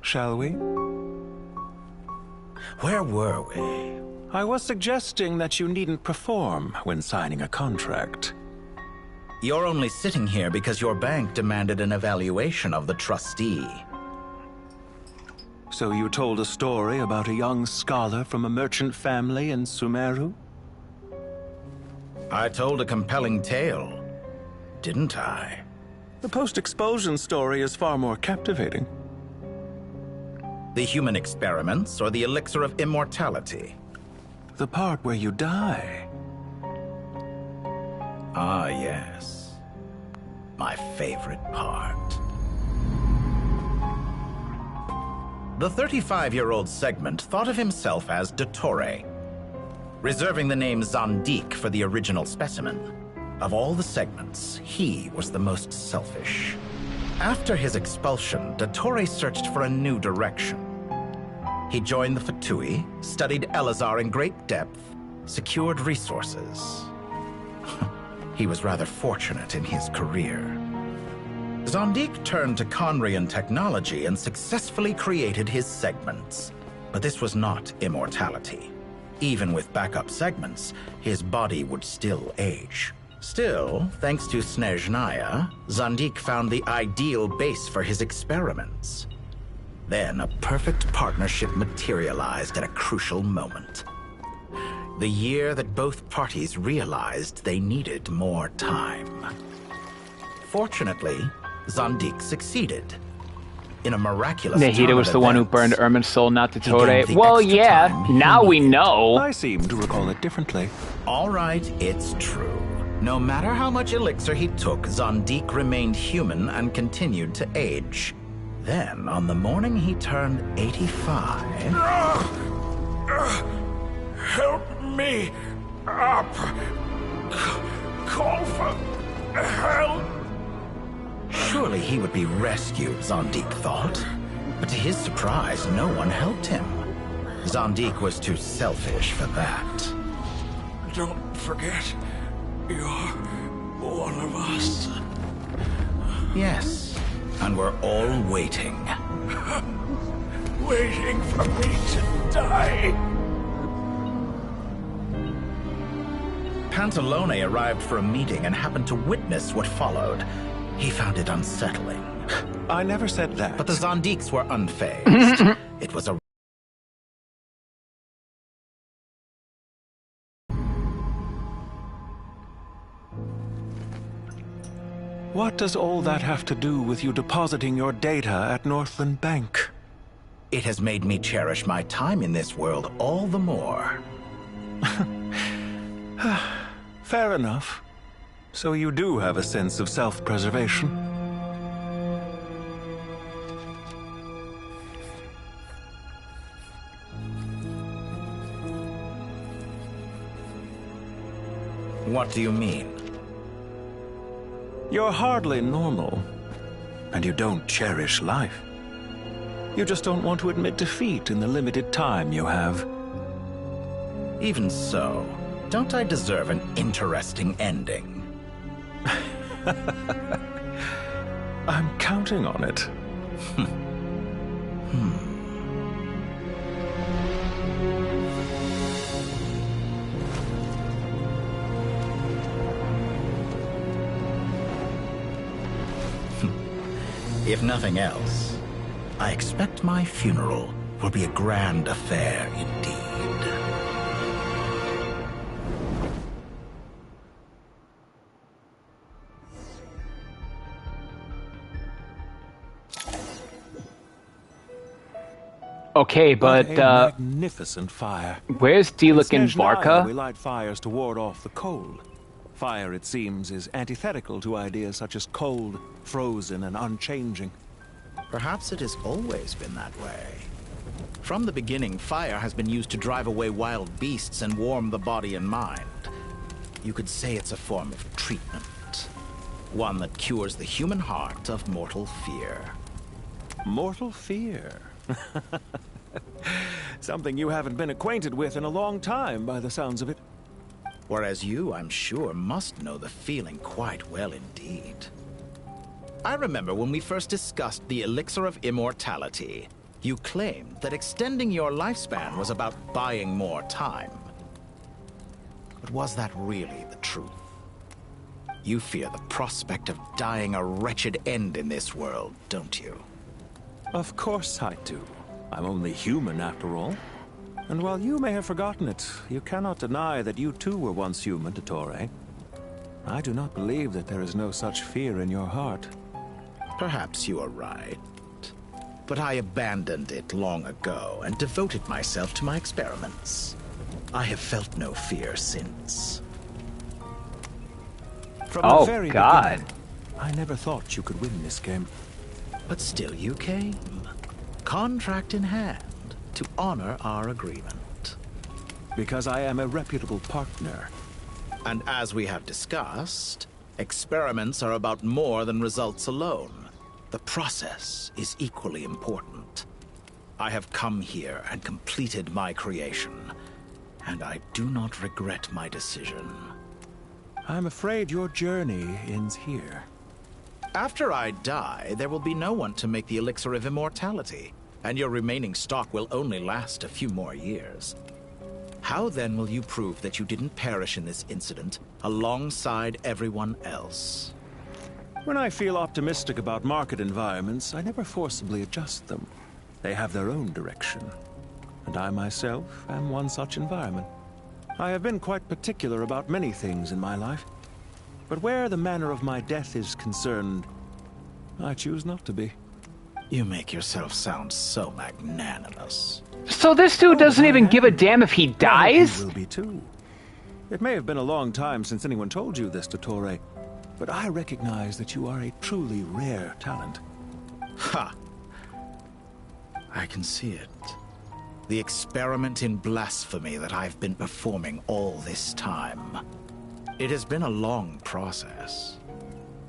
Shall we? Where were we? I was suggesting that you needn't perform when signing a contract. You're only sitting here because your bank demanded an evaluation of the trustee. So you told a story about a young scholar from a merchant family in Sumeru? I told a compelling tale, didn't I? The post-expulsion story is far more captivating. The human experiments or the elixir of immortality? The part where you die. Ah, yes. My favorite part. The 35-year-old segment thought of himself as Dottore, reserving the name Zandik for the original specimen. Of all the segments, he was the most selfish. After his expulsion, Dottore searched for a new direction. He joined the Fatui, studied Elazar in great depth, secured resources. He was rather fortunate in his career. Zandik turned to Conrian technology and successfully created his segments. But this was not immortality. Even with backup segments, his body would still age. Still, thanks to Snezhnaya, Zandik found the ideal base for his experiments. Then a perfect partnership materialized at a crucial moment. The year that both parties realized they needed more time. Fortunately, Zandik succeeded. In a miraculous Nahida was the one who burned Irminsul, not Dottore. Well, yeah, now we know. I seem to recall it differently. All right, it's true. No matter how much elixir he took, Zandik remained human and continued to age. Then, on the morning he turned 85... Help me up! Call for help! Surely he would be rescued, Zandik thought. But to his surprise, no one helped him. Zandik was too selfish for that. Don't forget, you're one of us. Yes, and we're all waiting. Waiting for me to die. Pantalone arrived for a meeting and happened to witness what followed. He found it unsettling. I never said that. But the Zandiks were unfazed. It was a... What does all that have to do with you depositing your data at Northland Bank? It has made me cherish my time in this world all the more. Fair enough. So you do have a sense of self-preservation. What do you mean? You're hardly normal, and you don't cherish life. You just don't want to admit defeat in the limited time you have. Even so, don't I deserve an interesting ending? I'm counting on it. If nothing else, I expect my funeral will be a grand affair indeed. Okay, but What a magnificent fire. where's Diluc In and Snezhnaya, Varka? we light fires to ward off the cold. Fire, it seems, is antithetical to ideas such as cold, frozen, and unchanging. Perhaps it has always been that way. From the beginning, fire has been used to drive away wild beasts and warm the body and mind. You could say it's a form of treatment. One that cures the human heart of mortal fear. Mortal fear? Something you haven't been acquainted with in a long time, by the sounds of it. Whereas you, I'm sure, must know the feeling quite well indeed. I remember when we first discussed the elixir of immortality, you claimed that extending your lifespan was about buying more time. But was that really the truth? You fear the prospect of dying a wretched end in this world, don't you? Of course I do. I'm only human, after all. And while you may have forgotten it, you cannot deny that you too were once human, Dottore. I do not believe that there is no such fear in your heart. Perhaps you are right. But I abandoned it long ago and devoted myself to my experiments. I have felt no fear since. From the very beginning, I never thought you could win this game. But still you came. Contract in hand, to honor our agreement. Because I am a reputable partner. And as we have discussed, experiments are about more than results alone. The process is equally important. I have come here and completed my creation, and I do not regret my decision. I'm afraid your journey ends here. After I die, there will be no one to make the elixir of immortality, and your remaining stock will only last a few more years. How then will you prove that you didn't perish in this incident alongside everyone else? When I feel optimistic about market environments, I never forcibly adjust them. They have their own direction. And I myself am one such environment. I have been quite particular about many things in my life. But where the manner of my death is concerned, I choose not to be. You make yourself sound so magnanimous. So this dude doesn't even give a damn if he dies? You will be too. It may have been a long time since anyone told you this, Dottore, but I recognize that you are a truly rare talent. Ha! I can see it. The experiment in blasphemy that I've been performing all this time. It has been a long process,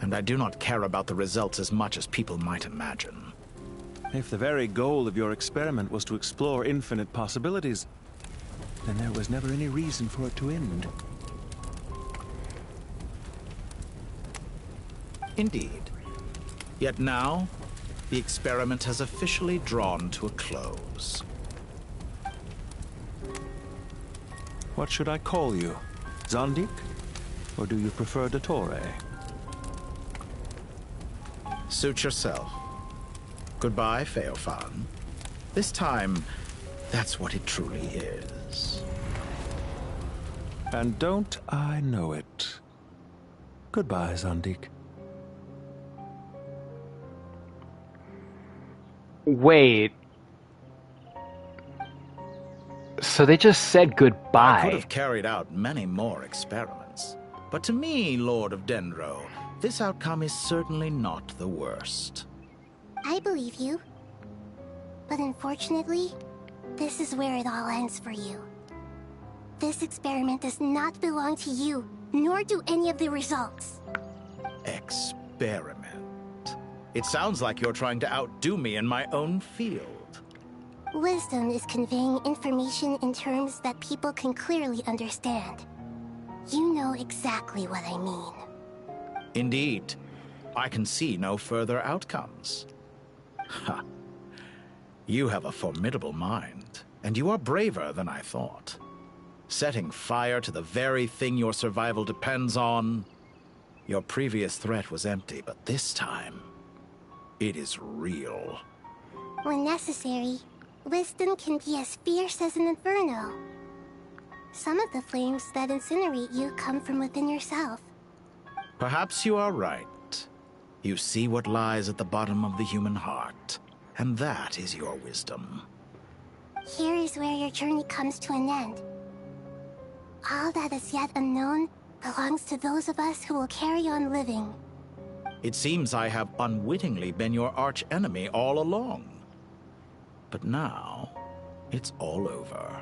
and I do not care about the results as much as people might imagine. If the very goal of your experiment was to explore infinite possibilities, then there was never any reason for it to end. Indeed. Yet now, the experiment has officially drawn to a close. What should I call you? Zandik? Or do you prefer Dottore? Suit yourself. Goodbye, Feofan. This time, that's what it truly is. And don't I know it? Goodbye, Zandik. Wait. So they just said goodbye. I could have carried out many more experiments. But to me, Lord of Dendro, this outcome is certainly not the worst. I believe you. But unfortunately, this is where it all ends for you. This experiment does not belong to you, nor do any of the results. Experiment? It sounds like you're trying to outdo me in my own field. Wisdom is conveying information in terms that people can clearly understand. You know exactly what I mean. Indeed. I can see no further outcomes. Ha. You have a formidable mind, and you are braver than I thought. Setting fire to the very thing your survival depends on. Your previous threat was empty, but this time, It is real. When necessary, wisdom can be as fierce as an inferno. Some of the flames that incinerate you come from within yourself. Perhaps you are right. You see what lies at the bottom of the human heart, and that is your wisdom. Here is where your journey comes to an end. All that is yet unknown belongs to those of us who will carry on living. It seems I have unwittingly been your arch-enemy all along. But now, it's all over.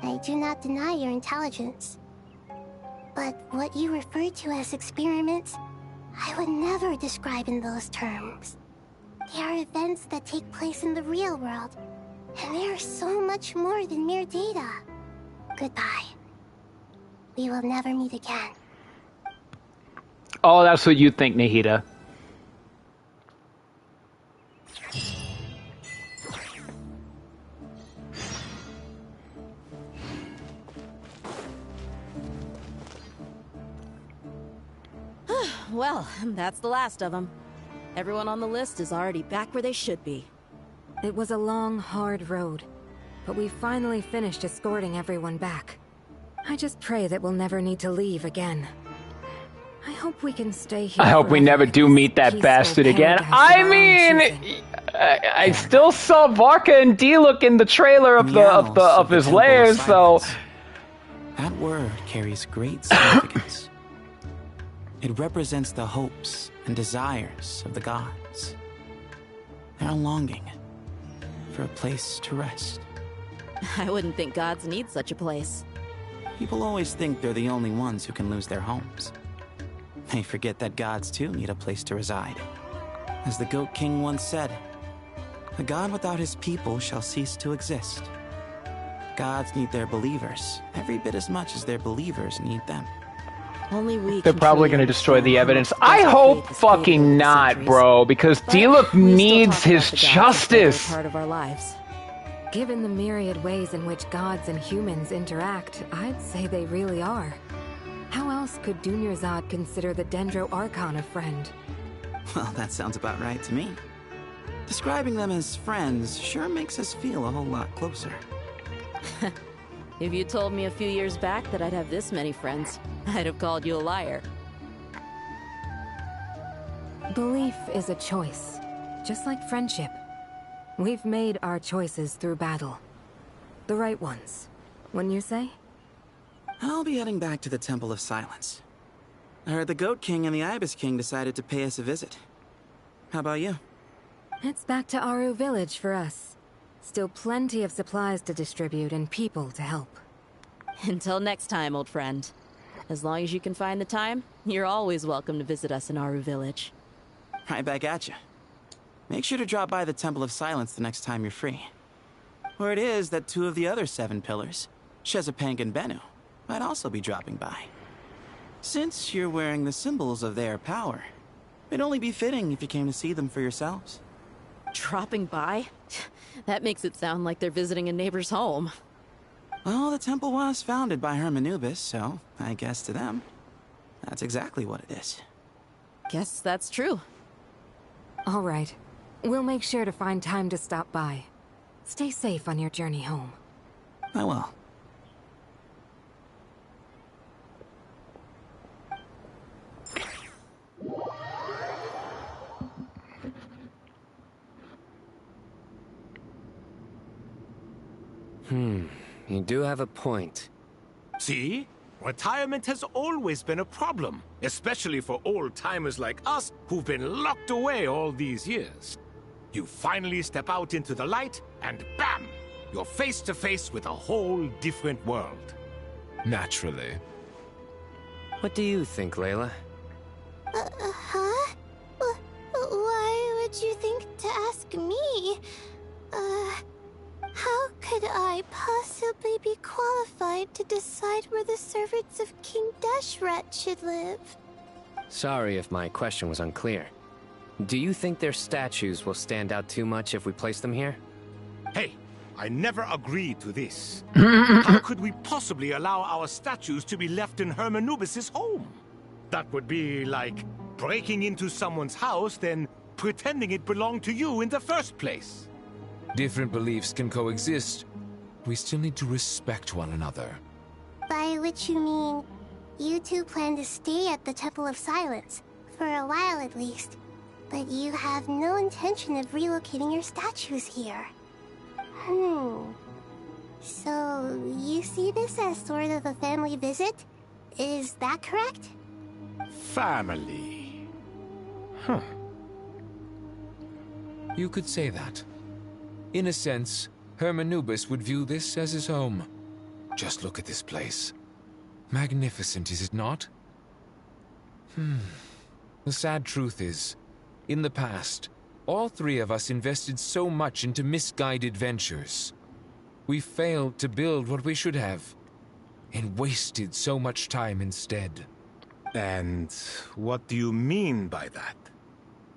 I do not deny your intelligence. But what you refer to as experiments, I would never describe in those terms. They are events that take place in the real world, and they are so much more than mere data. Goodbye. We will never meet again. Oh, that's what you think, Nahida. Well, that's the last of them. Everyone on the list is already back where they should be. It was a long, hard road, but we finally finished escorting everyone back. I just pray that we'll never need to leave again. I hope we can stay here. I hope we never do meet that bastard again. I mean, I still saw Varka and Diluc in the trailer of his lair, so that word carries great significance. It represents the hopes and desires of the gods. They're longing for a place to rest. I wouldn't think gods need such a place. People always think they're the only ones who can lose their homes. They forget that gods too need a place to reside. As the Goat King once said, "A god without his people shall cease to exist." Gods need their believers every bit as much as their believers need them. Only we they're probably going to destroy the evidence. I hope fucking not, bro, because Diluc needs his justice. Part of our lives. Given the myriad ways in which gods and humans interact, I'd say they really are. How else could Dunyarzad consider the Dendro Archon a friend? Well, that sounds about right to me. Describing them as friends sure makes us feel a whole lot closer. If you told me a few years back that I'd have this many friends, I'd have called you a liar. Belief is a choice, just like friendship. We've made our choices through battle. The right ones, wouldn't you say? I'll be heading back to the Temple of Silence. I heard the Goat King and the Ibis King decided to pay us a visit. How about you? It's back to Aru Village for us. Still plenty of supplies to distribute and people to help. Until next time, old friend. As long as you can find the time, you're always welcome to visit us in Aru Village. Right back at you. Make sure to drop by the Temple of Silence the next time you're free. Where it is that 2 of the other 7 pillars, Shezapank and Bennu, might also be dropping by. Since you're wearing the symbols of their power, it'd only be fitting if you came to see them for yourselves. Dropping by? That makes it sound like they're visiting a neighbor's home. Well, the temple was founded by Hermanubis, so I guess to them, that's exactly what it is. Guess that's true. All right. We'll make sure to find time to stop by. Stay safe on your journey home. I will. You do have a point. See? Retirement has always been a problem, especially for old-timers like us who've been locked away all these years. You finally step out into the light, and bam! You're face to face with a whole different world. Naturally. What do you think, Layla? Huh? Why would you think to ask me? How could I possibly be qualified to decide where the servants of King Deshret should live? Sorry if my question was unclear. Do you think their statues will stand out too much if we place them here? Hey, I never agreed to this. How could we possibly allow our statues to be left in Hermanubis' home? That would be like breaking into someone's house, then pretending it belonged to you in the first place. Different beliefs can coexist. We still need to respect one another. By which you mean, you two plan to stay at the Temple of Silence, for a while at least. But you have no intention of relocating your statues here. So, you see this as sort of a family visit? Is that correct? Family. Huh. You could say that. In a sense, Hermanubis would view this as his home. Just look at this place. Magnificent, is it not? The sad truth is, in the past, all three of us invested so much into misguided ventures. We failed to build what we should have, and wasted so much time instead. And what do you mean by that?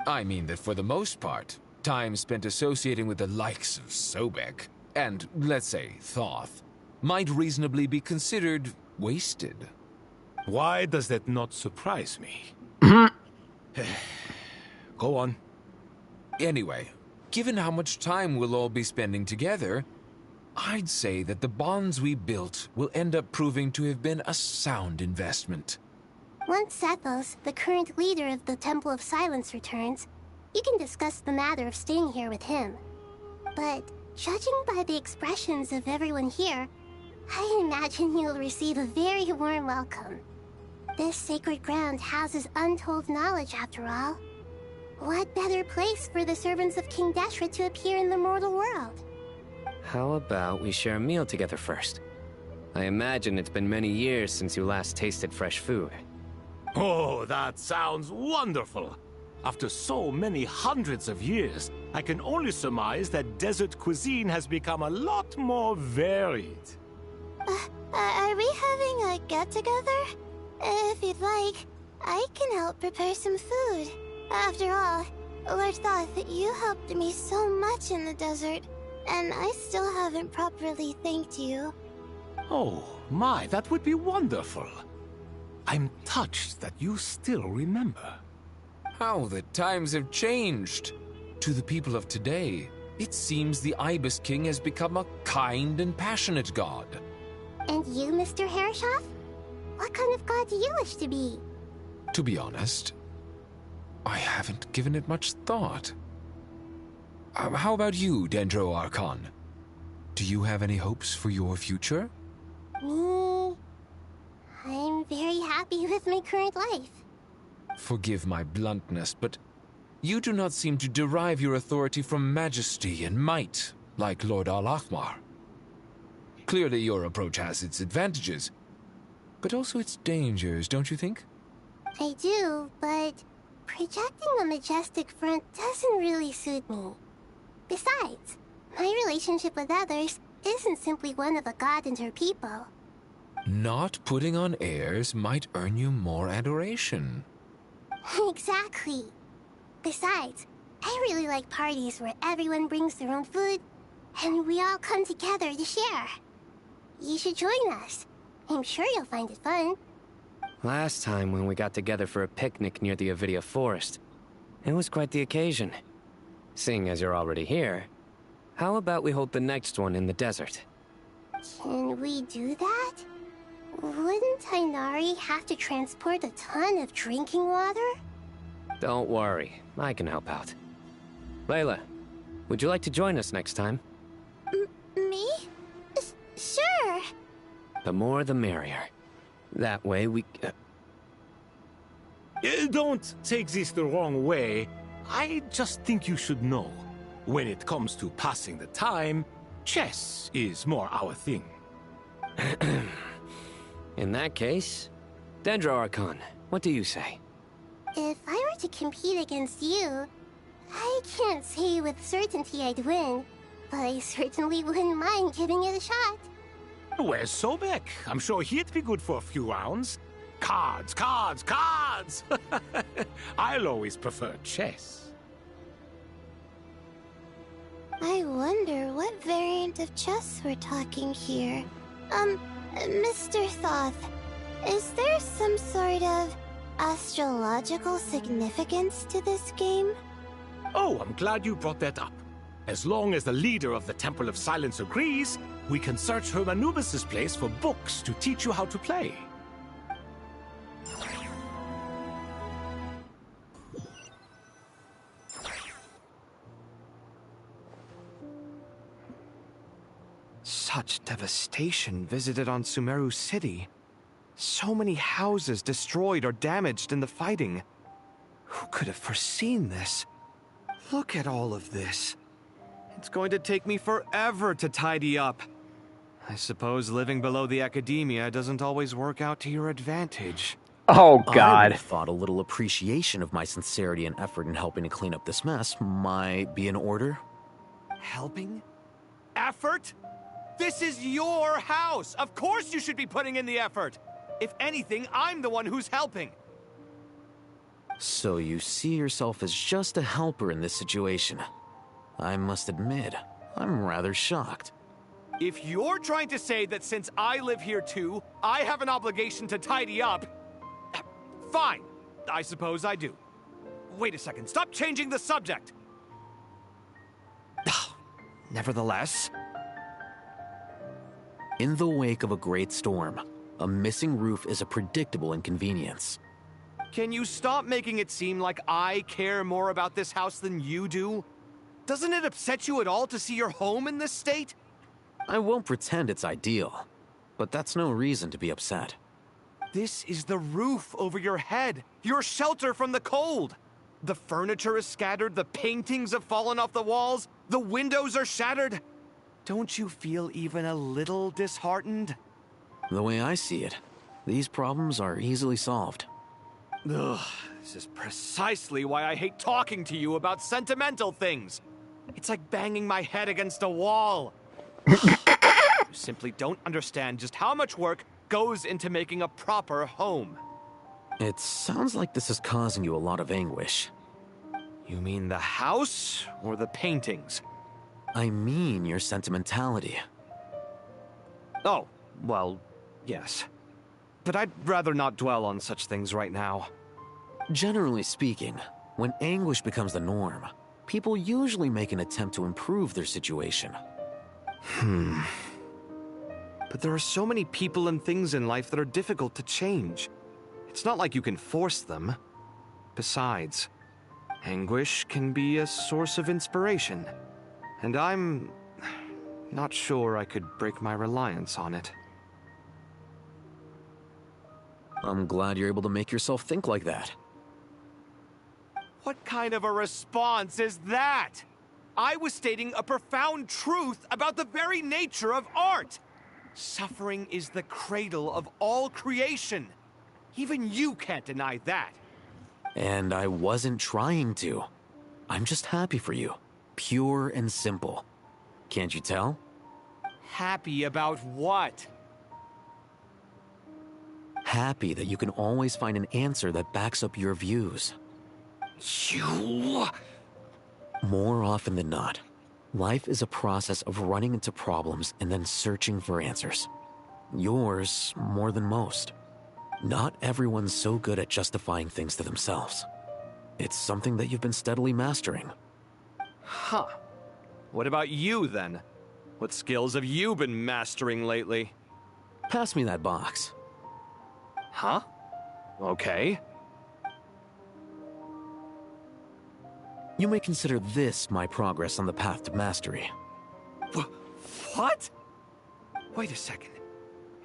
I mean that for the most part, time spent associating with the likes of Sobek, and, let's say, Thoth, might reasonably be considered wasted. Why does that not surprise me? Go on. Anyway, given how much time we'll all be spending together, I'd say that the bonds we built will end up proving to have been a sound investment. Once Sethos, the current leader of the Temple of Silence, returns, you can discuss the matter of staying here with him. But judging by the expressions of everyone here, I imagine you'll receive a very warm welcome. This sacred ground houses untold knowledge, after all. What better place for the servants of King Deshret to appear in the mortal world? How about we share a meal together first? I imagine it's been many years since you last tasted fresh food. Oh, that sounds wonderful! After so many hundreds of years, I can only surmise that desert cuisine has become a lot more varied. Are we having a get-together? If you'd like, I can help prepare some food. After all, Lord Thoth, you helped me so much in the desert, and I still haven't properly thanked you. Oh, my, that would be wonderful. I'm touched that you still remember. How the times have changed. To the people of today, it seems the Ibis King has become a kind and passionate god. And you, Mr. Herreshoff? What kind of god do you wish to be? To be honest, I haven't given it much thought. How about you, Dendro Archon? Do you have any hopes for your future? Me? I'm very happy with my current life. Forgive my bluntness, but you do not seem to derive your authority from majesty and might, like Lord Al-Ahmar. Clearly your approach has its advantages, but also its dangers, don't you think? I do, but projecting a majestic front doesn't really suit me. Besides, my relationship with others isn't simply one of a god and her people. Not putting on airs might earn you more adoration. Exactly. Besides, I really like parties where everyone brings their own food, and we all come together to share. You should join us. I'm sure you'll find it fun. Last time when we got together for a picnic near the Avidia Forest, it was quite the occasion. Seeing as you're already here, how about we hold the next one in the desert? Can we do that? Wouldn't Tainari have to transport a ton of drinking water? Don't worry, I can help out. Layla, would you like to join us next time? Me? Sure. The more the merrier. That way we... Don't take this the wrong way. I just think you should know. When it comes to passing the time, chess is more our thing. In that case, Dendro Archon, what do you say? If I were to compete against you, I can't say with certainty I'd win, but I certainly wouldn't mind giving it a shot. Where's Sobek? I'm sure he'd be good for a few rounds. Cards, cards, cards! I'll always prefer chess. I wonder what variant of chess we're talking here. Mr. Thoth, is there some sort of astrological significance to this game? Oh, I'm glad you brought that up. As long as the leader of the Temple of Silence agrees, we can search Hermanubis' place for books to teach you how to play. Such devastation visited on Sumeru City. So many houses destroyed or damaged in the fighting. Who could have foreseen this? Look at all of this. It's going to take me forever to tidy up. I suppose living below the academia doesn't always work out to your advantage. Oh, I God. would have thought a little appreciation of my sincerity and effort in helping to clean up this mess might be in order. Helping? Effort? This is your house! Of course you should be putting in the effort! If anything, I'm the one who's helping. So you see yourself as just a helper in this situation. I must admit, I'm rather shocked. If you're trying to say that since I live here too, I have an obligation to tidy up, fine. I suppose I do. Wait a second, stop changing the subject! Nevertheless... In the wake of a great storm, a missing roof is a predictable inconvenience. Can you stop making it seem like I care more about this house than you do? Doesn't it upset you at all to see your home in this state? I won't pretend it's ideal, but that's no reason to be upset. This is the roof over your head, your shelter from the cold. The furniture is scattered, the paintings have fallen off the walls, the windows are shattered. Don't you feel even a little disheartened? The way I see it, these problems are easily solved. Ugh, this is precisely why I hate talking to you about sentimental things. It's like banging my head against a wall. You simply don't understand just how much work goes into making a proper home. It sounds like this is causing you a lot of anguish. You mean the house or the paintings? I mean your sentimentality. Oh, well, yes. But I'd rather not dwell on such things right now. Generally speaking, when anguish becomes the norm, people usually make an attempt to improve their situation. But there are so many people and things in life that are difficult to change. It's not like you can force them. Besides, anguish can be a source of inspiration. And I'm not sure I could break my reliance on it. I'm glad you're able to make yourself think like that. What kind of a response is that? I was stating a profound truth about the very nature of art. Suffering is the cradle of all creation. Even you can't deny that. And I wasn't trying to. I'm just happy for you. Pure and simple. Can't you tell? Happy about what? Happy that you can always find an answer that backs up your views. You... More often than not, life is a process of running into problems and then searching for answers. Yours more than most. Not everyone's so good at justifying things to themselves. It's something that you've been steadily mastering. Huh. What about you, then? What skills have you been mastering lately? Pass me that box. Huh? Okay. You may consider this my progress on the path to mastery. What? Wait a second.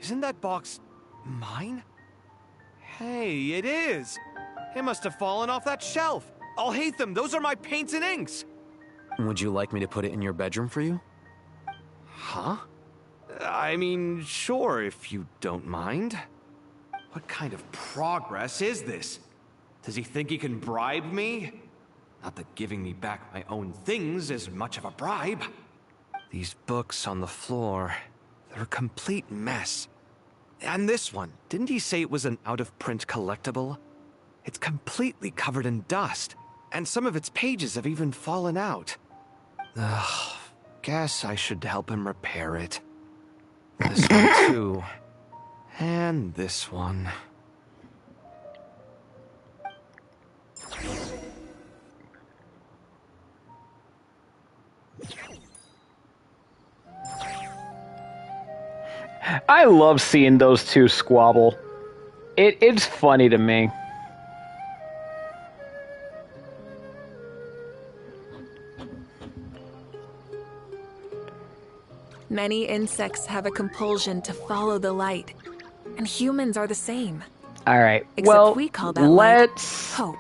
Isn't that box mine? Hey, it is! It must have fallen off that shelf. I'll hate them. Those are my paints and inks. Would you like me to put it in your bedroom for you? Huh? I mean, sure, if you don't mind. What kind of progress is this? Does he think he can bribe me? Not that giving me back my own things is much of a bribe. These books on the floor, they're a complete mess. And this one, didn't he say it was an out-of-print collectible? It's completely covered in dust, and some of its pages have even fallen out. Ugh, guess I should help him repair it. This one too. And this one. I love seeing those two squabble. It's funny to me. Many insects have a compulsion to follow the light, and humans are the same. All right. Except well, we call that light hope.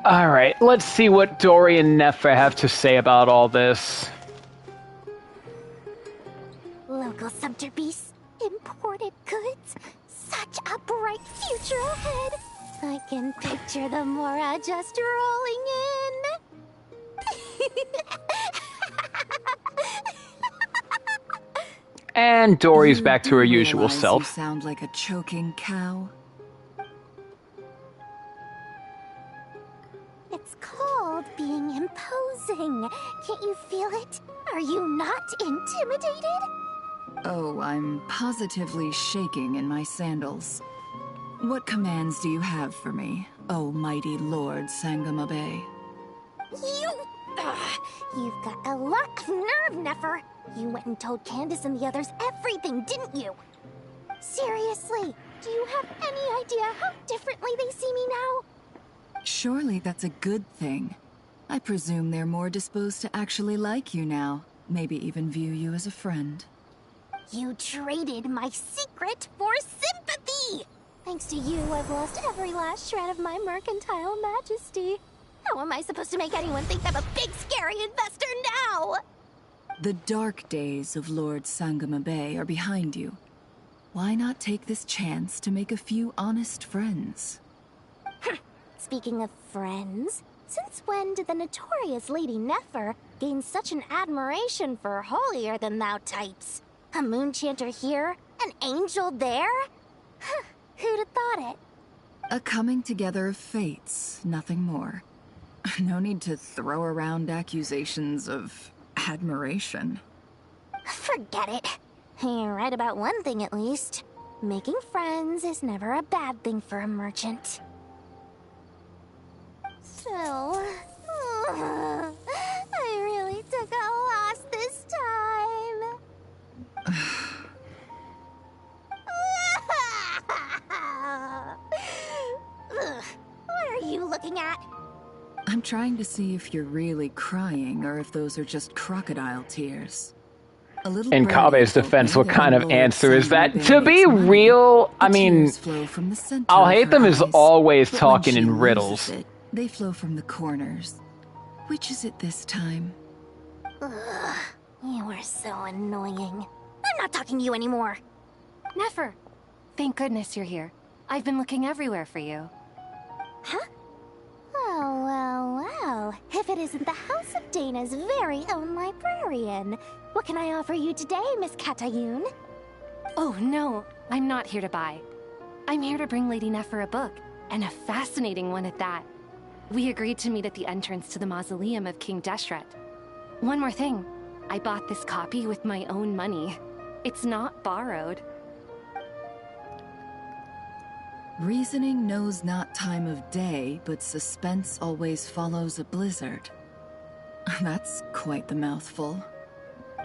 All right. Let's see what Dory and Nefer have to say about all this. Local sumter beasts, imported goods, such a bright future ahead. I can picture the Mora just rolling in. And Dory's back to her usual self. You sound like a choking cow. It's called being imposing. Can't you feel it? Are you not intimidated? Oh, I'm positively shaking in my sandals. What commands do you have for me, oh mighty Lord Sangama Bay? You've got a lot of nerve, Nefer. You went and told Candace and the others everything, didn't you? Seriously, do you have any idea how differently they see me now? Surely that's a good thing. I presume they're more disposed to actually like you now, maybe even view you as a friend. You traded my secret for sympathy! Thanks to you, I've lost every last shred of my mercantile majesty. How am I supposed to make anyone think I'm a big, scary investor now? The dark days of Lord Sangama Bay are behind you. Why not take this chance to make a few honest friends? Speaking of friends, since when did the notorious Lady Nefer gain such an admiration for holier-than-thou types? A moon chanter here? An angel there? Who'd have thought it? A coming together of fates, nothing more. No need to throw around accusations of admiration. Forget it. You're right about one thing at least. Making friends is never a bad thing for a merchant. So, I really took a loss this time. What are you looking at? I'm trying to see if you're really crying or if those are just crocodile tears. In Kabe's defense, what kind of answer is that? To be real, I mean, Al-Haytham is always talking in riddles. They flow from the corners. Which is it this time? Ugh, you are so annoying. I'm not talking to you anymore. Nefer, thank goodness you're here. I've been looking everywhere for you. Huh? Well. If it isn't the House of Dana's very own librarian. What can I offer you today, Miss Katayun? Oh, no. I'm not here to buy. I'm here to bring Lady Nefer a book, and a fascinating one at that. We agreed to meet at the entrance to the mausoleum of King Deshret. One more thing. I bought this copy with my own money. It's not borrowed. Reasoning knows not time of day, but suspense always follows a blizzard. That's quite the mouthful.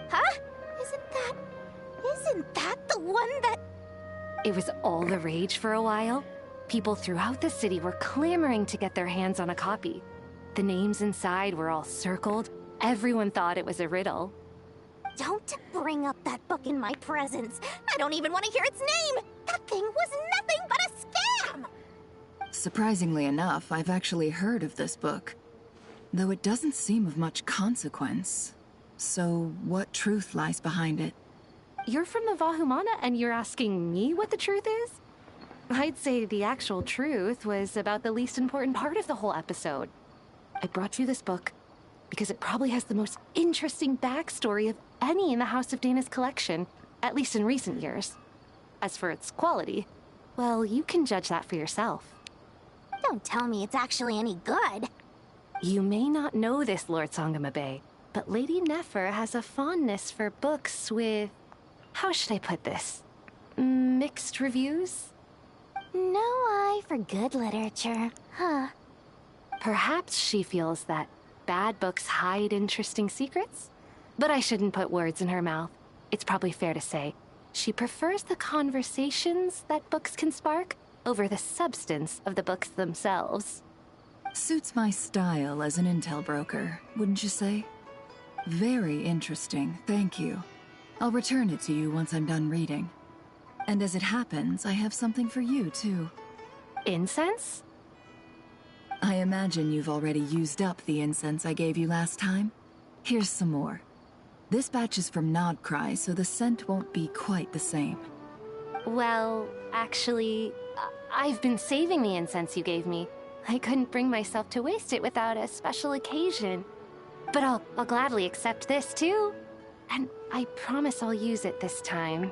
Huh? Isn't that the one that... It was all the rage for a while. People throughout the city were clamoring to get their hands on a copy. The names inside were all circled. Everyone thought it was a riddle. Don't bring up that book in my presence. I don't even want to hear its name. That thing was nothing but a scam. Surprisingly enough, I've actually heard of this book. Though it doesn't seem of much consequence. So, what truth lies behind it? You're from the Vahumana and you're asking me what the truth is? I'd say the actual truth was about the least important part of the whole episode. I brought you this book because it probably has the most interesting backstory of any in the House of Dana's collection, at least in recent years. As for its quality, well, you can judge that for yourself. Don't tell me it's actually any good. You may not know this, Lord Sangama Bay, but Lady Nefer has a fondness for books with... how should I put this? Mixed reviews? No eye for good literature, huh? Perhaps she feels that bad books hide interesting secrets? But I shouldn't put words in her mouth. It's probably fair to say She prefers the conversations that books can spark over the substance of the books themselves. Suits my style as an intel broker, wouldn't you say? Very interesting, thank you. I'll return it to you once I'm done reading. And as it happens, I have something for you, too. Incense? I imagine you've already used up the incense I gave you last time. Here's some more. This batch is from Nodcry, so the scent won't be quite the same. Well, actually, I've been saving the incense you gave me. I couldn't bring myself to waste it without a special occasion. But I'll gladly accept this, too. And I promise I'll use it this time.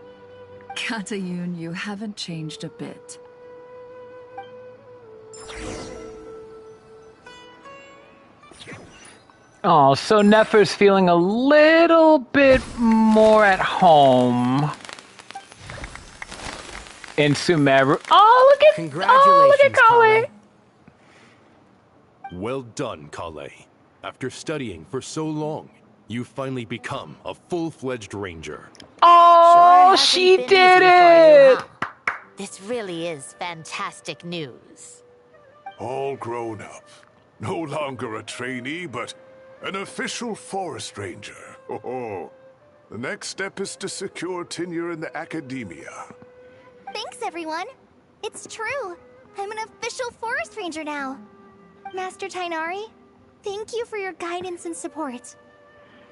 Katayun, you haven't changed a bit. Oh, so Nefer's feeling a little bit more at home in Sumeru. Oh, look at Kale. Well done, Kale. After studying for so long, you finally become a full-fledged ranger. Oh, she did it! This really is fantastic news. All grown up. No longer a trainee, but an official forest ranger. Oh, the next step is to secure tenure in the academia. Thanks, everyone. It's true. I'm an official forest ranger now. Master Tainari, thank you for your guidance and support.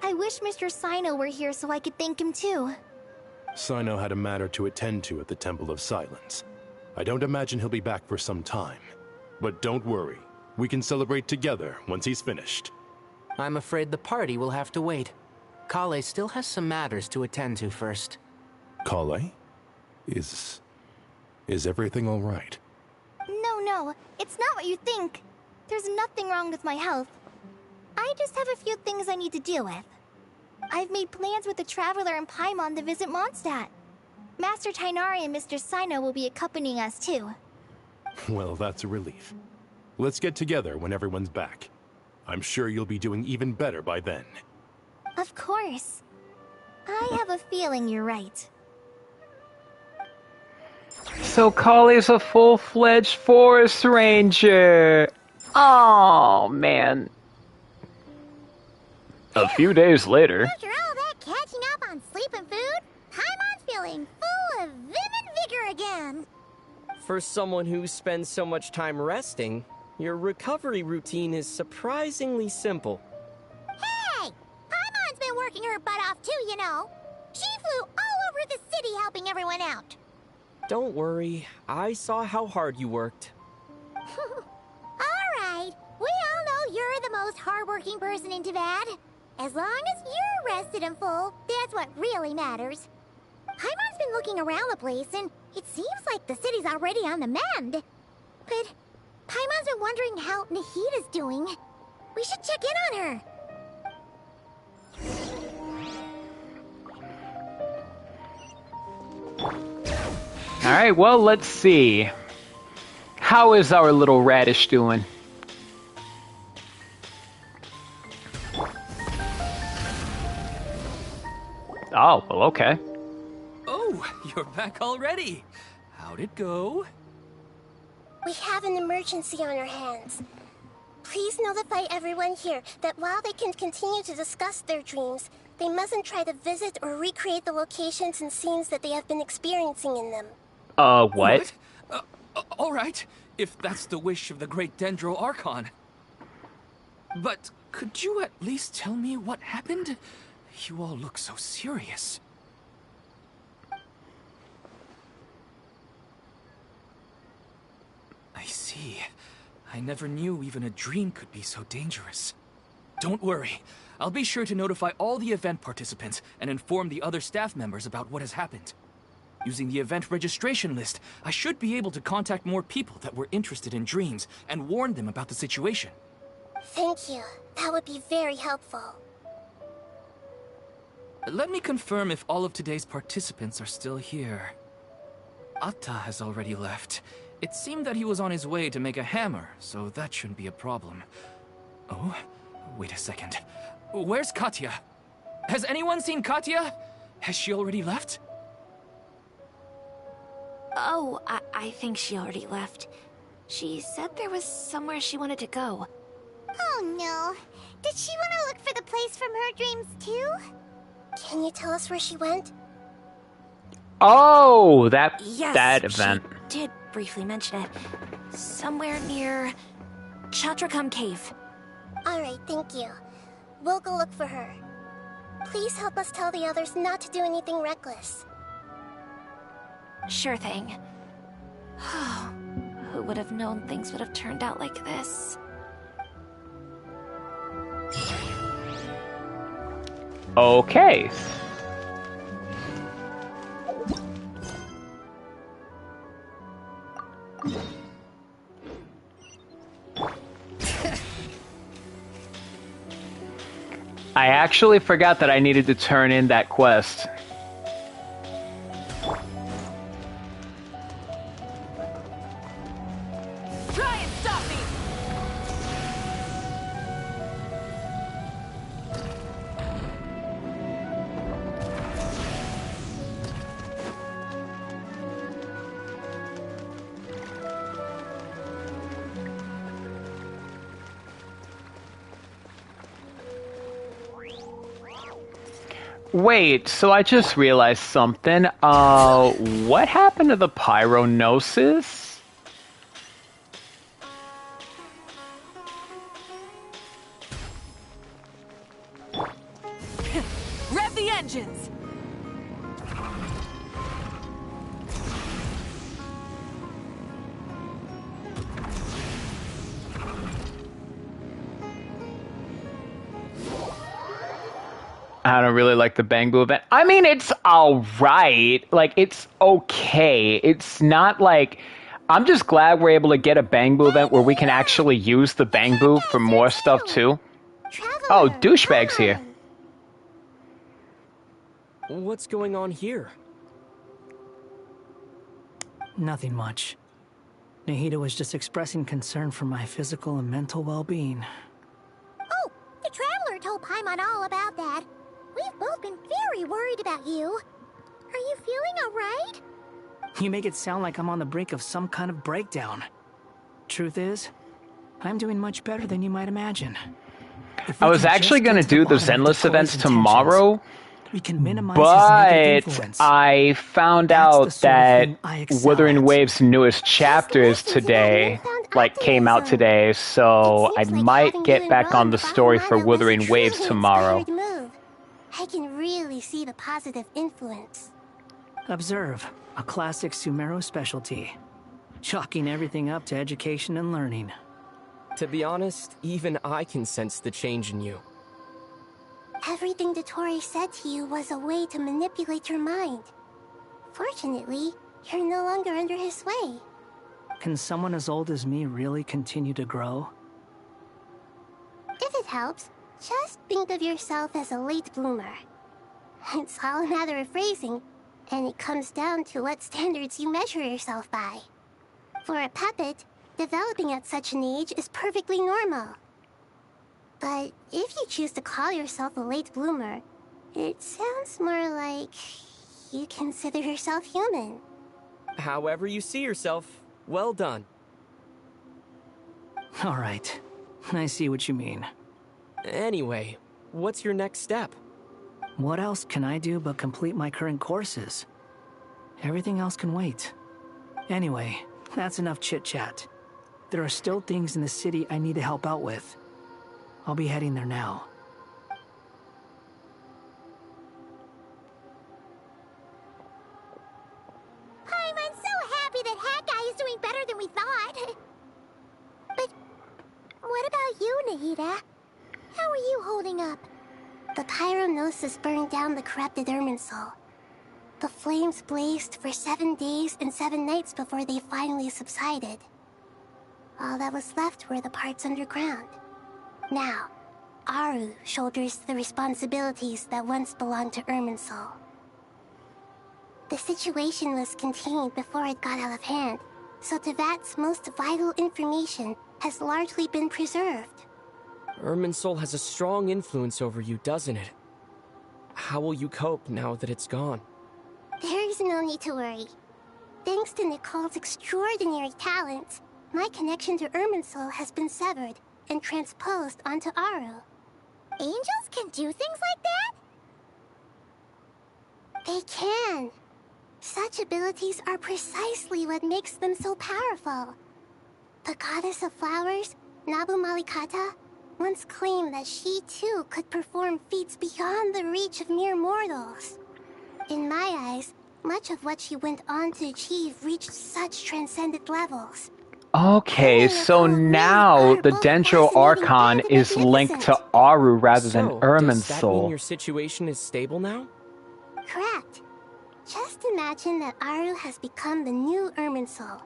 I wish Mr. Sino were here so I could thank him too. Sino had a matter to attend to at the Temple of Silence. I don't imagine he'll be back for some time. But don't worry, we can celebrate together once he's finished. I'm afraid the party will have to wait. Kale still has some matters to attend to first. Kale? Is everything all right? No, it's not what you think. There's nothing wrong with my health. I just have a few things I need to deal with. I've made plans with the Traveler and Paimon to visit Mondstadt. Master Tainari and Mr. Sino will be accompanying us too. Well, that's a relief. Let's get together when everyone's back. I'm sure you'll be doing even better by then. Of course. I have a feeling you're right. So Kale's a full-fledged forest ranger. Oh, man. A few days later. After all that catching up on sleep and food, Paimon's feeling full of vim and vigor again. For someone who spends so much time resting, your recovery routine is surprisingly simple. Hey! Paimon's been working her butt off too, you know. She flew all over the city helping everyone out. Don't worry, I saw how hard you worked. Alright, we all know you're the most hardworking person in Teyvat. As long as you're rested and full, that's what really matters. Paimon's been looking around the place, and it seems like the city's already on the mend. But Paimon's been wondering how Nahita's doing. We should check in on her. Alright, well, let's see. How is our little radish doing? Oh, well, okay. Oh, you're back already. How'd it go? We have an emergency on our hands. Please notify everyone here that while they can continue to discuss their dreams, they mustn't try to visit or recreate the locations and scenes that they have been experiencing in them. What? All right, if that's the wish of the great Dendro Archon. But could you at least tell me what happened? You all look so serious. I see. I never knew even a dream could be so dangerous. Don't worry. I'll be sure to notify all the event participants and inform the other staff members about what has happened. Using the event registration list, I should be able to contact more people that were interested in dreams and warn them about the situation. Thank you. That would be very helpful. Let me confirm if all of today's participants are still here. Atta has already left. It seemed that he was on his way to make a hammer, so that shouldn't be a problem. Oh, wait a second. Where's Katya? Has anyone seen Katya? Has she already left? Oh, I think she already left. She said there was somewhere she wanted to go. Oh no. Did she want to look for the place from her dreams too? Can you tell us where she went? Oh, that Yes, event. She did briefly mention it. Somewhere near Chatrakam Cave. Alright, thank you. We'll go look for her. Please help us tell the others not to do anything reckless. Sure thing. Who would have known things would have turned out like this? Okay. I actually forgot that I needed to turn in that quest. Try and stop me! Wait, so I just realized something. What happened to the Gnosis? Rev the engines! I don't really like the Bangbu event. I mean, it's alright. Like, it's okay. It's not like... I'm just glad we're able to get a Bangbu event where we can actually use the Bangbu for more stuff, too. Oh, douchebag's here. What's going on here? Nothing much. Nahida was just expressing concern for my physical and mental well-being. Oh, the Traveler told Paimon all about that. We've both been very worried about you. Are you feeling alright? You make it sound like I'm on the brink of some kind of breakdown. Truth is, I'm doing much better than you might imagine. I was actually going to do the Zenless events tomorrow, we can minimize but I found out that Wuthering Waves' newest chapters today, came out today, so I might get back on the story for Wuthering Waves tomorrow. I can really see the positive influence. Observe, a classic Sumeru specialty. Chalking everything up to education and learning. To be honest, even I can sense the change in you. Everything Dottore said to you was a way to manipulate your mind. Fortunately, you're no longer under his sway. Can someone as old as me really continue to grow? If it helps, just think of yourself as a late bloomer. It's all a matter of phrasing, and it comes down to what standards you measure yourself by. For a puppet, developing at such an age is perfectly normal. But if you choose to call yourself a late bloomer, it sounds more like you consider yourself human. However you see yourself, well done. All right, I see what you mean. Anyway, what's your next step? What else can I do but complete my current courses? Everything else can wait. Anyway, that's enough chit-chat. There are still things in the city I need to help out with. I'll be heading there now. I'm so happy that Hat Guy is doing better than we thought. But what about you, Nahida? How are you holding up? The Gnosis burned down the corrupted Irminsul. The flames blazed for 7 days and 7 nights before they finally subsided. All that was left were the parts underground. Now, Aru shoulders the responsibilities that once belonged to Irminsul. The situation was contained before it got out of hand, so Tevat's most vital information has largely been preserved. Irminsul has a strong influence over you, doesn't it? How will you cope now that it's gone? There is no need to worry. Thanks to Nicole's extraordinary talents, my connection to Irminsul has been severed and transposed onto Aru. Angels can do things like that? They can. Such abilities are precisely what makes them so powerful. The goddess of flowers, Nabu Malikata, once claimed that she too could perform feats beyond the reach of mere mortals. In my eyes, much of what she went on to achieve reached such transcendent levels. Okay, so now the Dendro Archon is linked to Aru rather than does that mean Irminsul. your situation is stable now? Correct. Just imagine that Aru has become the new Irminsul,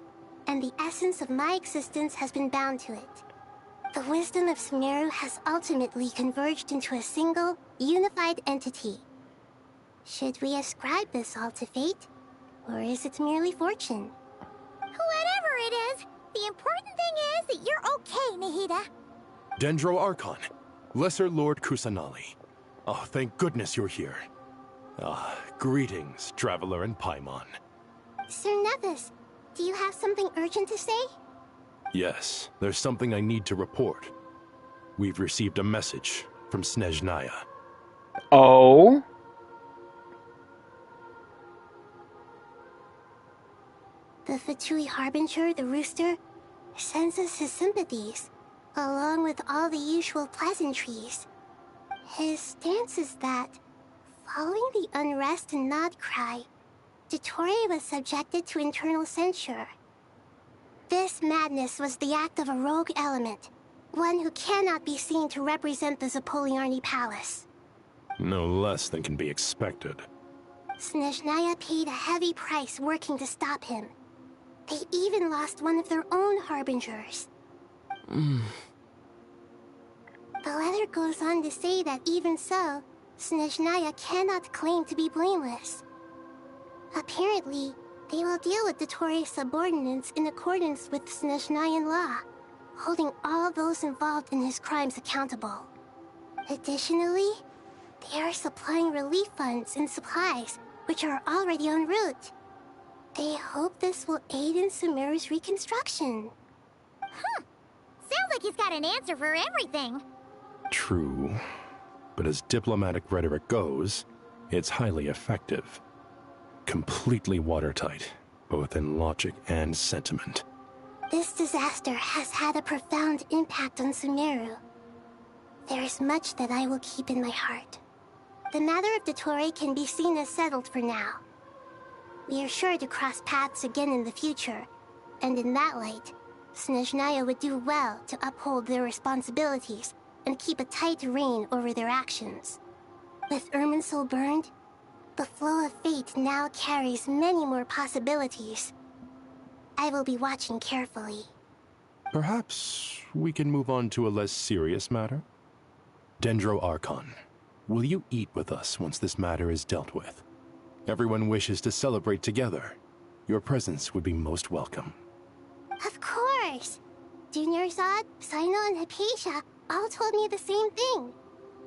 and the essence of my existence has been bound to it. The wisdom of Sumeru has ultimately converged into a single, unified entity. Should we ascribe this all to fate, or is it merely fortune? Whatever it is, the important thing is that you're okay, Nahida. Dendro Archon, Lesser Lord Kusanali. Oh, thank goodness you're here. Greetings, Traveler and Paimon. Sir Nevis, do you have something urgent to say? Yes, there's something I need to report. We've received a message from Snezhnaya. Oh? The Fatui Harbinger, the Rooster, sends us his sympathies, along with all the usual pleasantries. His stance is that, following the unrest and Nod Cry, Dottore was subjected to internal censure. This madness was the act of a rogue element, one who cannot be seen to represent the Zapoliarni Palace. No less than can be expected. Snezhnaya paid a heavy price working to stop him. They even lost one of their own Harbingers. The letter goes on to say that even so, Snezhnaya cannot claim to be blameless. Apparently, they will deal with Dottore's subordinates in accordance with Snezhnayan law, holding all those involved in his crimes accountable. Additionally, they are supplying relief funds and supplies, which are already en route. They hope this will aid in Sumeru's reconstruction. Sounds like he's got an answer for everything. True, but as diplomatic rhetoric goes, it's highly effective. Completely watertight, both in logic and sentiment. This disaster has had a profound impact on Sumeru. There is much that I will keep in my heart. The matter of Dottore can be seen as settled for now. We are sure to cross paths again in the future, and in that light, Snezhnaya would do well to uphold their responsibilities and keep a tight rein over their actions. With Irminsul burned, the flow of fate now carries many more possibilities. I will be watching carefully. Perhaps we can move on to a less serious matter? Dendro Archon, will you eat with us once this matter is dealt with? Everyone wishes to celebrate together. Your presence would be most welcome. Of course! Junior Zod, Sino, and Hypatia all told me the same thing.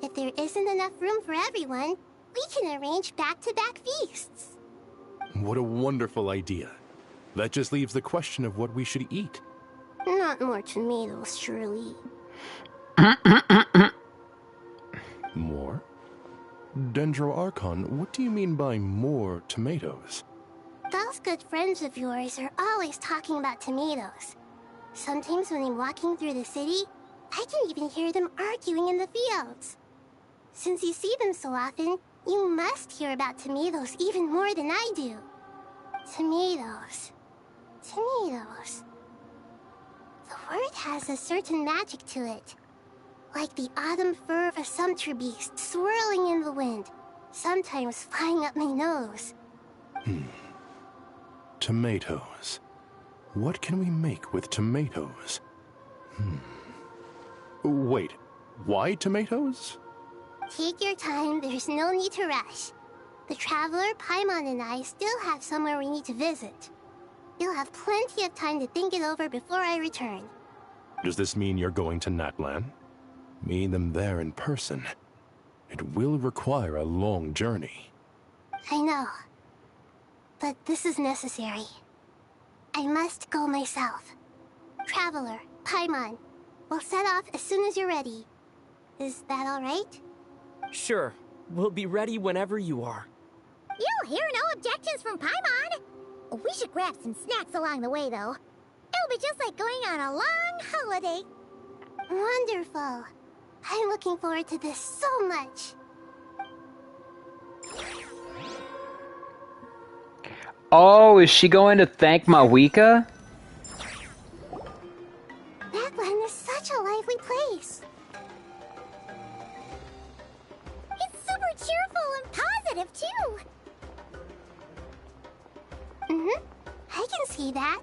If there isn't enough room for everyone, we can arrange back-to-back feasts. What a wonderful idea. That just leaves the question of what we should eat. Not more tomatoes, surely. More? Dendro Archon, what do you mean by more tomatoes? Those good friends of yours are always talking about tomatoes. Sometimes when I'm walking through the city, I can even hear them arguing in the fields. Since you see them so often, you must hear about tomatoes even more than I do. Tomatoes. Tomatoes. The word has a certain magic to it. Like the autumn fur of a sumpter beast swirling in the wind, sometimes flying up my nose. Tomatoes. What can we make with tomatoes? Wait, why tomatoes? Take your time, there's no need to rush. The Traveler, Paimon, and I still have somewhere we need to visit. You'll have plenty of time to think it over before I return. Does this mean you're going to Natlan? Meet them there in person. It will require a long journey. I know. But this is necessary. I must go myself. Traveler, Paimon, we'll set off as soon as you're ready. Is that alright? Sure. We'll be ready whenever you are. You'll hear no objections from Paimon. We should grab some snacks along the way, though. It'll be just like going on a long holiday. Wonderful. I'm looking forward to this so much. Oh, is she going to thank Mavuika? That land is such a lively place. It's super cheerful and positive, too. I can see that.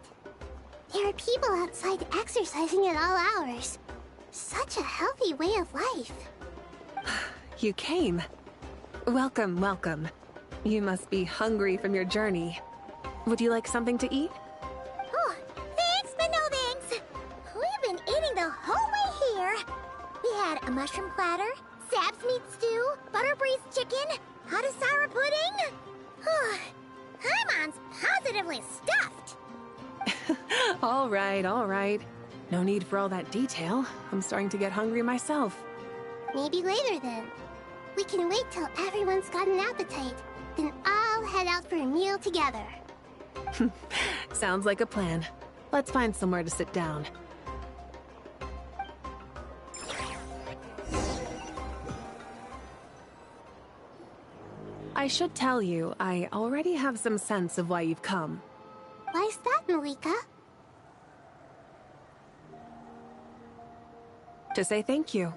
There are people outside exercising at all hours. Such a healthy way of life. You came. Welcome, welcome. You must be hungry from your journey. Would you like something to eat? Oh, thanks, but no thanks. We've been eating the whole way here. We had a mushroom platter, Sab's meat stew, butter braised chicken, Hadasara pudding. Paimon's positively stuffed. All right, all right. No need for all that detail. I'm starting to get hungry myself. Maybe later then. We can wait till everyone's got an appetite. Then I'll head out for a meal together. Sounds like a plan. Let's find somewhere to sit down. I should tell you, I already have some sense of why you've come. Why's that, Mavuika? To say thank you.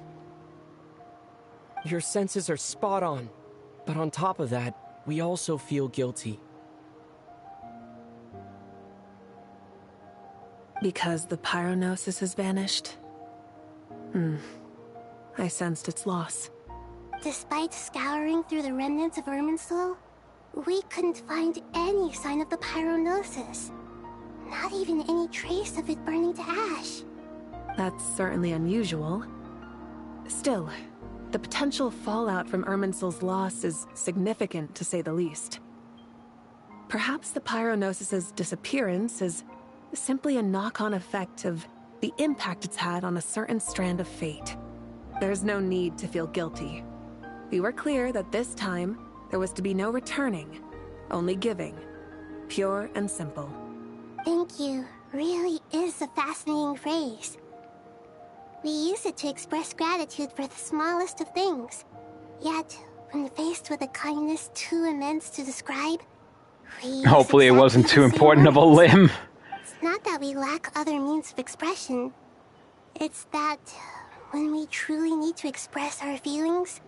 Your senses are spot on. But on top of that, we also feel guilty. Because the Pyronosis has vanished? I sensed its loss. Despite scouring through the remnants of Irminsul, we couldn't find any sign of the Pyronosis. Not even any trace of it burning to ash. That's certainly unusual. Still, the potential fallout from Irminsul's loss is significant, to say the least. Perhaps the Pyronosis's disappearance is simply a knock-on effect of the impact it's had on a certain strand of fate. There's no need to feel guilty. We were clear that this time, there was to be no returning, only giving. Pure and simple. Thank you really is a fascinating phrase. We use it to express gratitude for the smallest of things. Yet, when faced with a kindness too immense to describe, we use Hopefully it exactly wasn't the too same important of a words. limb. It's not that we lack other means of expression. It's that when we truly need to express our feelings,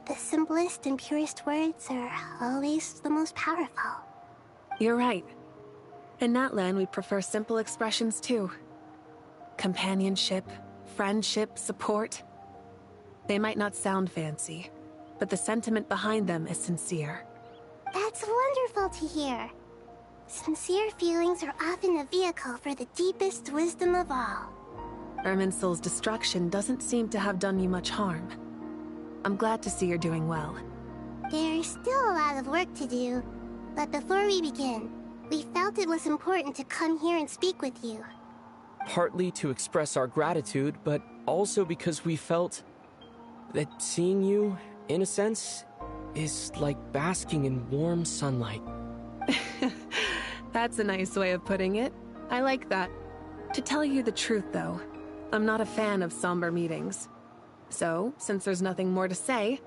the simplest and purest words are always the most powerful. You're right. In Natlan, we prefer simple expressions too. Companionship, friendship, support. They might not sound fancy, but the sentiment behind them is sincere. That's wonderful to hear. Sincere feelings are often a vehicle for the deepest wisdom of all. Irminsul's destruction doesn't seem to have done you much harm. I'm glad to see you're doing well. There's still a lot of work to do, but before we begin, we felt it was important to come here and speak with you. Partly to express our gratitude, but also because we felt that seeing you, in a sense, is like basking in warm sunlight. That's a nice way of putting it. I like that. To tell you the truth, though, I'm not a fan of somber meetings. So, since there's nothing more to say,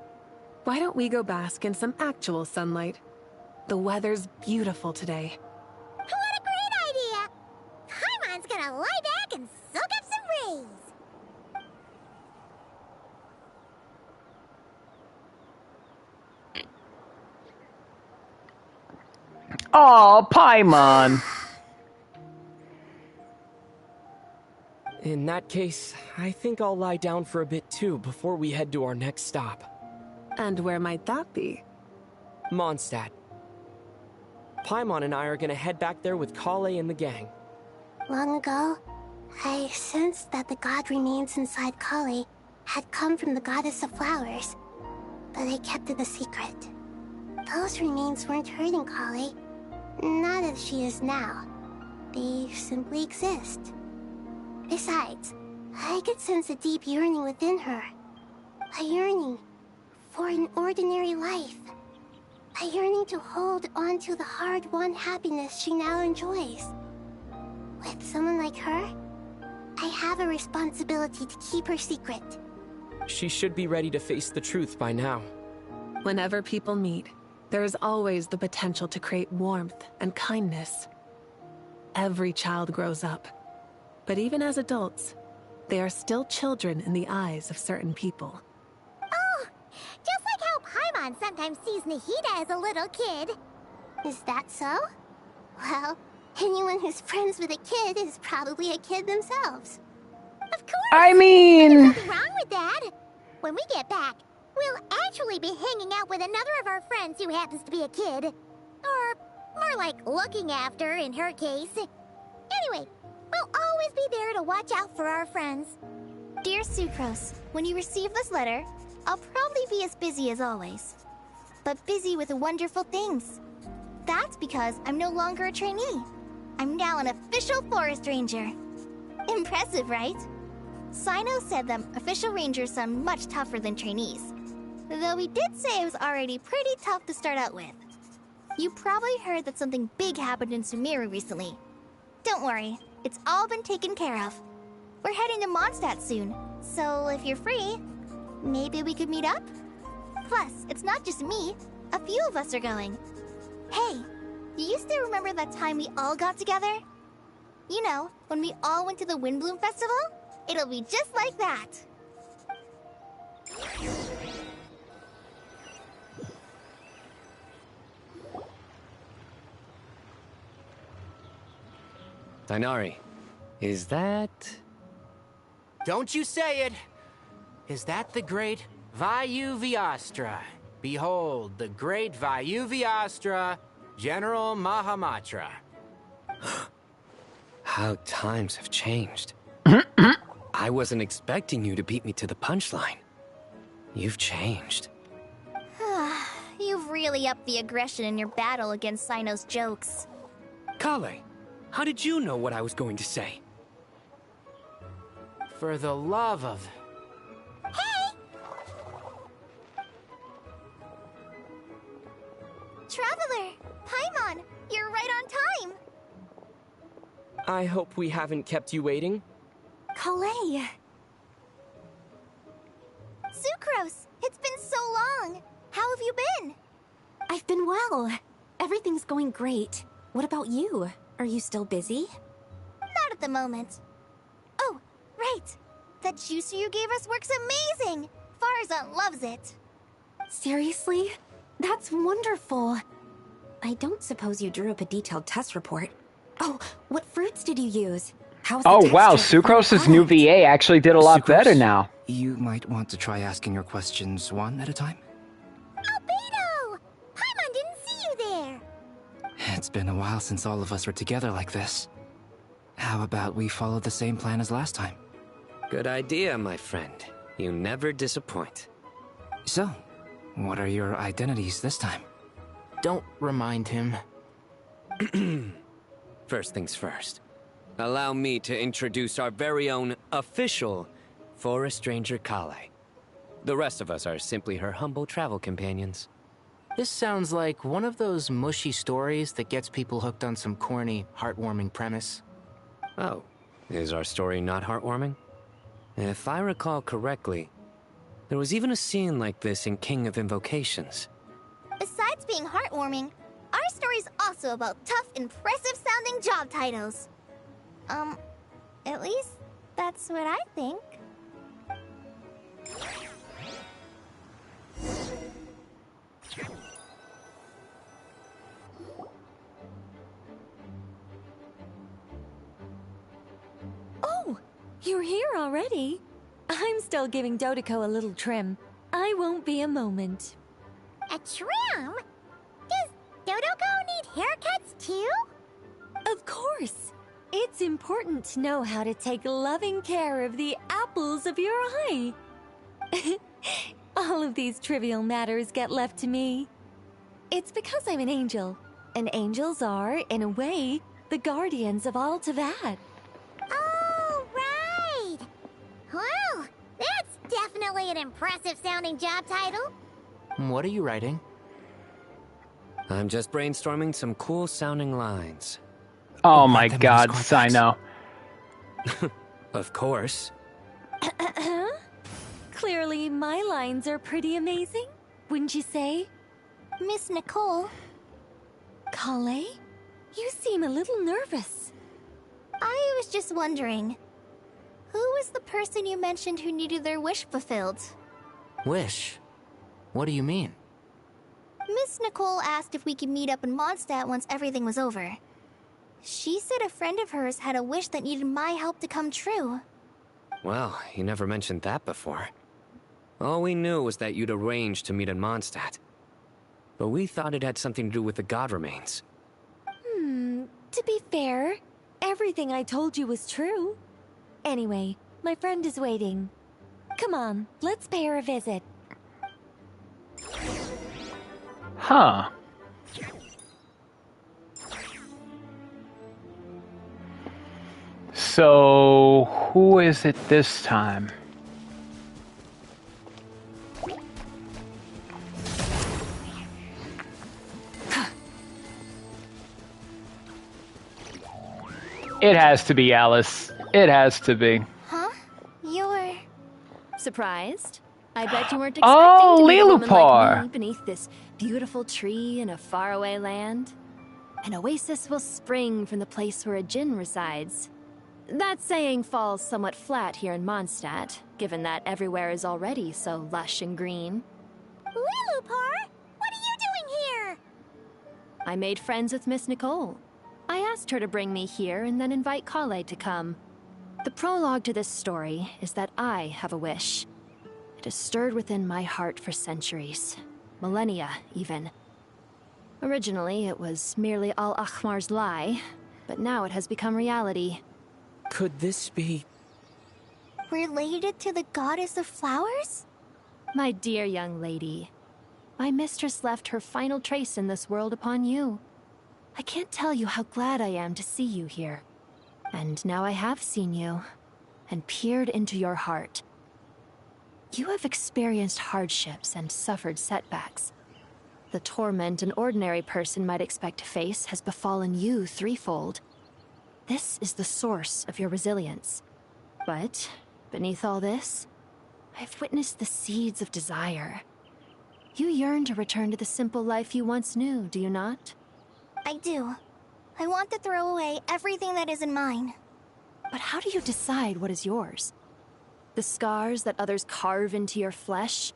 why don't we go bask in some actual sunlight? The weather's beautiful today. What a great idea! Paimon's gonna lie back and soak up some rays. Aw, Paimon! In that case, I think I'll lie down for a bit too before we head to our next stop. And where might that be? Mondstadt. Paimon and I are gonna head back there with Kale and the gang. Long ago, I sensed that the god remains inside Kale had come from the goddess of flowers, but I kept it a secret. Those remains weren't hurting Kale, not as she is now. They simply exist. Besides, I could sense a deep yearning within her. A yearning for an ordinary life. A yearning to hold on to the hard-won happiness she now enjoys. With someone like her, I have a responsibility to keep her secret. She should be ready to face the truth by now. Whenever people meet, there is always the potential to create warmth and kindness. Every child grows up, but even as adults, they are still children in the eyes of certain people. Oh, just like how Paimon sometimes sees Nahida as a little kid. Is that so? Well, anyone who's friends with a kid is probably a kid themselves. Of course! I mean... There's nothing wrong with that. When we get back, we'll actually be hanging out with another of our friends who happens to be a kid. Or more like looking after, in her case. Anyway, we'll always be there to watch out for our friends. Dear Sucrose, when you receive this letter, I'll probably be as busy as always. But busy with wonderful things. That's because I'm no longer a trainee. I'm now an official forest ranger. Impressive, right? Sino said that official rangers sound much tougher than trainees. Though he did say it was already pretty tough to start out with. You probably heard that something big happened in Sumeru recently. Don't worry, it's all been taken care of. We're heading to Mondstadt soon, so if you're free, maybe we could meet up? Plus, it's not just me, a few of us are going. Hey, you still remember that time we all got together? You know, when we all went to the Windbloom Festival? It'll be just like that. Dainari, is that... Don't you say it! Is that the great Vayu-Vyastra? Behold, the great Vayu-Vyastra, General Mahamatra. How times have changed. I wasn't expecting you to beat me to the punchline. You've changed. You've really upped the aggression in your battle against Sino's jokes. Kale, how did you know what I was going to say? For the love of... Hey! Traveler! Paimon! You're right on time! I hope we haven't kept you waiting. Kalei! Sucrose! It's been so long! How have you been? I've been well. Everything's going great. What about you? Are you still busy? Not at the moment. Oh, right! That juicer you gave us works amazing! Farzan loves it! Seriously? That's wonderful. I don't suppose you drew up a detailed test report. Oh, what fruits did you use? How's the Oh wow, texture of the Sucrose's new product? VA actually did a lot better now. You might want to try asking your questions one at a time. Albedo! Paimon didn't see you there! It's been a while since all of us were together like this. How about we follow the same plan as last time? Good idea, my friend. You never disappoint. So, what are your identities this time? Don't remind him. First things first. Allow me to introduce our very own official Forest Ranger Kale. The rest of us are simply her humble travel companions. This sounds like one of those mushy stories that gets people hooked on some corny, heartwarming premise. Oh, is our story not heartwarming? If I recall correctly, there was even a scene like this in King of Invocations. Besides being heartwarming, our story's also about tough, impressive-sounding job titles. At least that's what I think. Oh, you're here already. I'm still giving Dotoko a little trim. I won't be a moment. A trim? Does Dotoko need haircuts too? Of course. It's important to know how to take loving care of the apples of your eye. All of these trivial matters get left to me. It's because I'm an angel, and angels are, in a way, the guardians of all Tavad. Oh, right! Well, that's definitely an impressive sounding job title. What are you writing? I'm just brainstorming some cool sounding lines. Oh my god, Sino. Of course. Clearly, my lines are pretty amazing, wouldn't you say? Miss Nicole. Kale? You seem a little nervous. I was just wondering, who was the person you mentioned who needed their wish fulfilled? Wish? What do you mean? Miss Nicole asked if we could meet up in Mondstadt once everything was over. She said a friend of hers had a wish that needed my help to come true. Well, you never mentioned that before. All we knew was that you'd arranged to meet in Mondstadt. But we thought it had something to do with the god remains. To be fair, everything I told you was true. Anyway, my friend is waiting. Come on, let's pay her a visit. Huh. So, who is it this time? It has to be Alice. It has to be. Huh? You're... Surprised? I bet you weren't expecting to meet a woman like me beneath this beautiful tree in a faraway land. An oasis will spring from the place where a djinn resides. That saying falls somewhat flat here in Mondstadt, given that everywhere is already so lush and green. Lilupar, what are you doing here? I made friends with Miss Nicole. I asked her to bring me here and then invite Kale to come. The prologue to this story is that I have a wish. It has stirred within my heart for centuries. Millennia, even. Originally, it was merely Al-Akhmar's lie, but now it has become reality. Could this be... related to the goddess of flowers? My dear young lady, my mistress left her final trace in this world upon you. I can't tell you how glad I am to see you here. And now I have seen you, and peered into your heart. You have experienced hardships and suffered setbacks. The torment an ordinary person might expect to face has befallen you threefold. This is the source of your resilience. But, beneath all this, I've witnessed the seeds of desire. You yearn to return to the simple life you once knew, do you not? I do. I want to throw away everything that isn't mine. But how do you decide what is yours? The scars that others carve into your flesh?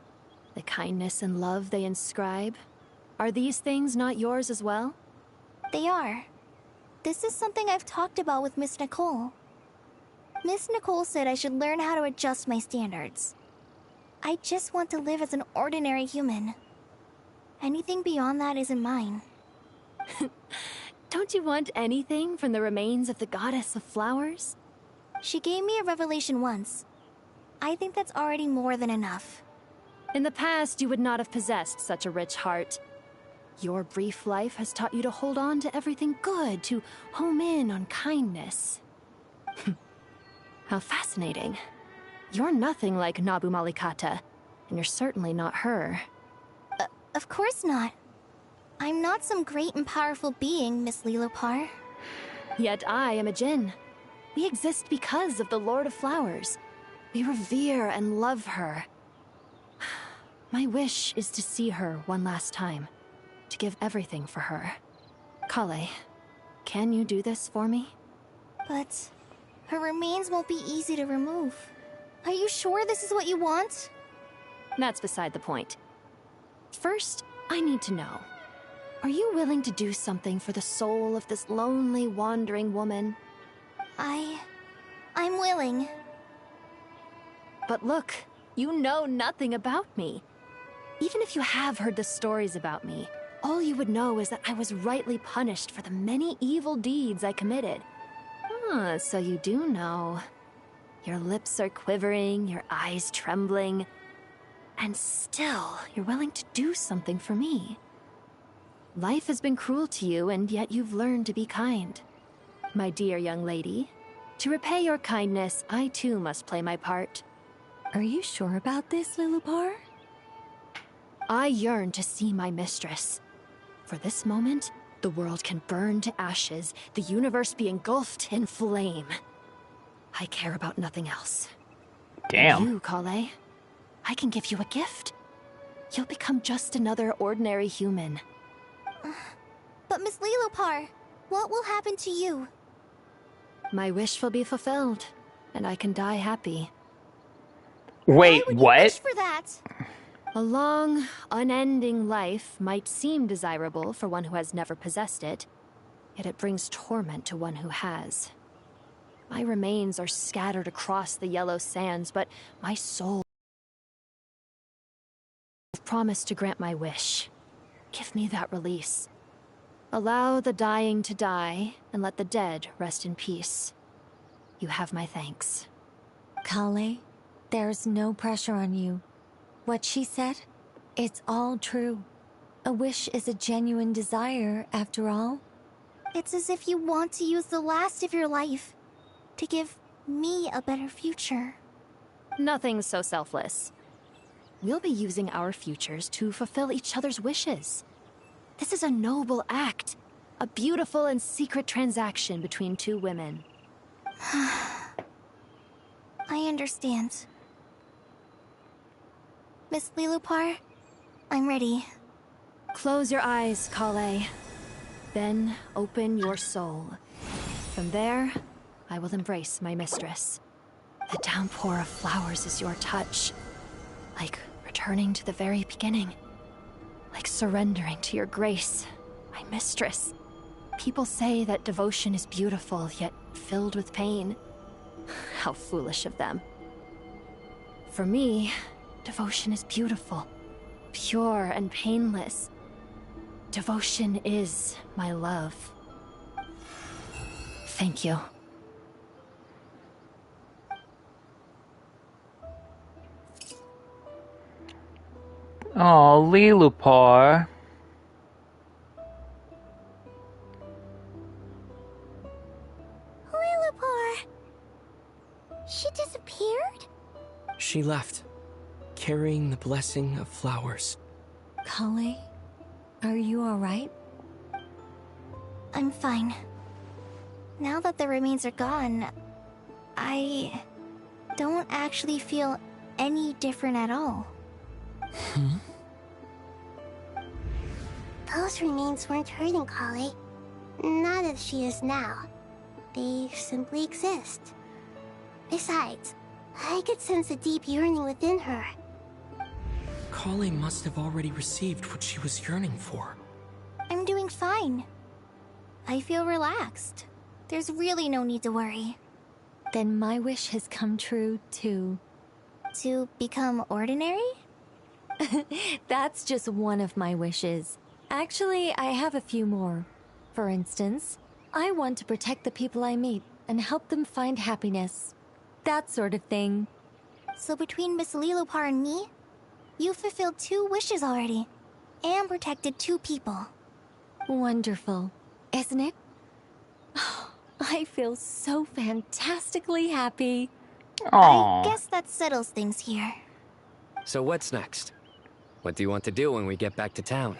The kindness and love they inscribe? Are these things not yours as well? They are. This is something I've talked about with Miss Nicole. Miss Nicole said I should learn how to adjust my standards. I just want to live as an ordinary human. Anything beyond that isn't mine. Don't you want anything from the remains of the goddess of flowers? She gave me a revelation once. I think that's already more than enough. In the past, you would not have possessed such a rich heart. Your brief life has taught you to hold on to everything good, to home in on kindness. How fascinating. You're nothing like Nabu Malikata, and you're certainly not her. Of course not. I'm not some great and powerful being, Miss Lilupar. Yet I am a djinn. We exist because of the Lord of Flowers. We revere and love her. My wish is to see her one last time. To give everything for her. Kale, can you do this for me? But her remains won't be easy to remove. Are you sure this is what you want? That's beside the point. First, I need to know. Are you willing to do something for the soul of this lonely, wandering woman? I'm willing. But look, you know nothing about me. Even if you have heard the stories about me, all you would know is that I was rightly punished for the many evil deeds I committed. Ah, so you do know. Your lips are quivering, your eyes trembling, and still you're willing to do something for me. Life has been cruel to you, and yet you've learned to be kind. My dear young lady, to repay your kindness, I too must play my part. Are you sure about this, Lilupar? I yearn to see my mistress. For this moment, the world can burn to ashes, the universe be engulfed in flame. I care about nothing else. Damn. And you, Kale, I can give you a gift. You'll become just another ordinary human. But Miss Lilupar, what will happen to you? My wish will be fulfilled, and I can die happy. Wait, what? Wish for that. A long, unending life might seem desirable for one who has never possessed it, yet it brings torment to one who has. My remains are scattered across the yellow sands, but my soul has promised to grant my wish. Give me that release. Allow the dying to die, and let the dead rest in peace. You have my thanks. Kale, there's no pressure on you. What she said, it's all true. A wish is a genuine desire, after all. It's as if you want to use the last of your life to give me a better future. Nothing so selfless. We'll be using our futures to fulfill each other's wishes. This is a noble act, a beautiful and secret transaction between two women. I understand. Miss Lilupar, I'm ready. Close your eyes, Kale. Then open your soul. From there, I will embrace my mistress. The downpour of flowers is your touch. Like returning to the very beginning. Like surrendering to your grace, my mistress. People say that devotion is beautiful, yet filled with pain. How foolish of them. For me, devotion is beautiful, pure and painless. Devotion is my love. Thank you. Oh, Lilupar. Lilupar! She disappeared? She left, carrying the blessing of flowers. Kale, are you alright? I'm fine. Now that the remains are gone, I don't actually feel any different at all. Those remains weren't hurting Kale. Not as she is now. They simply exist. Besides, I could sense a deep yearning within her. Kale must have already received what she was yearning for. I'm doing fine. I feel relaxed. There's really no need to worry. Then my wish has come true, too. To become ordinary? That's just one of my wishes. Actually, I have a few more. For instance, I want to protect the people I meet and help them find happiness. That sort of thing. So between Miss Lilupar and me, you fulfilled 2 wishes already. And protected 2 people. Wonderful, isn't it? I feel so fantastically happy. Aww. I guess that settles things here. So what's next? What do you want to do when we get back to town?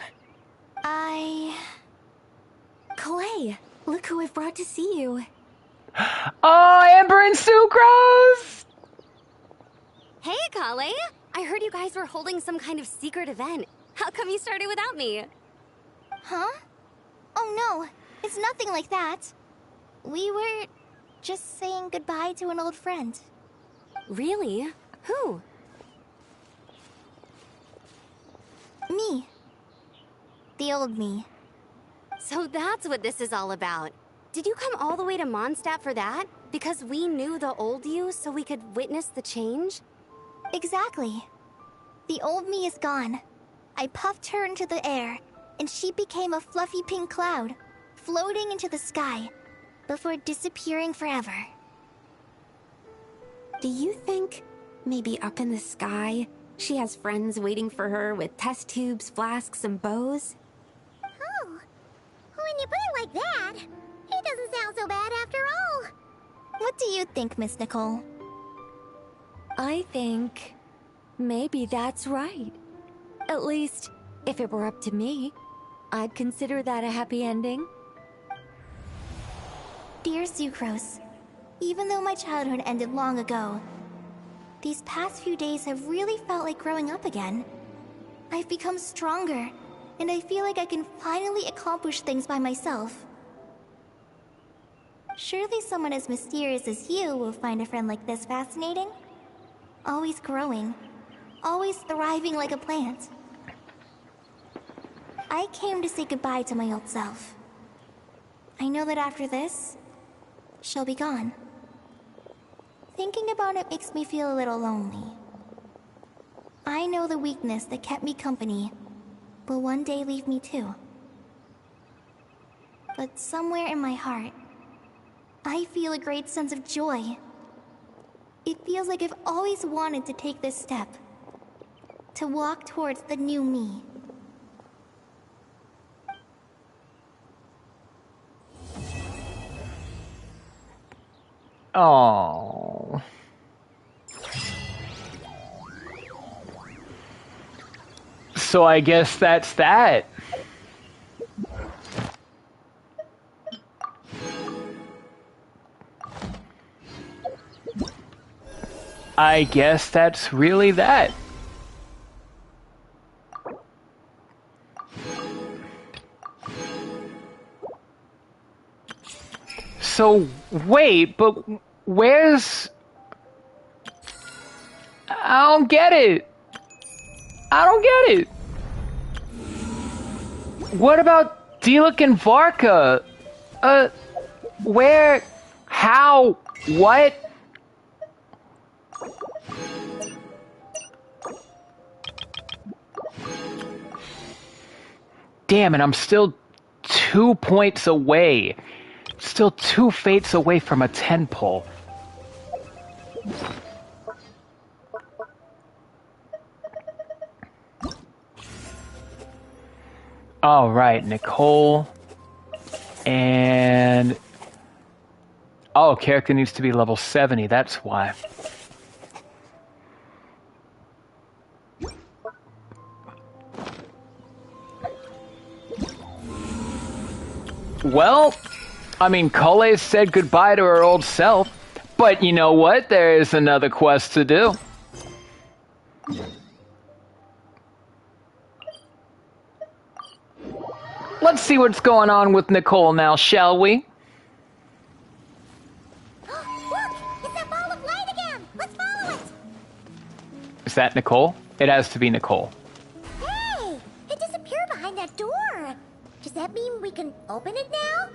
Clay, look who I've brought to see you. Oh, Amber and Sucrose! Hey, Kale! I heard you guys were holding some kind of secret event. How come you started without me? Huh? Oh no, it's nothing like that. We were just saying goodbye to an old friend. Really? Who? Me. The old me. So that's what this is all about. Did you come all the way to Mondstadt for that? Because we knew the old you so we could witness the change? Exactly. The old me is gone. I puffed her into the air, and she became a fluffy pink cloud, floating into the sky, before disappearing forever. Do you think, maybe up in the sky, she has friends waiting for her with test tubes, flasks, and bows? Oh, when you put it like that, it doesn't sound so bad after What do you think, Miss Nicole? I think maybe that's right. At least, if it were up to me, I'd consider that a happy ending. Dear Sucrose, even though my childhood ended long ago, these past few days have really felt like growing up again. I've become stronger, and I feel like I can finally accomplish things by myself. Surely someone as mysterious as you will find a friend like this fascinating? Always growing, always thriving like a plant. I came to say goodbye to my old self. I know that after this, she'll be gone. Thinking about it makes me feel a little lonely. I know the weakness that kept me company will one day leave me too. But somewhere in my heart, I feel a great sense of joy. It feels like I've always wanted to take this step, to walk towards the new me. Oh. So I guess that's that. I guess that's really that. So, wait, but where's... I don't get it. I don't get it. What about Diluc and Varka? Where? How? What? Damn it, I'm still 2 points away. Still 2 fates away from a 10 pull. All right, Nicole. And... oh, character needs to be level 70, that's why. Well, I mean, Cole said goodbye to her old self, but you know what? There is another quest to do. Let's see what's going on with Nicole now, shall we? Look! It's that ball of light again! Let's follow it! Is that Nicole? It has to be Nicole. Hey! It disappeared behind that door! Does that mean we can open it now?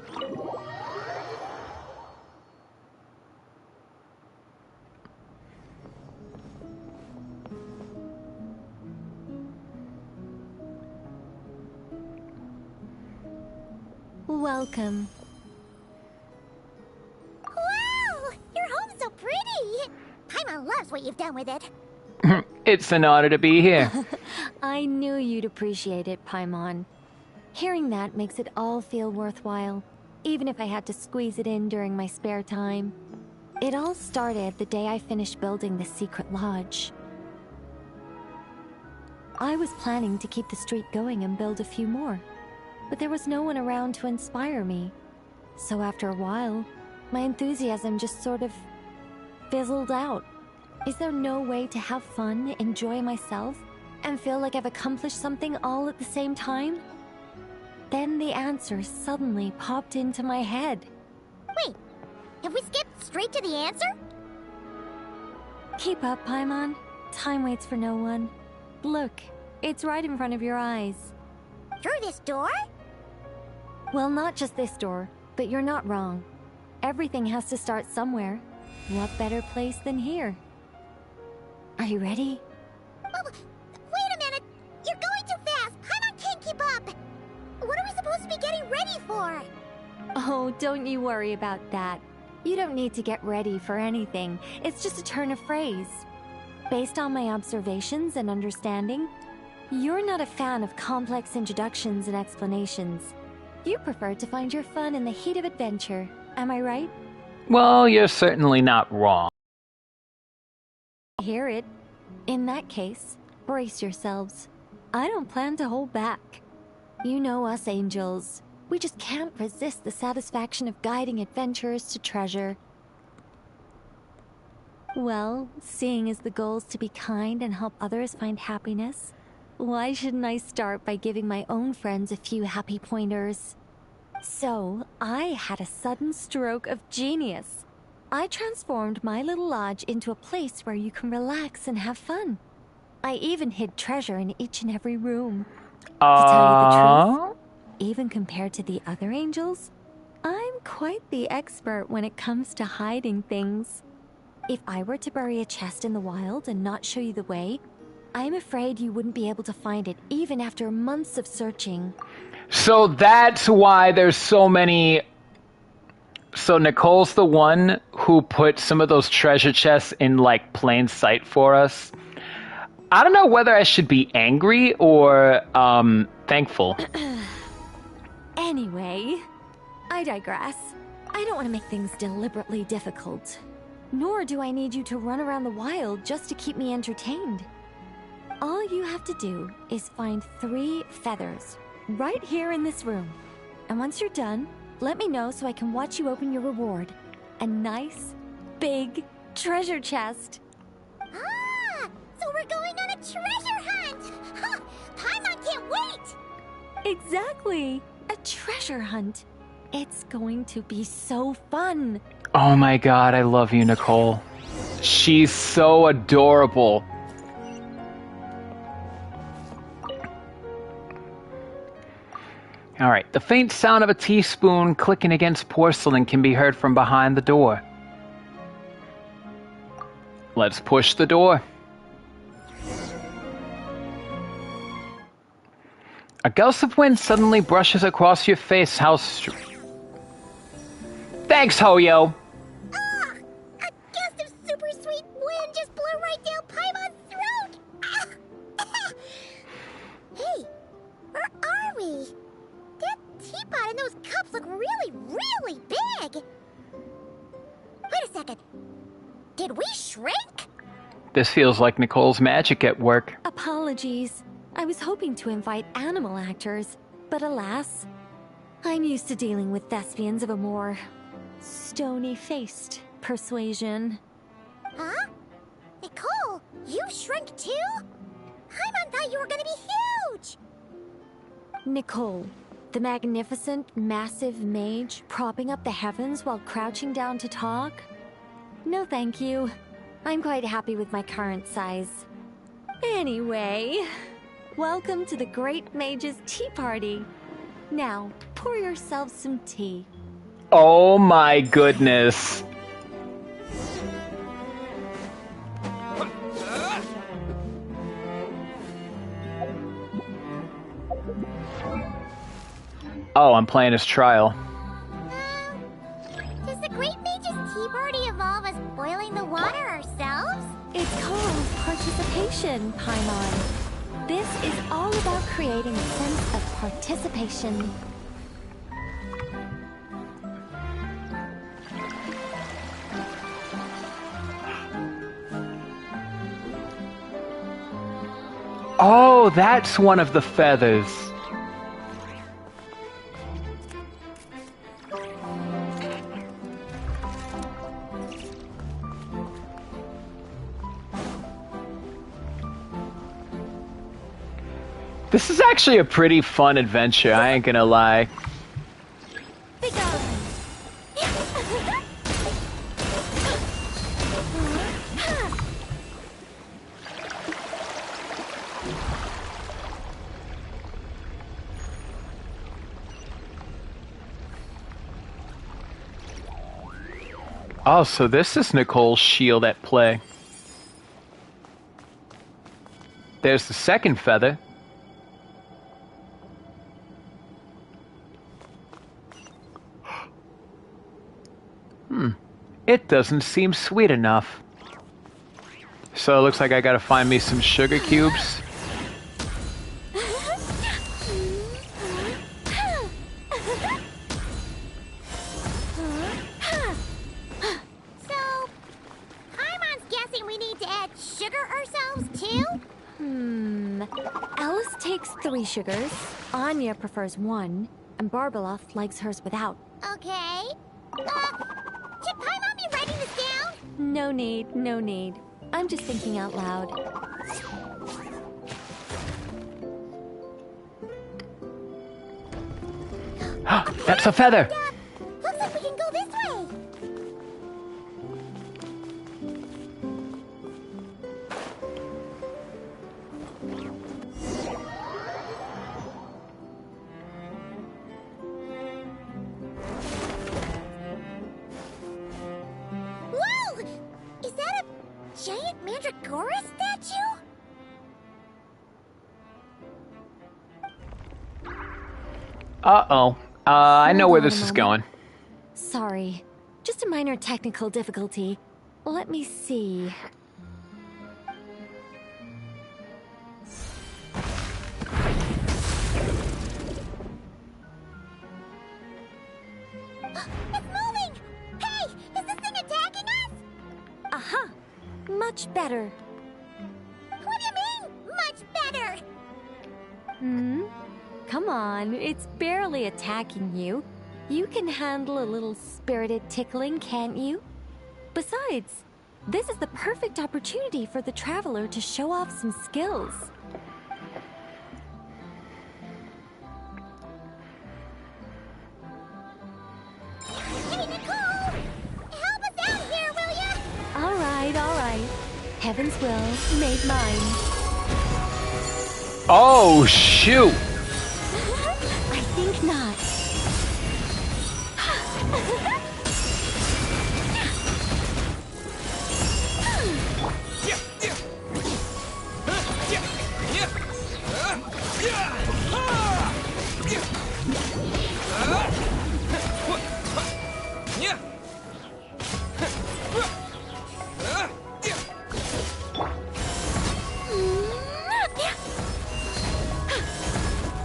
Welcome. Wow! Your home's so pretty! Paimon loves what you've done with it. It's an honor to be here. I knew you'd appreciate it, Paimon. Hearing that makes it all feel worthwhile, even if I had to squeeze it in during my spare time. It all started the day I finished building the secret lodge. I was planning to keep the streak going and build a few more, but there was no one around to inspire me. So after a while, my enthusiasm just sort of fizzled out. Is there no way to have fun, enjoy myself, and feel like I've accomplished something all at the same time? Then the answer suddenly popped into my head. Wait, have we skipped straight to the answer? Keep up, Paimon. Time waits for no one. Look, it's right in front of your eyes. Through this door? Well, not just this door, but you're not wrong. Everything has to start somewhere. What better place than here? Are you ready? Oh, wait a minute! You're going too fast! Paimon can't keep up! What are we supposed to be getting ready for? Oh, don't you worry about that. You don't need to get ready for anything. It's just a turn of phrase. Based on my observations and understanding, you're not a fan of complex introductions and explanations. You prefer to find your fun in the heat of adventure, am I right? Well, you're certainly not wrong. Hear it. In that case, brace yourselves. I don't plan to hold back. You know us angels. We just can't resist the satisfaction of guiding adventurers to treasure. Well, seeing as the goal is to be kind and help others find happiness, why shouldn't I start by giving my own friends a few happy pointers? So, I had a sudden stroke of genius. I transformed my little lodge into a place where you can relax and have fun. I even hid treasure in each and every room. To tell you the truth, even compared to the other angels, I'm quite the expert when it comes to hiding things. If I were to bury a chest in the wild and not show you the way, I'm afraid you wouldn't be able to find it even after months of searching. So that's why there's so many... So Nicole's the one who put some of those treasure chests in, like, plain sight for us. I don't know whether I should be angry or, thankful. Anyway, I digress. I don't want to make things deliberately difficult. Nor do I need you to run around the wild just to keep me entertained. All you have to do is find 3 feathers right here in this room. And once you're done, let me know so I can watch you open your reward. A nice, big treasure chest. Ah! So we're going on a treasure hunt! Ha! Paimon can't wait! Exactly! A treasure hunt. It's going to be so fun. Oh my god, I love you, Nicole. She's so adorable. Alright, the faint sound of a teaspoon clicking against porcelain can be heard from behind the door. Let's push the door. A gust of wind suddenly brushes across your face. Thanks, Hoyo! Ah! A gust of super sweet wind just blew right down Paimon's throat! Ah! Hey, where are we? That teapot and those cups look really, really big! Wait a second. Did we shrink? This feels like Nicole's magic at work. Apologies. I was hoping to invite animal actors, but alas, I'm used to dealing with thespians of a more stony-faced persuasion. Huh? Nicole, you shrink too? Paimon thought you were gonna be huge! Nicole, the magnificent, massive mage propping up the heavens while crouching down to talk? No thank you. I'm quite happy with my current size. Anyway, welcome to the Great Mage's Tea Party. Now, pour yourself some tea. Oh my goodness. Oh, I'm playing his trial. Does the Great Mage's Tea Party evolve as boiling the water ourselves? It's called participation, Paimon. This is all about creating a sense of participation. Oh, that's one of the feathers. This is actually a pretty fun adventure, I ain't gonna lie. Oh, so this is Nicole's shield at play. There's the second feather. It doesn't seem sweet enough. So it looks like I gotta find me some sugar cubes. takes 3 sugars, Anya prefers 1, and Barbeloff likes hers without. Okay. Should Paimon be writing this down? No need, no need. I'm just thinking out loud. That's a feather! Looks like we can go this way. Whoa! Is that a giant Mandragora statue? Uh-oh. I know where this is going. Sorry. Just a minor technical difficulty. Let me see. It's moving! Hey! Is this thing attacking us? Aha! Much better. What do you mean, much better? Come on, it's barely attacking you. You can handle a little spirited tickling, can't you? Besides, this is the perfect opportunity for the traveler to show off some skills. Hey, Nicole! Help us out here, will ya? All right. Heaven's will made mine. Oh, shoot! I think not.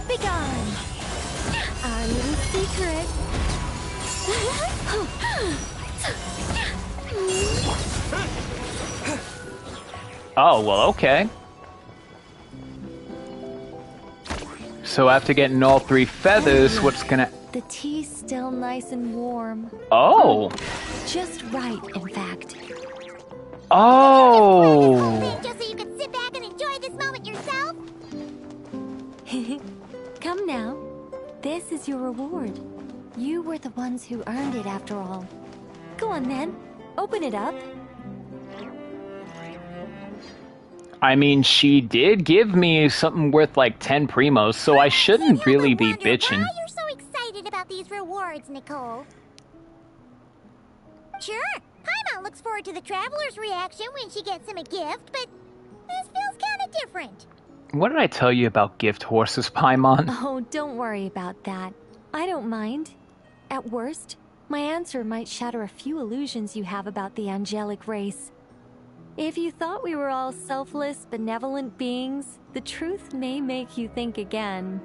Begone! Our little secret. Oh, well, okay. So after getting all 3 feathers, what's gonna... The tea's still nice and warm. Oh! Just right, in fact. Oh! Just so you can sit back and enjoy this moment yourself? Come now. This is your reward. You were the ones who earned it after all. Go on then. Open it up. I mean, she did give me something worth like 10 primos, so I shouldn't really be bitching. Why you're so excited about these rewards, Nicole? Sure, Paimon looks forward to the traveler's reaction when she gets him a gift, but this feels kind of different. What did I tell you about gift horses, Paimon? Oh, don't worry about that. I don't mind. At worst, my answer might shatter a few illusions you have about the angelic race. If you thought we were all selfless, benevolent beings, the truth may make you think again.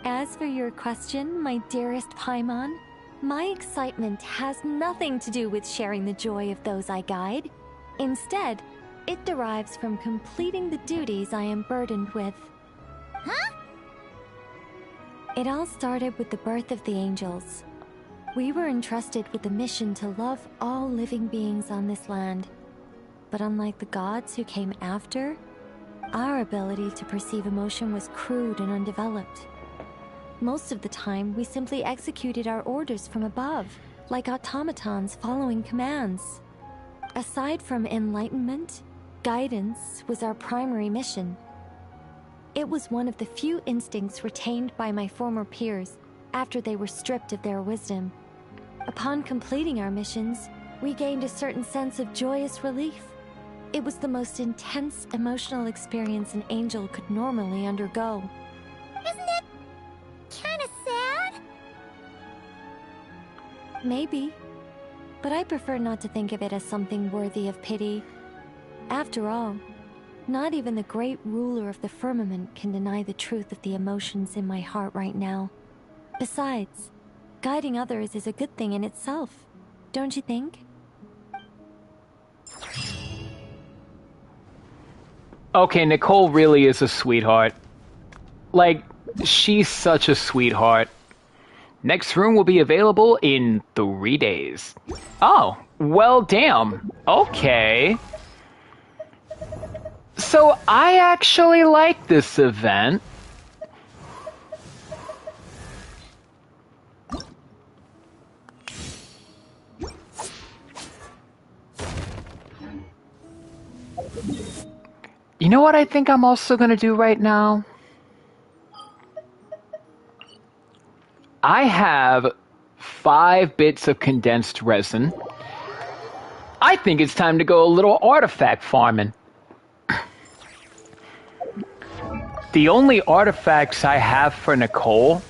As for your question, my dearest Paimon, my excitement has nothing to do with sharing the joy of those I guide. Instead, it derives from completing the duties I am burdened with. Huh? It all started with the birth of the angels. We were entrusted with the mission to love all living beings on this land. But unlike the gods who came after, our ability to perceive emotion was crude and undeveloped. Most of the time, we simply executed our orders from above, like automatons following commands. Aside from enlightenment, guidance was our primary mission. It was one of the few instincts retained by my former peers after they were stripped of their wisdom. Upon completing our missions, we gained a certain sense of joyous relief. It was the most intense emotional experience an angel could normally undergo. Isn't it kind of sad? Maybe, but I prefer not to think of it as something worthy of pity. After all, not even the great ruler of the firmament can deny the truth of the emotions in my heart right now. Besides, guiding others is a good thing in itself, don't you think? Okay, Nicole really is a sweetheart. Like, she's such a sweetheart. Next room will be available in 3 days. Oh, well, damn. Okay. So I actually like this event. You know what I think I'm also going to do right now? I have 5 bits of condensed resin. I think it's time to go a little artifact farming. The only artifacts I have for Nicole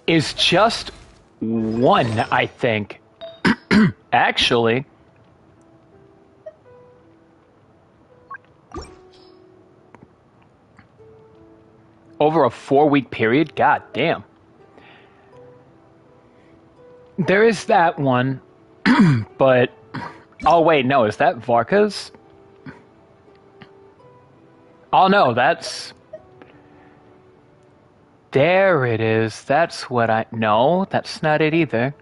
is just one, I think. Actually. Over a 4-week period? God damn. There is that one, but... Oh, wait, no, is that Varka's? Oh, no, that's... There it is. That's what I... No, that's not it either.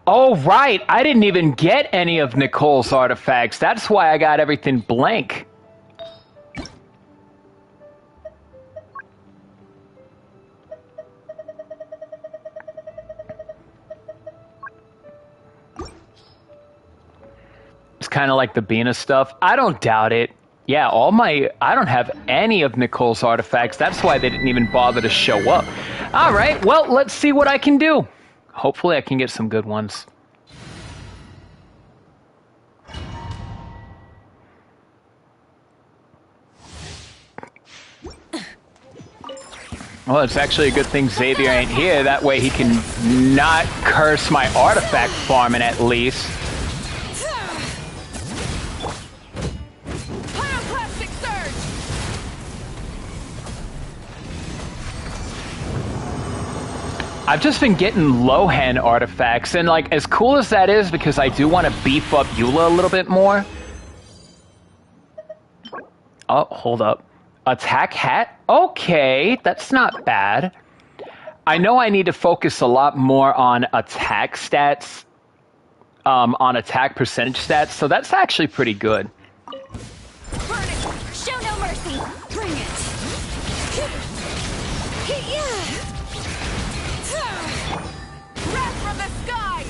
Oh, right! I didn't even get any of Nicole's artifacts. That's why I got everything blank. It's kind of like the Bina stuff. I don't doubt it. Yeah, I don't have any of Nicole's artifacts. That's why they didn't even bother to show up. All right, well, let's see what I can do. Hopefully I can get some good ones. Well, it's actually a good thing Xavier ain't here. That way he can not curse my artifact farming at least. I've just been getting Lohan artifacts, and like, as cool as that is, because I do want to beef up Eula a little bit more. Oh, hold up. Attack hat? Okay, that's not bad. I know I need to focus a lot more on attack stats, on attack percentage stats, so that's actually pretty good. Burn it! Show no mercy! Bring it! Wrath from the sky!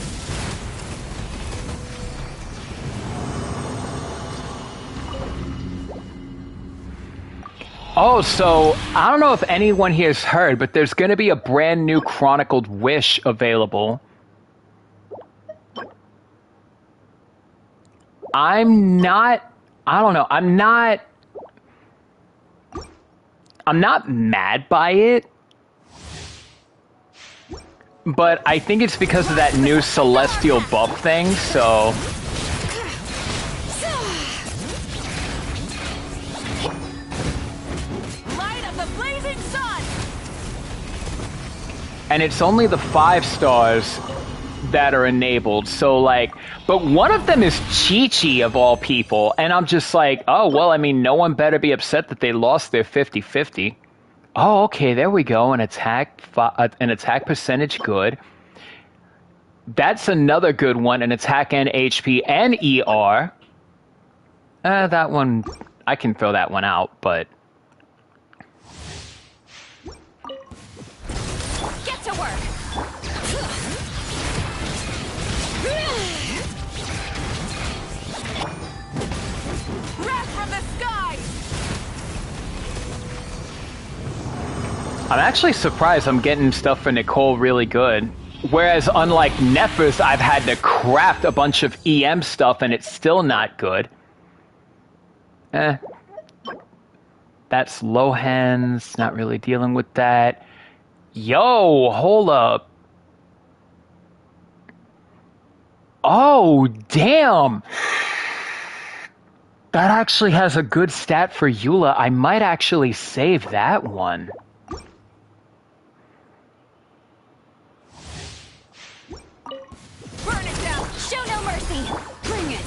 Oh, so I don't know if anyone here has heard, but there's going to be a brand new Chronicled Wish available. I don't know, I'm not mad by it, but I think it's because of that new Celestial buff thing, so... And it's only the 5 stars that are enabled, so like, but one of them is Chi-Chi of all people, and I'm just like, oh, well, I mean, no one better be upset that they lost their 50-50. Oh, okay, there we go, an attack percentage good. That's another good one, an attack and HP and ER. That one, I can throw that one out, but... To work. Wrath from the sky. I'm actually surprised I'm getting stuff for Nicole really good. Whereas unlike Nephis, I've had to craft a bunch of EM stuff and it's still not good. That's Lohan's, not really dealing with that. Yo, hold up. Oh, damn. That actually has a good stat for Eula. I might actually save that one. Burn it down. Show no mercy. Bring it.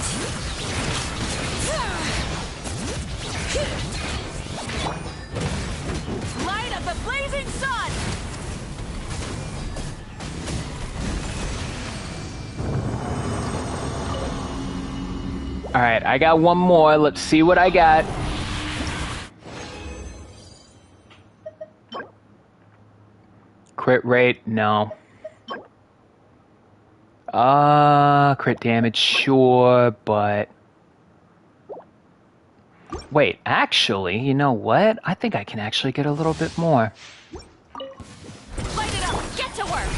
Alright, I got one more. Let's see what I got. Crit rate, no. Crit damage, sure, but... Wait, actually, you know what? I think I can actually get a little bit more. Light it up! Get to work!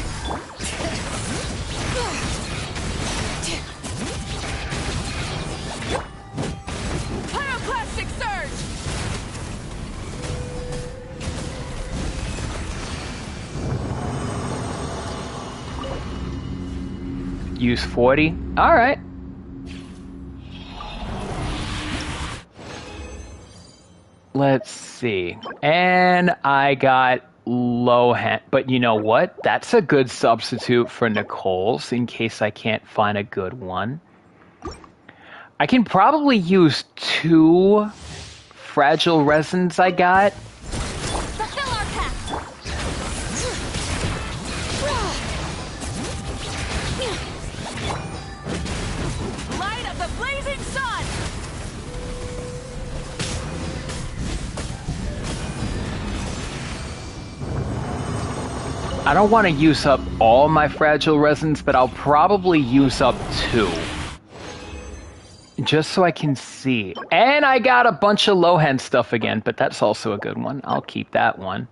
Pyroclastic surge! Use 40. Alright. Let's see. And I got low hand. But you know what? That's a good substitute for Nicole's in case I can't find a good one. I can probably use 2 fragile resins I got. Fulfill our pact! Light of the blazing sun! I don't want to use up all my fragile resins, but I'll probably use up 2. Just so I can see. And I got a bunch of low-hand stuff again, but that's also a good one. I'll keep that one.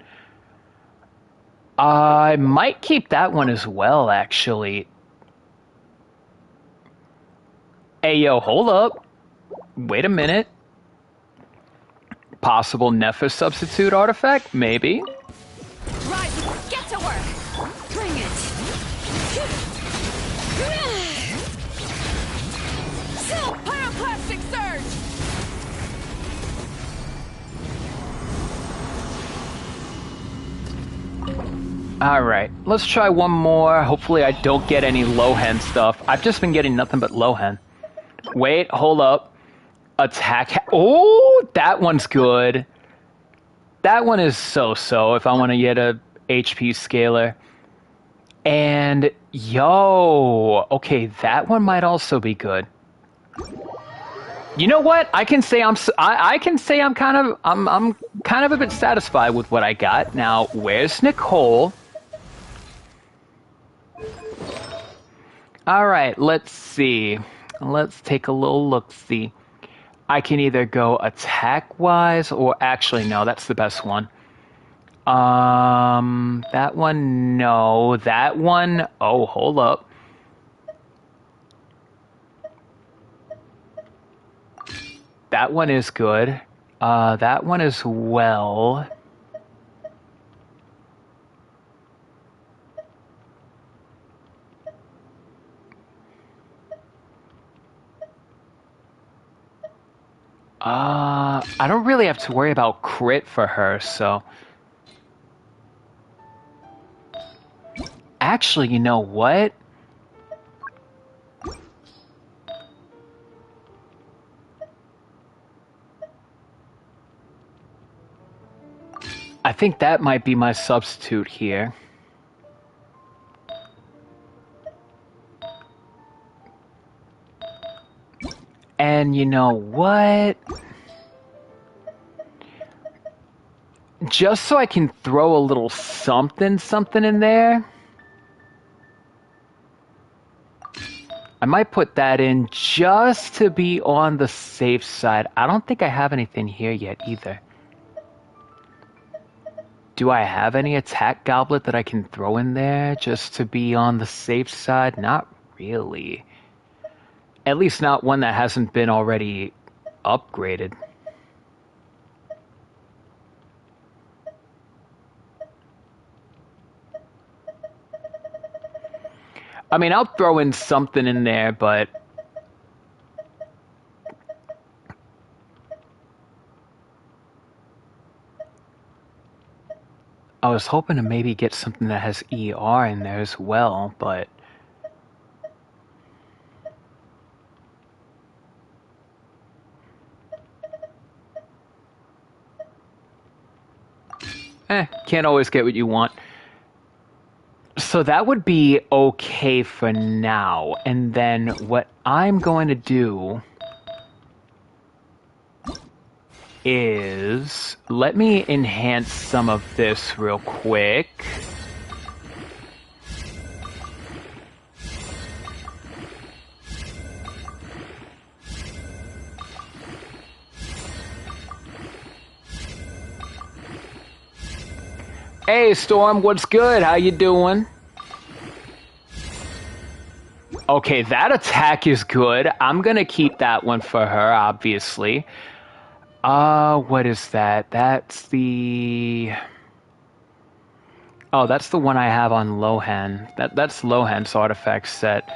I might keep that one as well, actually. Hey, yo, hold up. Wait a minute. Possible Nephis substitute artifact? Maybe. Rise! Get to work! Bring it! Pyroclastic surge! Alright, let's try one more. Hopefully I don't get any low-hand stuff. I've just been getting nothing but low-hand. Wait, hold up. Attack. Oh, that one's good. That one is so-so if I want to get a HP scaler. And, yo, okay, that one might also be good. You know what? I can say I'm kind of a bit satisfied with what I got. Now, where's Nicole? All right, let's see. Let's take a little look-see. I can either go attack-wise or actually, no, that's the best one. That one, no. That one, oh, hold up. That one is good. That one as well. I don't really have to worry about crit for her, so... Actually, you know what? I think that might be my substitute here. And you know what? Just so I can throw a little something in there, I might put that in just to be on the safe side. I don't think I have anything here yet either. Do I have any attack goblet that I can throw in there just to be on the safe side? Not really. At least not one that hasn't been already upgraded. I mean, I'll throw in something in there, but... I was hoping to maybe get something that has ER in there as well, but... can't always get what you want. So that would be okay for now. And then what I'm going to do is... Let me enhance some of this real quick. Hey, Storm, what's good? How you doing? Okay, that attack is good. I'm gonna keep that one for her, obviously. What is that? That's the... Oh, that's the one I have on Lohan. That's Lohan's artifact set.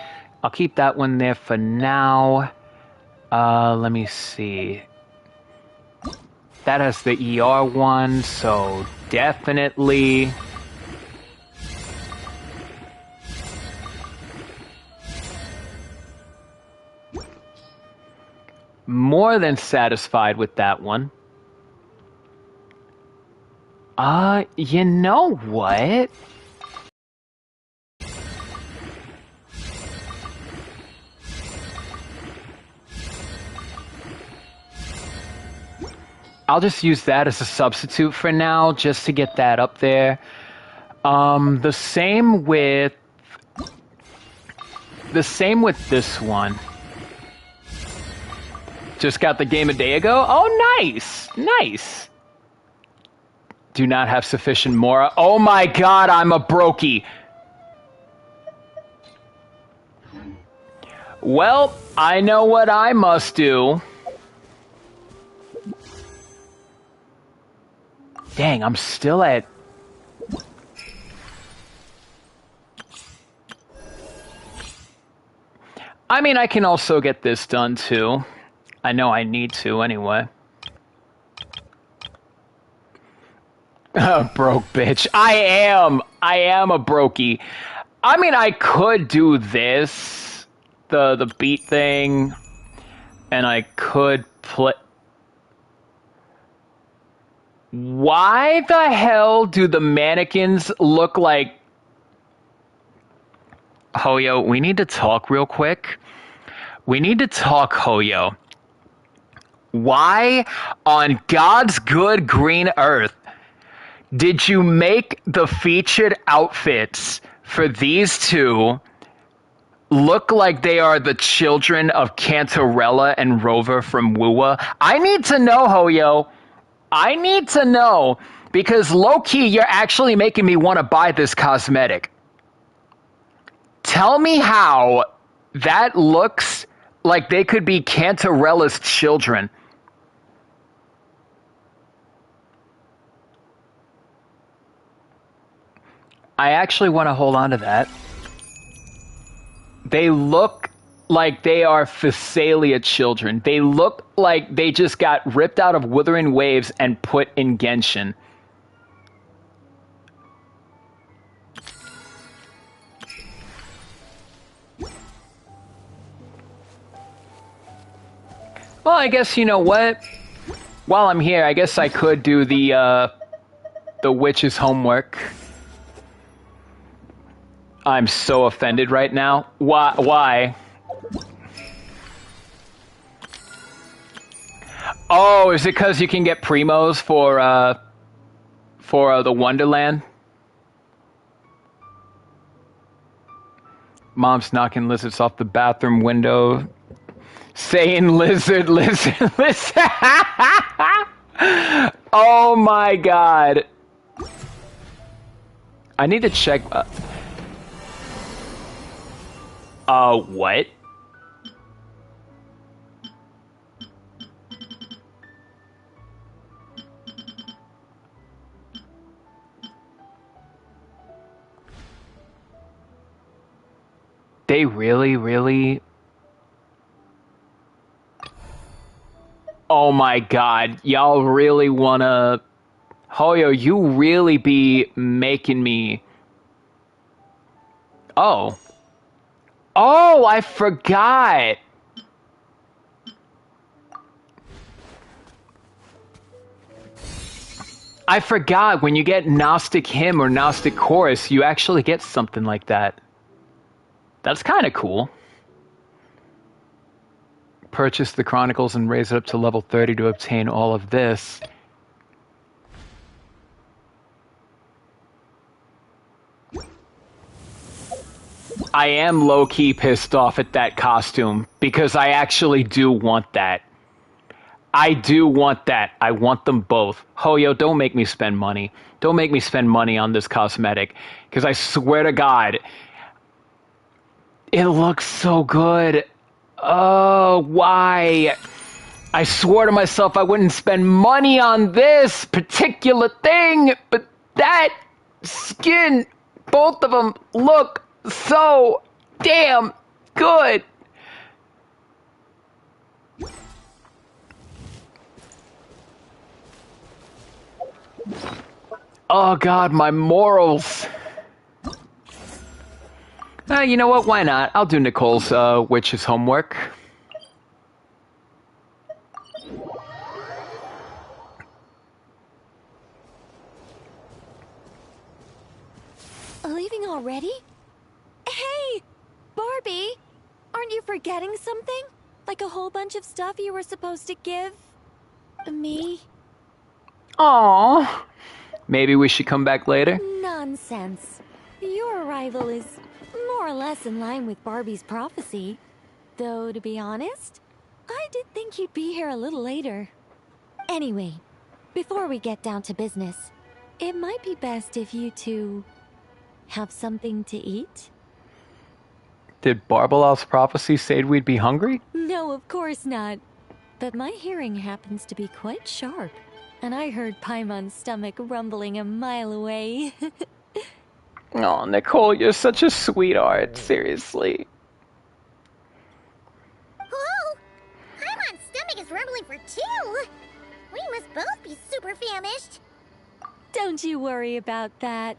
I'll keep that one there for now. Let me see. That has the ER one, so definitely... More than satisfied with that one. You know what? I'll just use that as a substitute for now, just to get that up there. The same with this one. Just got the game a day ago? Oh, nice! Nice! Do not have sufficient Mora. Oh my god, I'm a brokey! Well, I know what I must do. Dang, I'm still at... I mean, I can also get this done too. I know I need to anyway. Broke bitch. I am a brokey. I mean, I could do this, the beat thing, and I could play... Why the hell do the mannequins look like... Hoyo, we need to talk real quick. We need to talk, Hoyo. Why on God's good green earth did you make the featured outfits for these two look like they are the children of Cantarella and Rover from Wua? I need to know, Hoyo. I need to know, because low-key, you're actually making me want to buy this cosmetic. Tell me how that looks like they could be Cantarella's children. I actually want to hold on to that. They look like they are Physalia children. They look like they just got ripped out of Wuthering Waves and put in Genshin. Well, I guess, you know what? While I'm here, I guess I could do the witch's homework. I'm so offended right now. Why? Oh, is it because you can get primos for the Wonderland? Mom's knocking lizards off the bathroom window, saying lizard, lizard, lizard. Oh my god. I need to check. What? They really... Oh my god, y'all really wanna... Hoyo, you really be making me... Oh, I forgot! I forgot, when you get Gnostic Hymn or Gnostic Chorus, you actually get something like that. That's kind of cool. purchase the Chronicles and raise it up to level 30 to obtain all of this. I am low-key pissed off at that costume because I actually do want that. I do want that. I want them both. Hoyo, don't make me spend money. Don't make me spend money on this cosmetic because I swear to God, it looks so good. Oh, why? I swore to myself I wouldn't spend money on this particular thing, but that skin, both of them look so damn good. Oh God, my morals. You know what? Why not? I'll do Nicole's witch's homework. Leaving already? Hey, Barbie! Aren't you forgetting something? Like a whole bunch of stuff you were supposed to give me? Aww. Maybe we should come back later? Nonsense. Your arrival is more or less in line with Barbie's prophecy. Though, to be honest, I did think you'd be here a little later. Anyway, before we get down to business, it might be best if you two have something to eat? Did Barbalov's prophecy say we'd be hungry? No, of course not. But my hearing happens to be quite sharp, and I heard Paimon's stomach rumbling a mile away. Oh, Nicole, you're such a sweetheart, seriously. Whoa! Paimon's stomach is rumbling for two! We must both be super famished. Don't you worry about that.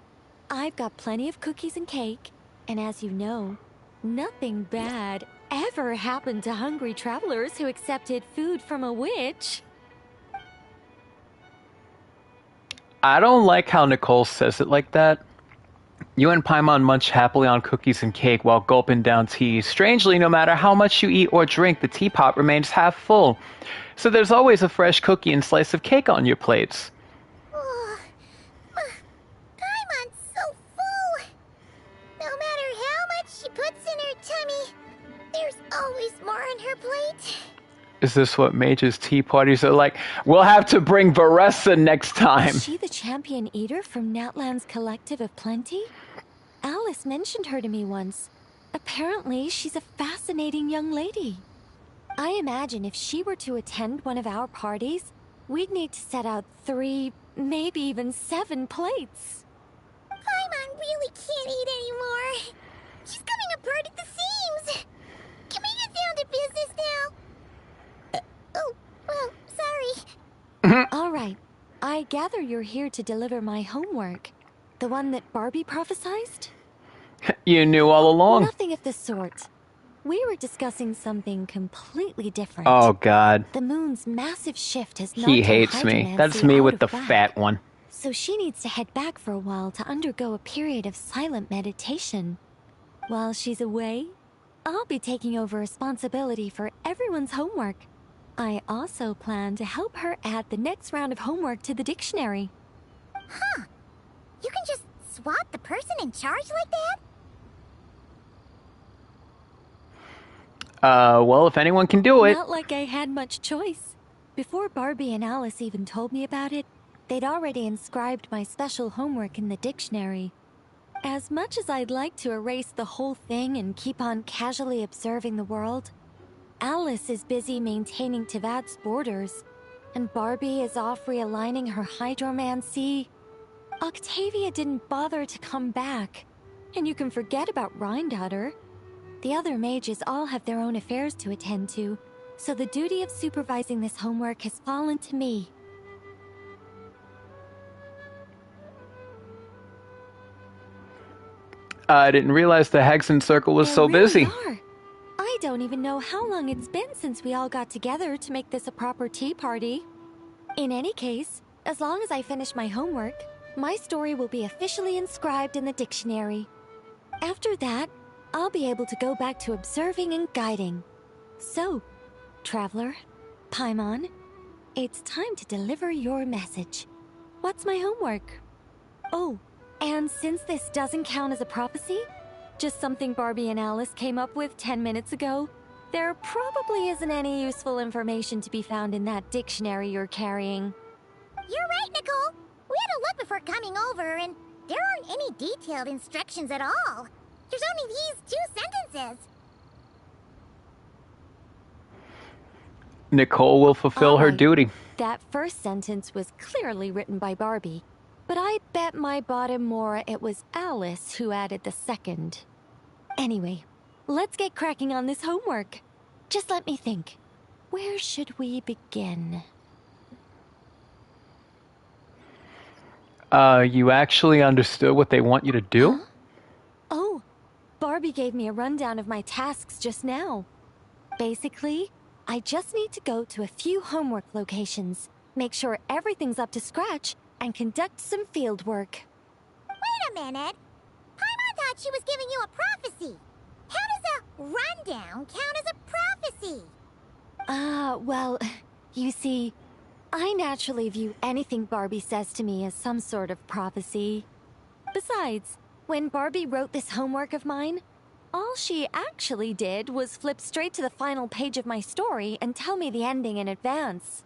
I've got plenty of cookies and cake, and as you know, nothing bad ever happened to hungry travelers who accepted food from a witch. I don't like how Nicole says it like that. You and Paimon munch happily on cookies and cake while gulping down tea. Strangely, no matter how much you eat or drink, the teapot remains half full. So there's always a fresh cookie and slice of cake on your plates. Paimon's so full! No matter how much she puts in her tummy, there's always more on her plate. Is this what Mage's tea parties are like? We'll have to bring Varessa next time. Is she the champion eater from Natlan's Collective of Plenty? Alice mentioned her to me once. Apparently, she's a fascinating young lady. I imagine if she were to attend one of our parties, we'd need to set out 3, maybe even 7 plates. Paimon really can't eat anymore. She's coming apart at the seams. Can we get down to business now? Oh, well, sorry. All right. I gather you're here to deliver my homework. The one that Barbie prophesized? You knew all along. Nothing of the sort. We were discussing something completely different. Oh, God. The moon's massive shift has knocked He hates me. That's me with the fat one. So she needs to head back for a while to undergo a period of silent meditation. While she's away, I'll be taking over responsibility for everyone's homework. I also plan to help her add the next round of homework to the dictionary. Huh. You can just swap the person in charge like that? Well, if anyone can do it. Not like I had much choice. Before Barbie and Alice even told me about it, they'd already inscribed my special homework in the dictionary. As much as I'd like to erase the whole thing and keep on casually observing the world, Alice is busy maintaining Tevad's borders, and Barbie is off realigning her hydromancy. Octavia didn't bother to come back, and you can forget about Rhindaughter. The other mages all have their own affairs to attend to, so the duty of supervising this homework has fallen to me. I didn't realize the Hexen Circle was so busy. I don't even know how long it's been since we all got together to make this a proper tea party. In any case, as long as I finish my homework, my story will be officially inscribed in the dictionary. After that, I'll be able to go back to observing and guiding. So, Traveler, Paimon, it's time to deliver your message. What's my homework? Oh, and since this doesn't count as a prophecy, just something Barbie and Alice came up with 10 minutes ago, there probably isn't any useful information to be found in that dictionary you're carrying. You're right, Nicole. We had a look before coming over, and there aren't any detailed instructions at all. There's only these 2 sentences. Nicole will fulfill her duty. That first sentence was clearly written by Barbie, but I bet my bottom more it was Alice who added the second. Anyway, let's get cracking on this homework. Just let me think. Where should we begin? You actually understood what they want you to do? Huh? Oh, Barbie gave me a rundown of my tasks just now. Basically, I just need to go to a few homework locations, make sure everything's up to scratch, and conduct some field work. Wait a minute. Paimon thought she was giving you a prophecy. How does a rundown count as a prophecy? Well, you see, I naturally view anything Barbie says to me as some sort of prophecy. Besides, when Barbie wrote this homework of mine, all she actually did was flip straight to the final page of my story and tell me the ending in advance.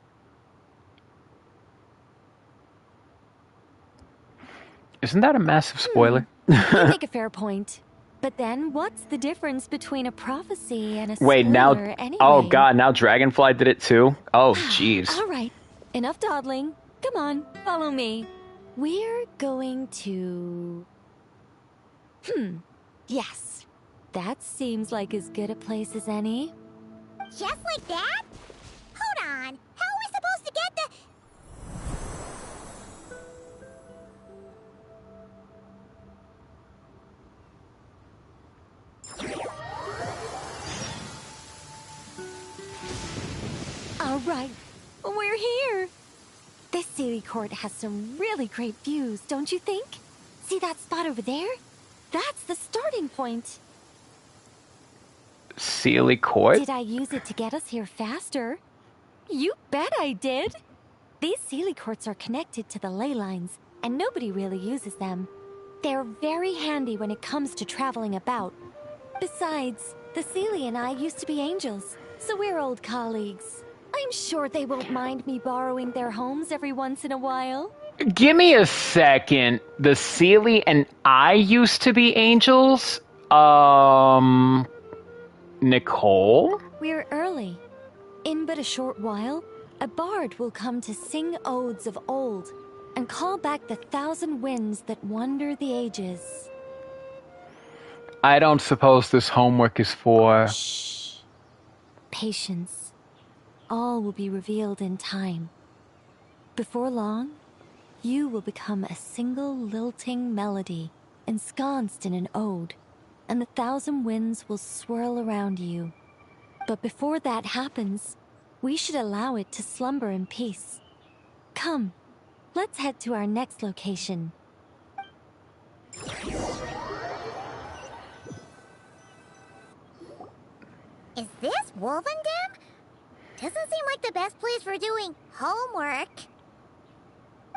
Isn't that a massive spoiler? You make a fair point. But then, what's the difference between a prophecy and a spoiler Wait, now... anyway? Oh god, now Dragonfly did it too? Oh, jeez. All right, enough dawdling. Come on, follow me. We're going to... Yes. That seems like as good a place as any. Just like that? Hold on. How are we supposed to get the... All right, we're here. This Sealy Court has some really great views, don't you think? See that spot over there? That's the starting point. Sealy Court? Did I use it to get us here faster? You bet I did. These Sealy Courts are connected to the ley lines, and nobody really uses them. They're very handy when it comes to traveling about. Besides, the Sealy and I used to be angels, so we're old colleagues. I'm sure they won't mind me borrowing their homes every once in a while. Give me a second. The Sealy and I used to be angels? Nicole? We're early. In but a short while, a bard will come to sing odes of old and call back the 1,000 winds that wander the ages. I don't suppose this homework is for... Shh. Patience. All will be revealed in time. Before long, you will become a single lilting melody ensconced in an ode, and the 1,000 winds will swirl around you. But before that happens, we should allow it to slumber in peace. Come, let's head to our next location. Is this Wolvendam? Doesn't seem like the best place for doing homework.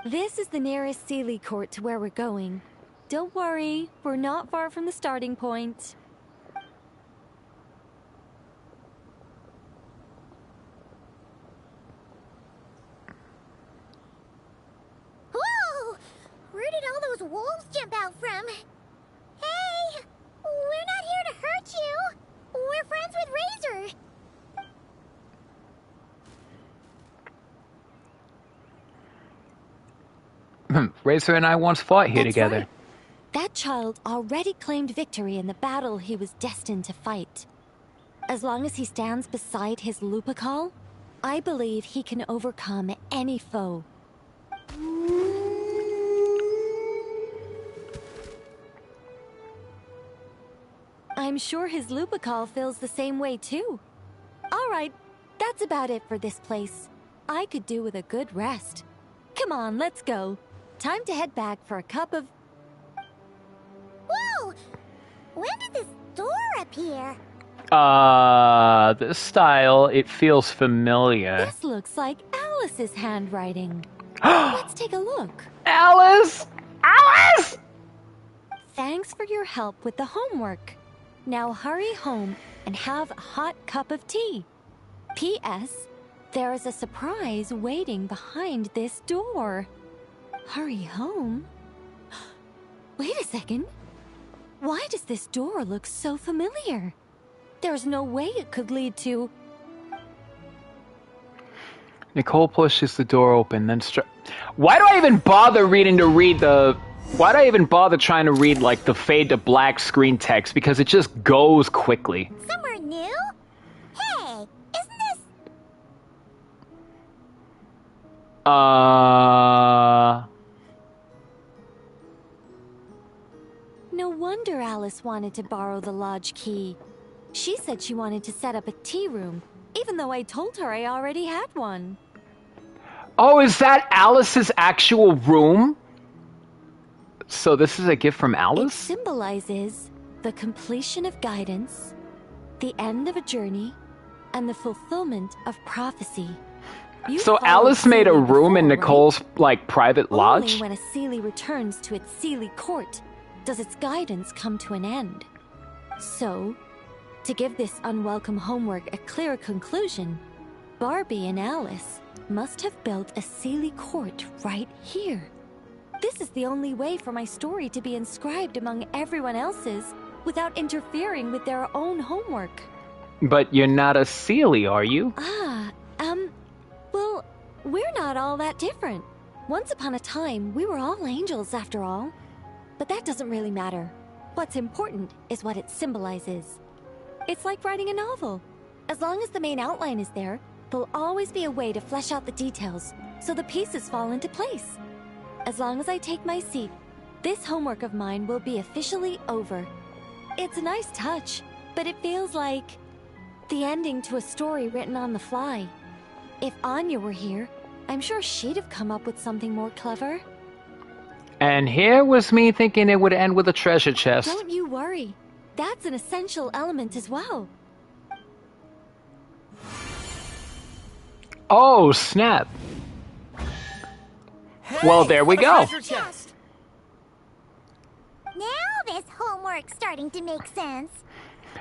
This is the nearest Sealy Court to where we're going. Don't worry, we're not far from the starting point. Whoa! Where did all those wolves jump out from? Hey! We're not here to hurt you! We're friends with Razor! Razor and I once fought here That's together. Right. That child already claimed victory in the battle he was destined to fight. As long as he stands beside his Lupercal, I believe he can overcome any foe. I'm sure his Lupercal feels the same way too. All right, that's about it for this place. I could do with a good rest. Come on, let's go. Time to head back for a cup of... Whoa! When did this door appear? This style, it feels familiar. This looks like Alice's handwriting. Let's take a look. Alice! Alice! Thanks for your help with the homework. Now hurry home and have a hot cup of tea. P.S. There is a surprise waiting behind this door. Hurry home? Wait a second. Why does this door look so familiar? There's no way it could lead to... Nicole pushes the door open, then why do I even bother why do I even bother trying to read, like, the fade to black screen text? Because it just goes quickly. Somewhere new? Hey, isn't this... No wonder Alice wanted to borrow the lodge key. She said she wanted to set up a tea room, even though I told her I already had one. Oh, is that Alice's actual room? So this is a gift from Alice? It symbolizes the completion of guidance, the end of a journey, and the fulfillment of prophecy. So Alice made a room in Nicole's, like, private lodge? Only when a Seelie returns to its Seelie court does its guidance come to an end. So, to give this unwelcome homework a clear conclusion, Barbie and Alice must have built a Seelie court right here. This is the only way for my story to be inscribed among everyone else's without interfering with their own homework. But you're not a Seelie, are you? Well, we're not all that different. Once upon a time, we were all angels after all. But that doesn't really matter. What's important is what it symbolizes. It's like writing a novel. As long as the main outline is there, there'll always be a way to flesh out the details, so the pieces fall into place. As long as I take my seat, this homework of mine will be officially over. It's a nice touch, but it feels like the ending to a story written on the fly. If Anya were here, I'm sure she'd have come up with something more clever. And here was me thinking it would end with a treasure chest. Don't you worry. That's an essential element as well. Oh, snap. Well, there we go. Now this homework's starting to make sense.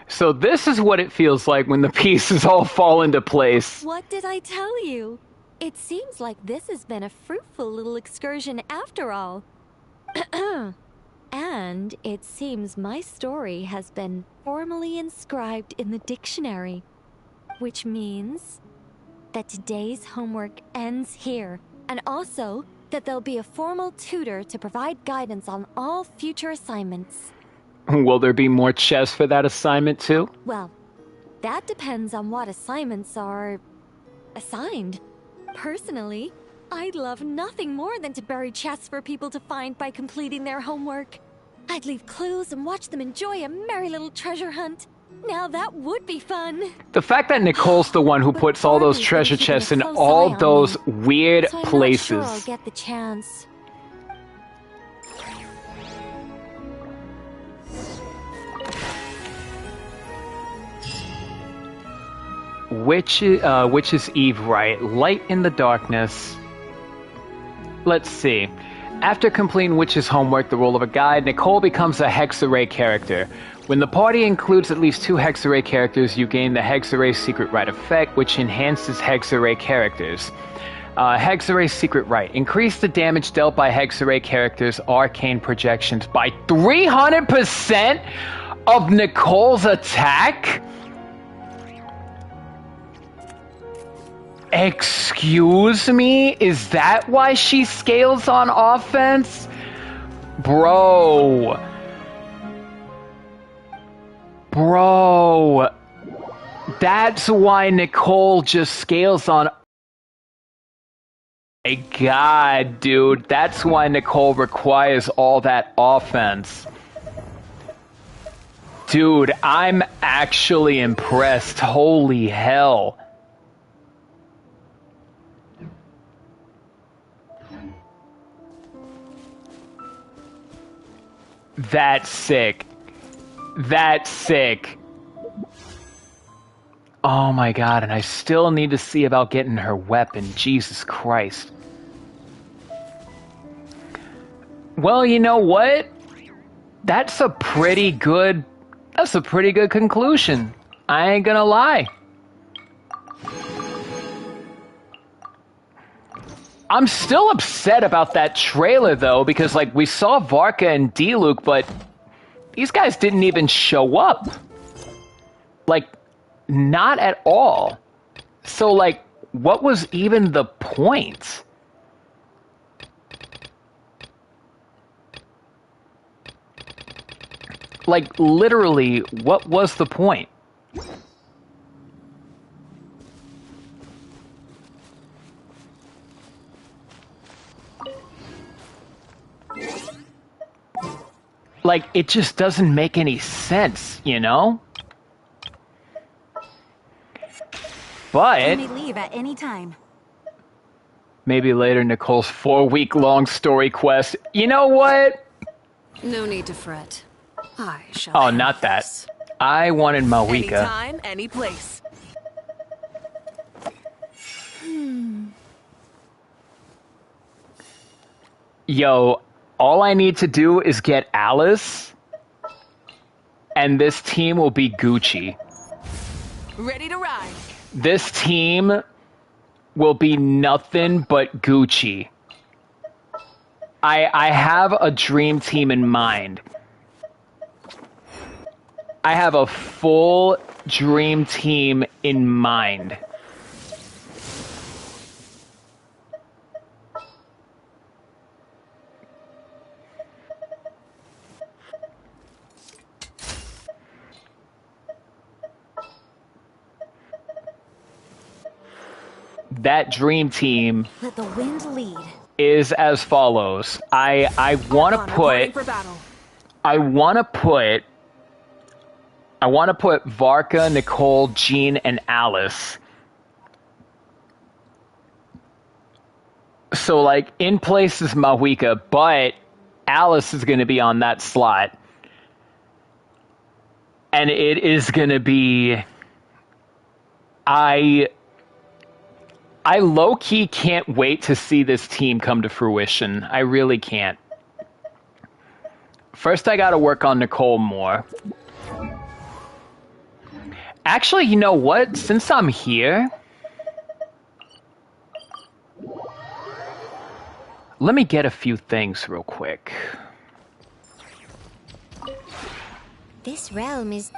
So this is what it feels like when the pieces all fall into place. What did I tell you? It seems like this has been a fruitful little excursion after all. And it seems my story has been formally inscribed in the dictionary, which means that today's homework ends here, and also that there'll be a formal tutor to provide guidance on all future assignments. Will there be more chests for that assignment too? Well, that depends on what assignments are assigned. Personally, I'd love nothing more than to bury chests for people to find by completing their homework. I'd leave clues and watch them enjoy a merry little treasure hunt. Now that would be fun. The fact that Nicole's the one who puts all those treasure chests in all those weird places. I'm not sure I'll get the chance. Witch's Eve right. Light in the darkness. Let's see. After completing Witch's homework, the role of a guide, Nicole becomes a Hexarray character. When the party includes at least 2 Hexarray characters, you gain the Hexarray Secret Right effect, which enhances Hexarray characters. Hexarray Secret Right. Increase the damage dealt by Hexarray characters' arcane projections by 300% of Nicole's attack? Excuse me? Is that why she scales on offense? Bro. That's why Nicole just scales on... My God, dude. That's why Nicole requires all that offense. Dude, I'm actually impressed. Holy hell. That's sick. That's sick. Oh my god, and I still need to see about getting her weapon. Jesus Christ. Well, you know what? That's a pretty good conclusion. I ain't gonna lie. I'm still upset about that trailer though, because like we saw Varka and D-Luke, but these guys didn't even show up. Like, not at all. So like, what was even the point? Like, literally, what was the point? Like, it just doesn't make any sense, you know? But You may leave at any time. maybe later Nicole's 4-week-long story quest. You know what? No need to fret. I shall. Oh, not that. I wanted Mavuika. Anytime, any place. Yo, all I need to do is get Alice, and this team will be Gucci. Ready to ride. This team will be nothing but Gucci. I have a dream team in mind. I have a full dream team in mind. That dream team Let the wind lead. is as follows. I want to put Varka, Nicole, Jean, and Alice. So like in place is Mavuika, but Alice is going to be on that slot. And it is going to be I low-key can't wait to see this team come to fruition. I really can't. First, I gotta work on Nicole more. Actually, you know what? Since I'm here, let me get a few things real quick. This realm is...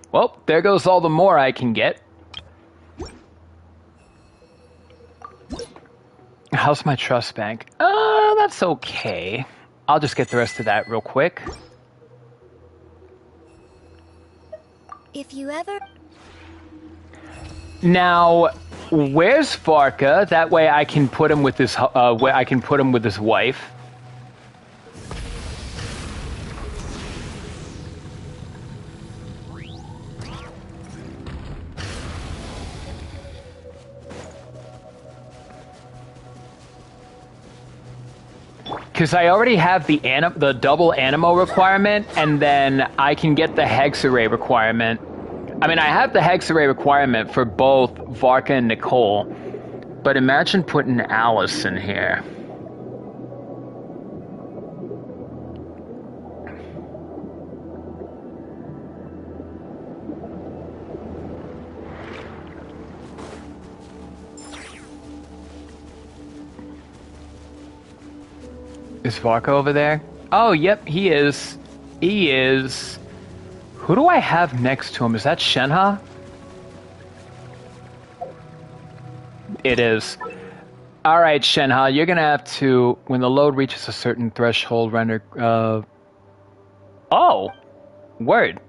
Well, there goes all the more I can get. How's my trust bank? That's okay. I'll just get the rest of that real quick. If you ever... Now, where's Varka? That way I can put him with his wife. Because I already have the double animo requirement, and then I can get the hex array requirement. I mean, I have the hex array requirement for both Varka and Nicole, but imagine putting Alice in here. Is Varka over there? Oh, yep, he is. He is. Who do I have next to him? Is that Shenhe? It is. Alright, Shenhe, you're gonna have to, when the load reaches a certain threshold, render, Oh! Word.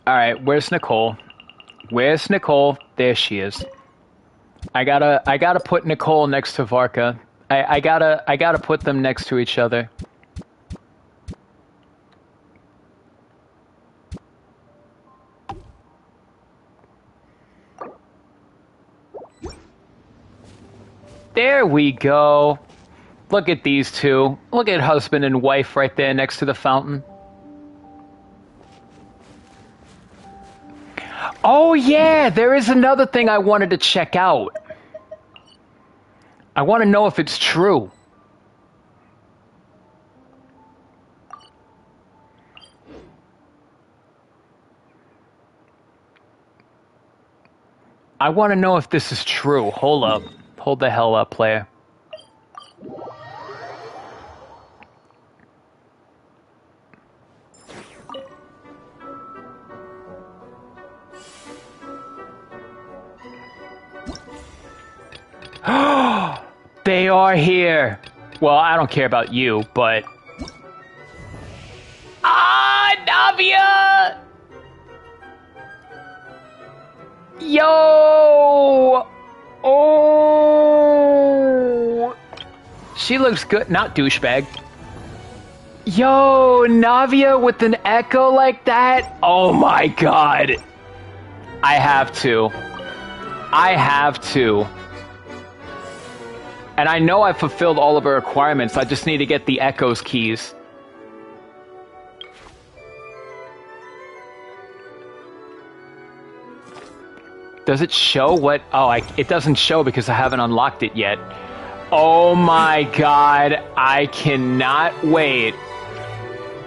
Alright, where's Nicole? Where's Nicole? There she is. I gotta put Nicole next to Varka. I gotta put them next to each other. There we go. Look at these two. Look at husband and wife right there next to the fountain. Oh yeah, there is another thing I wanted to check out. I want to know if it's true. I want to know if this is true. Hold up. Hold the hell up, player. They are here. Well, I don't care about you, but... Ah, Navia! Yo! Oh! She looks good. Not douchebag. Yo, Navia with an echo like that? Oh my god. I have to. I have to. And I know I've fulfilled all of her requirements. I just need to get the Echo's keys. Does it show what... Oh, it doesn't show because I haven't unlocked it yet. Oh my god. I cannot wait.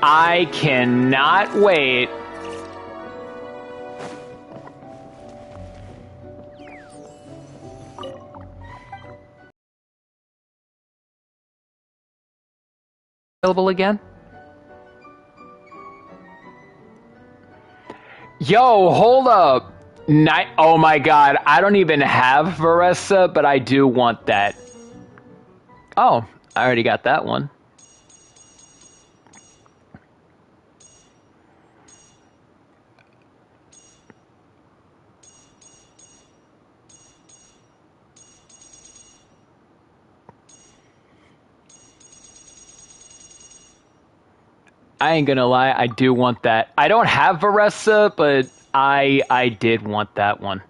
I cannot wait. Available again? Yo, hold up. Oh my god, I don't even have Varessa, but I do want that. Oh, I already got that one. I ain't gonna lie, I do want that. I don't have Varessa, but I did want that one.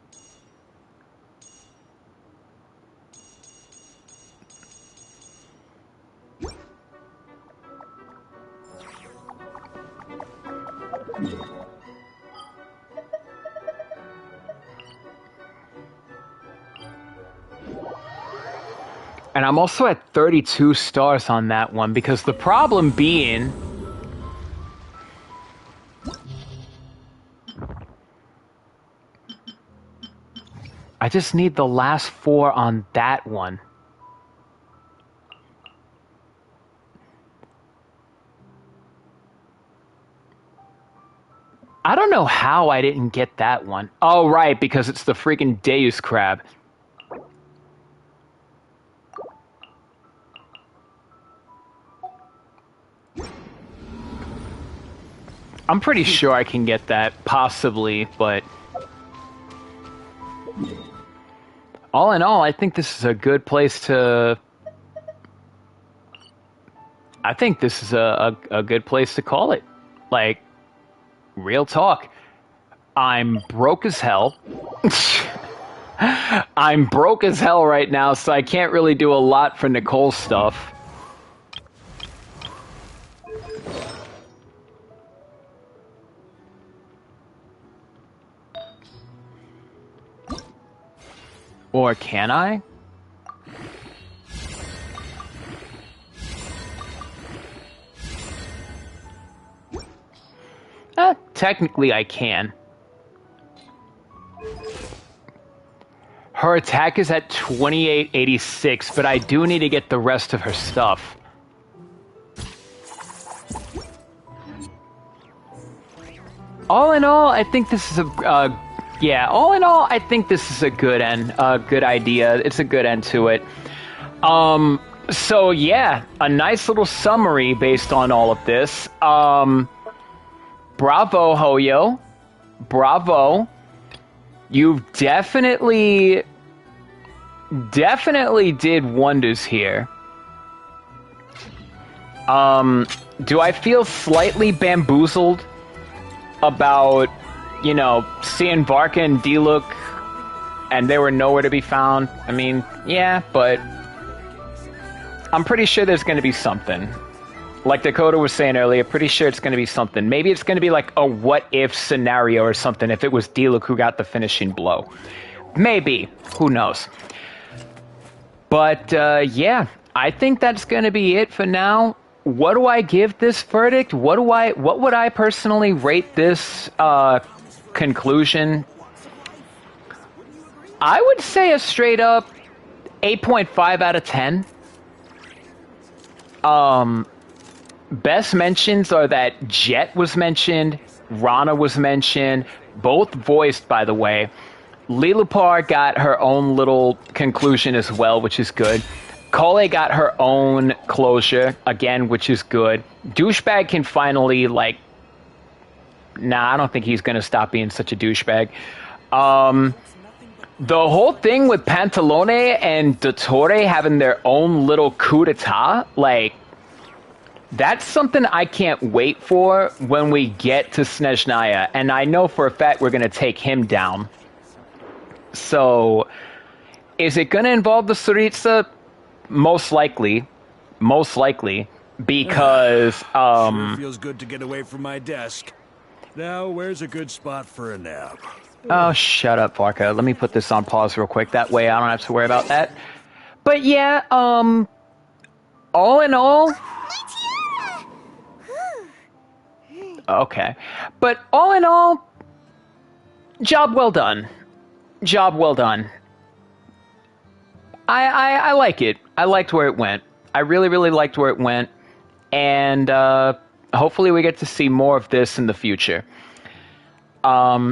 And I'm also at 32 stars on that one because the problem being... I just need the last 4 on that one. I don't know how I didn't get that one. Oh, right, because it's the freaking Deus crab. I'm pretty sure I can get that, possibly, but... All in all, I think this is a good place to... I think this is a good place to call it. Like, real talk. I'm broke as hell. I'm broke as hell right now, so I can't really do a lot for Nicole's stuff. Or can I? Technically I can. Her attack is at 2886, but I do need to get the rest of her stuff. All in all, I think this is a... yeah, all in all, I think this is a good end, good idea. It's a good end to it. So yeah, a nice little summary based on all of this. Bravo, Hoyo. bravo. You've definitely did wonders here. Do I feel slightly bamboozled about, you know, seeing Varka and Diluc and they were nowhere to be found? I mean, yeah, but I'm pretty sure there's going to be something. Like Dakota was saying earlier, pretty sure it's going to be something. Maybe it's going to be like a what-if scenario or something if it was Diluc who got the finishing blow. Maybe. Who knows? But, yeah, I think that's going to be it for now. What do I give this verdict? What would I personally rate this conclusion? I would say a straight up 8.5 out of 10. Best mentions are that Jet was mentioned, Rana was mentioned, both voiced, by the way. Lilupar got her own little conclusion as well, which is good. Kole got her own closure, again, which is good. Douchebag can finally, like... Nah, I don't think he's gonna stop being such a douchebag. The whole thing with Pantalone and Dottore having their own little coup d'etat, like... That's something I can't wait for when we get to Snezhnaya, and I know for a fact we're going to take him down. So, is it going to involve the Tsaritsa? Most likely. Most likely. Because, Sure feels good to get away from my desk. Now, where's a good spot for a nap? Oh, shut up, Varka. Let me put this on pause real quick. That way I don't have to worry about that. But yeah, all in all... Okay. But all in all, job well done. Job well done. I like it. I liked where it went. I really, really liked where it went. And hopefully we get to see more of this in the future.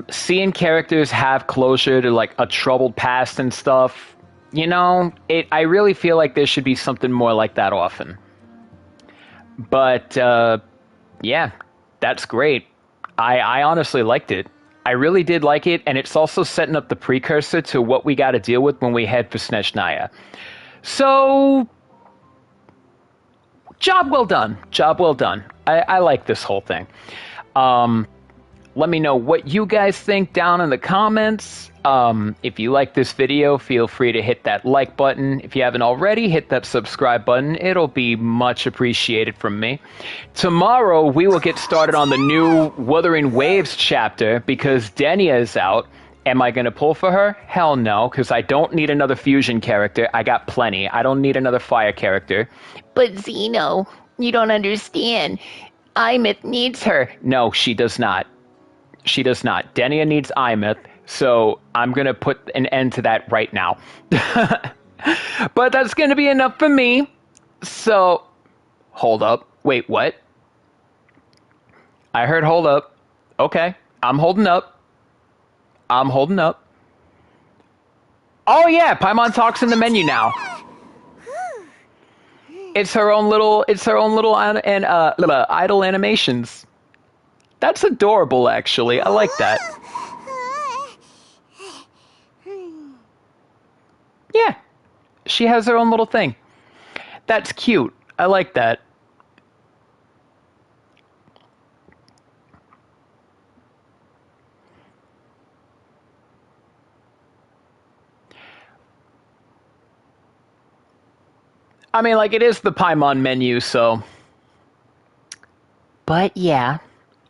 Seeing characters have closure to like a troubled past and stuff, you know, I really feel like there should be something more like that often. But yeah, that's great. I honestly liked it. I really did like it, and it's also setting up the precursor to what we got to deal with when we head for Snezhnaya. So, job well done. Job well done. I like this whole thing. Let me know what you guys think down in the comments. If you like this video, feel free to hit that like button. If you haven't already, hit that subscribe button. It'll be much appreciated from me. Tomorrow, we will get started on the new Wuthering Waves chapter because Denia is out. Am I going to pull for her? Hell no, because I don't need another fusion character. I got plenty. I don't need another fire character. But Zeno, you don't understand. Imith needs her. No, she does not. She does not. Denia needs Imith, so I'm going to put an end to that right now. But that's going to be enough for me. So, hold up. Wait, what? I heard hold up. Okay, I'm holding up. I'm holding up. Oh yeah, Paimon talks in the menu now. It's her own little idle animations. That's adorable, actually. I like that. Yeah, she has her own little thing. That's cute. I like that. I mean, like, it is the Paimon menu, so... But, yeah.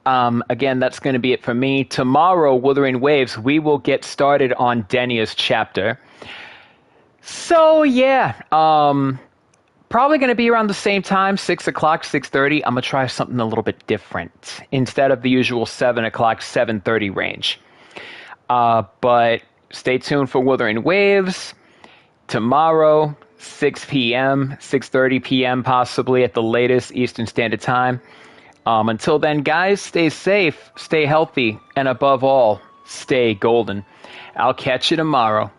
Again, that's going to be it for me. Tomorrow, Wuthering Waves, we will get started on Denia's chapter. So, yeah. Probably going to be around the same time, 6 o'clock, 6:30. I'm going to try something a little bit different. Instead of the usual 7 o'clock, 7:30 range. But stay tuned for Wuthering Waves. Tomorrow, 6 p.m., 6:30 p.m. possibly at the latest Eastern Standard Time. Until then, guys, stay safe, stay healthy, and above all, stay golden. I'll catch you tomorrow.